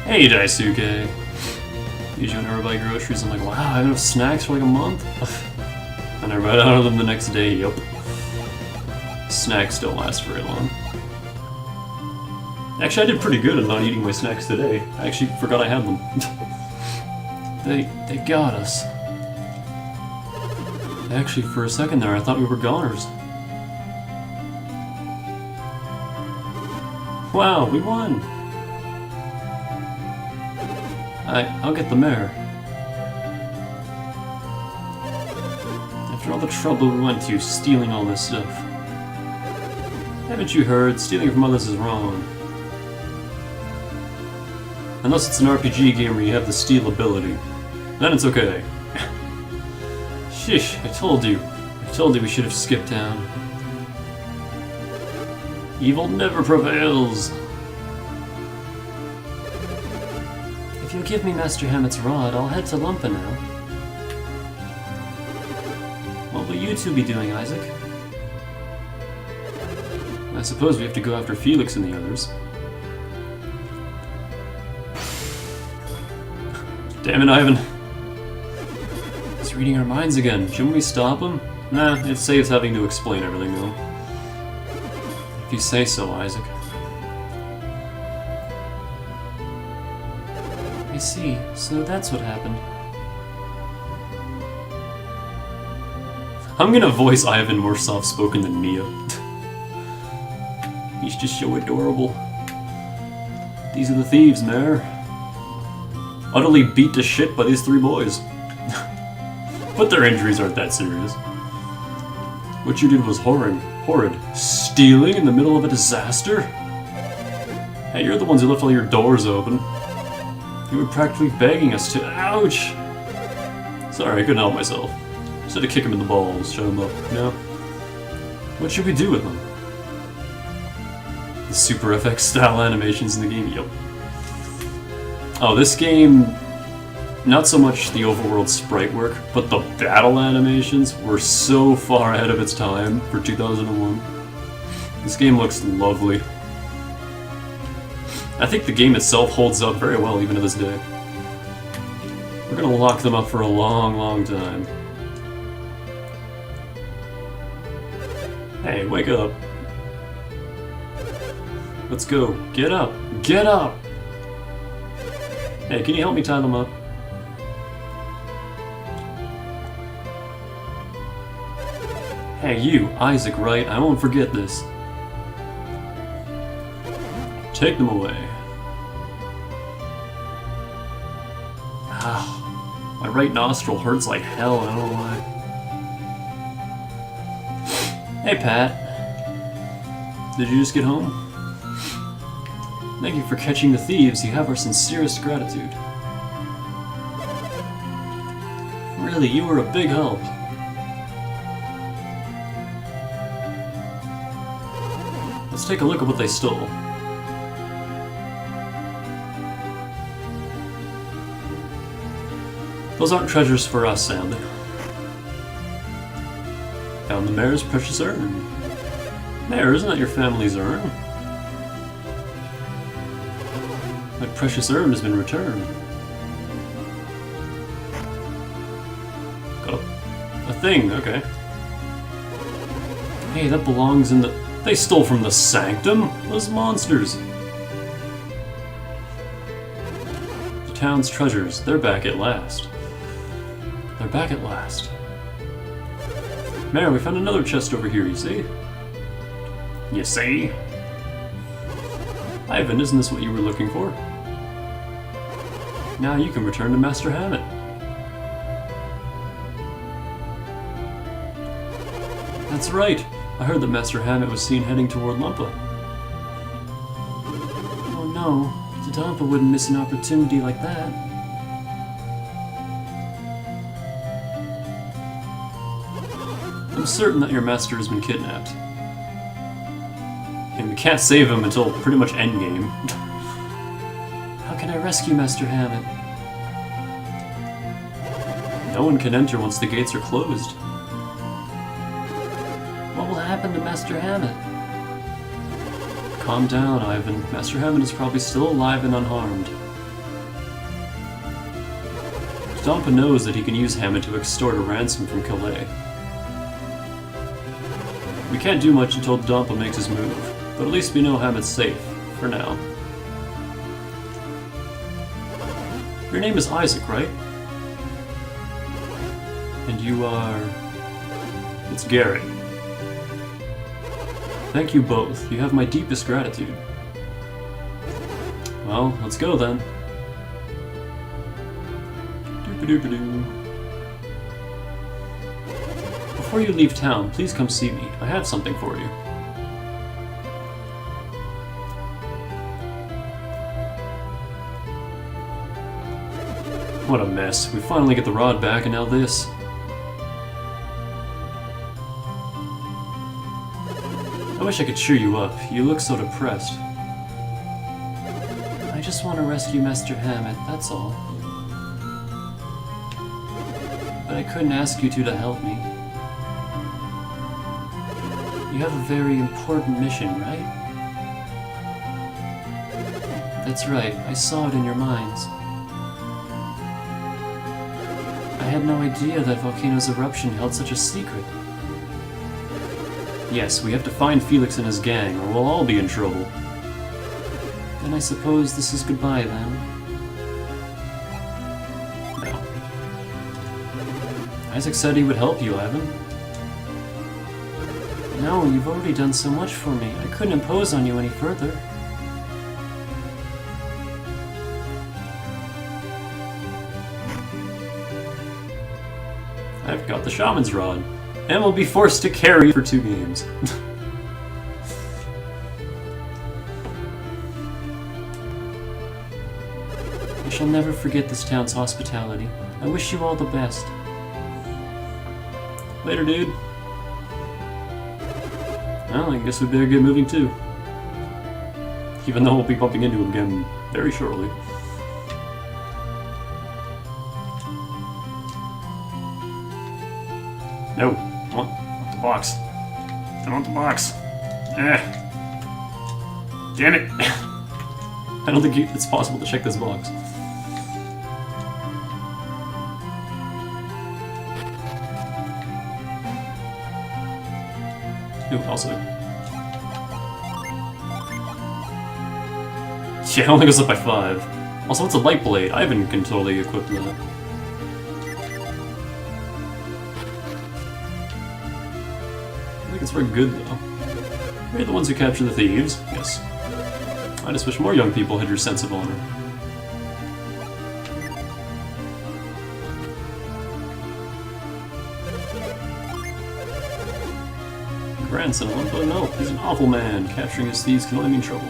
Hey, Daisuke! Usually whenever I buy groceries, I'm like, wow, I have enough snacks for like a month? And I run out of them the next day, yup. Snacks don't last very long. Actually, I did pretty good at not eating my snacks today. I actually forgot I had them. They got us. Actually, for a second there, I thought we were goners. Wow, we won! I'll get the mare. After all the trouble we went to stealing all this stuff. Haven't you heard? Stealing from others is wrong. Unless it's an RPG game where you have the steal ability. Then it's okay. Shish, I told you. I told you we should have skipped town. Evil never prevails! If you'll give me Master Hammet's rod, I'll head to Lumpa now. What will you two be doing, Isaac? I suppose we have to go after Felix and the others. Damn it, Ivan. He's reading our minds again. Shouldn't we stop him? Nah, it saves having to explain everything though. If you say so, Isaac. I see. So that's what happened. I'm gonna voice Ivan more soft-spoken than Mia. He's just so adorable. These are the thieves, Mare. Utterly beat to shit by these three boys. But their injuries aren't that serious. What you did was horrid. Horrid. Stealing in the middle of a disaster? Hey, you're the ones who left all your doors open. You were practically begging us to— Ouch! Sorry, I couldn't help myself. Just had to kick him in the balls, shut him up, you know? What should we do with them? The Super FX style animations in the game, yep. Oh, this game, not so much the overworld sprite work, but the battle animations were so far ahead of its time for 2001. This game looks lovely. I think the game itself holds up very well even to this day. We're gonna lock them up for a long, long time. Hey, wake up. Let's go. Get up! Get up! Hey, can you help me tie them up? Hey, you, Isaac, right? I won't forget this. Take them away. Ah, my right nostril hurts like hell, I don't know why. Hey, Pat. Did you just get home? Thank you for catching the thieves. You have our sincerest gratitude. Really, you were a big help. Let's take a look at what they stole. Those aren't treasures for us, sadly. Found the mayor's precious urn. Mayor, isn't that your family's urn? My precious urn has been returned. Got a thing, okay. Hey, that belongs in the— They stole from the sanctum? Those monsters! The town's treasures, they're back at last. They're back at last. Mayor, we found another chest over here, you see? You see? Ivan, isn't this what you were looking for? Now you can return to Master Hammett. That's right. I heard that Master Hammett was seen heading toward Lumpa. Oh no, Tatampa wouldn't miss an opportunity like that. I'm certain that your master has been kidnapped. And we can't save him until pretty much endgame. How can I rescue Master Hammett? No one can enter once the gates are closed. What will happen to Master Hammett? Calm down, Ivan. Master Hammett is probably still alive and unharmed. Tatampa knows that he can use Hammett to extort a ransom from Calais. We can't do much until Tatampa makes his move, but at least we know Hammett's safe, for now. Your name is Isaac, right? And you are... It's Garrett. Thank you both. You have my deepest gratitude. Well, let's go then. Doop-a-doop-a-doo. Before you leave town, please come see me. I have something for you. What a mess. We finally get the rod back and now this. I wish I could cheer you up. You look so depressed. I just want to rescue Master Hammett, that's all. But I couldn't ask you two to help me. You have a very important mission, right? That's right, I saw it in your minds. I had no idea that Volcano's eruption held such a secret. Yes, we have to find Felix and his gang, or we'll all be in trouble. Then I suppose this is goodbye, then? No. Isaac said he would help you, Ivan. No, you've already done so much for me. I couldn't impose on you any further. I've got the Shaman's Rod, and will be forced to carry for 2 games. shall never forget this town's hospitality. I wish you all the best. Later, dude. Well, I guess we better get moving too. Even though we'll be bumping into him again very shortly. No, I want the box. I want the box. Damn it! I don't think it's possible to check this box. Ooh, also. Yeah, it only goes up by 5. Also, it's a light blade. I haven't can totally equipped that. I think it's very good, though. We're the ones who capture the thieves. Yes. I just wish more young people had your sense of honor. Grandson of one, no, he's an awful man. Capturing his thieves can only mean trouble.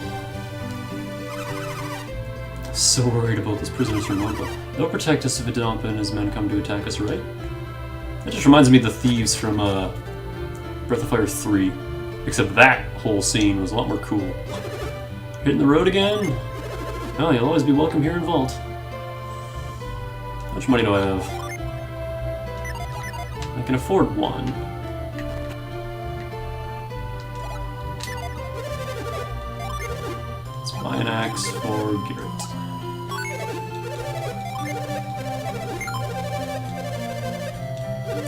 So worried about those prisoners from Wampa. They'll protect us if Adampa and his men come to attack us, right? That just reminds me of the thieves from Breath of Fire 3. Except that whole scene was a lot more cool. Hitting the road again? Oh, you'll always be welcome here in Vault. How much money do I have? I can afford one. Let's buy an axe for Garrett.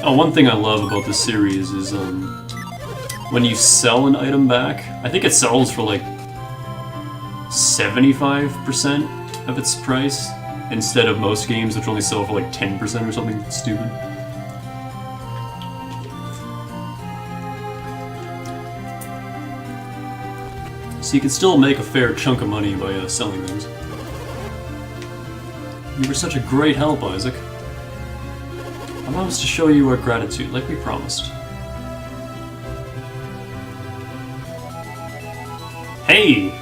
Oh, one thing I love about this series is when you sell an item back, I think it sells for like 75% of its price instead of most games which only sell for like 10% or something stupid. So you can still make a fair chunk of money by selling things. You were such a great help, Isaac. Allow us to show you our gratitude, like we promised. Hey!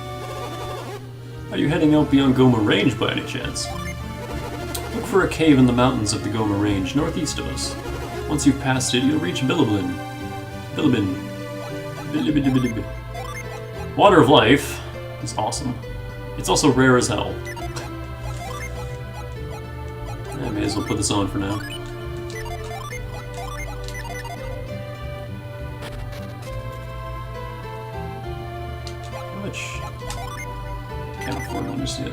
Are you heading out beyond Goma Range by any chance? Look for a cave in the mountains of the Goma Range, northeast of us. Once you've passed it, you'll reach Bilibin. Bilibin. Water of Life is awesome. It's also rare as hell. I may as well put this on for now. Can't afford one just yet.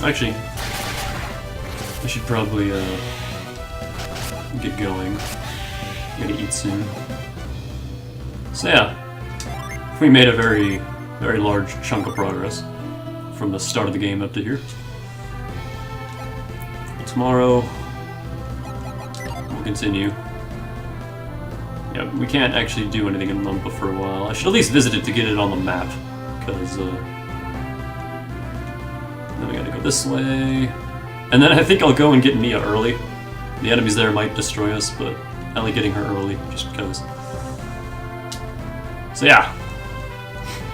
Actually, I should probably get going. I'm gonna eat soon. So yeah, we made a very, very large chunk of progress from the start of the game up to here. Tomorrow, we'll continue. Yeah, we can't actually do anything in Lumpa for a while. I should at least visit it to get it on the map, because then we gotta go this way. And then I think I'll go and get Mia early. The enemies there might destroy us, but I like getting her early, just because. So yeah,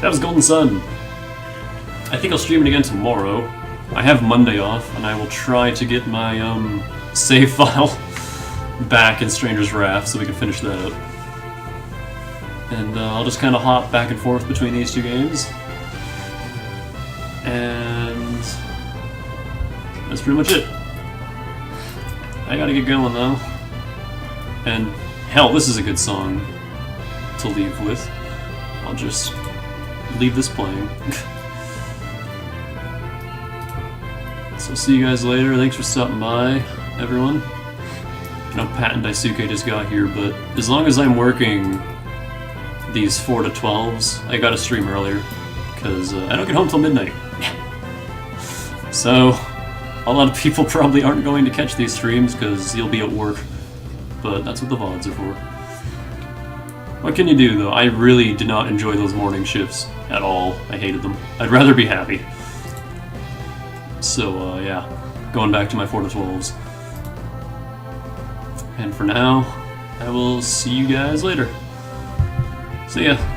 that was Golden Sun. I think I'll stream it again tomorrow. I have Monday off, and I will try to get my save file back in Stranger's Wrath so we can finish that up. And I'll just kind of hop back and forth between these two games. And that's pretty much it. I gotta get going though. And hell, this is a good song to leave with. I'll just leave this playing. So see you guys later. Thanks for stopping by, everyone. I know Pat and Daisuke just got here, but as long as I'm working these 4 to 12s, I gotta stream earlier, because I don't get home till midnight. So, a lot of people probably aren't going to catch these streams, because you'll be at work. But that's what the VODs are for. What can you do, though? I really did not enjoy those morning shifts at all. I hated them. I'd rather be happy. So, yeah. Going back to my 4 to 12s. And for now, I will see you guys later. See ya.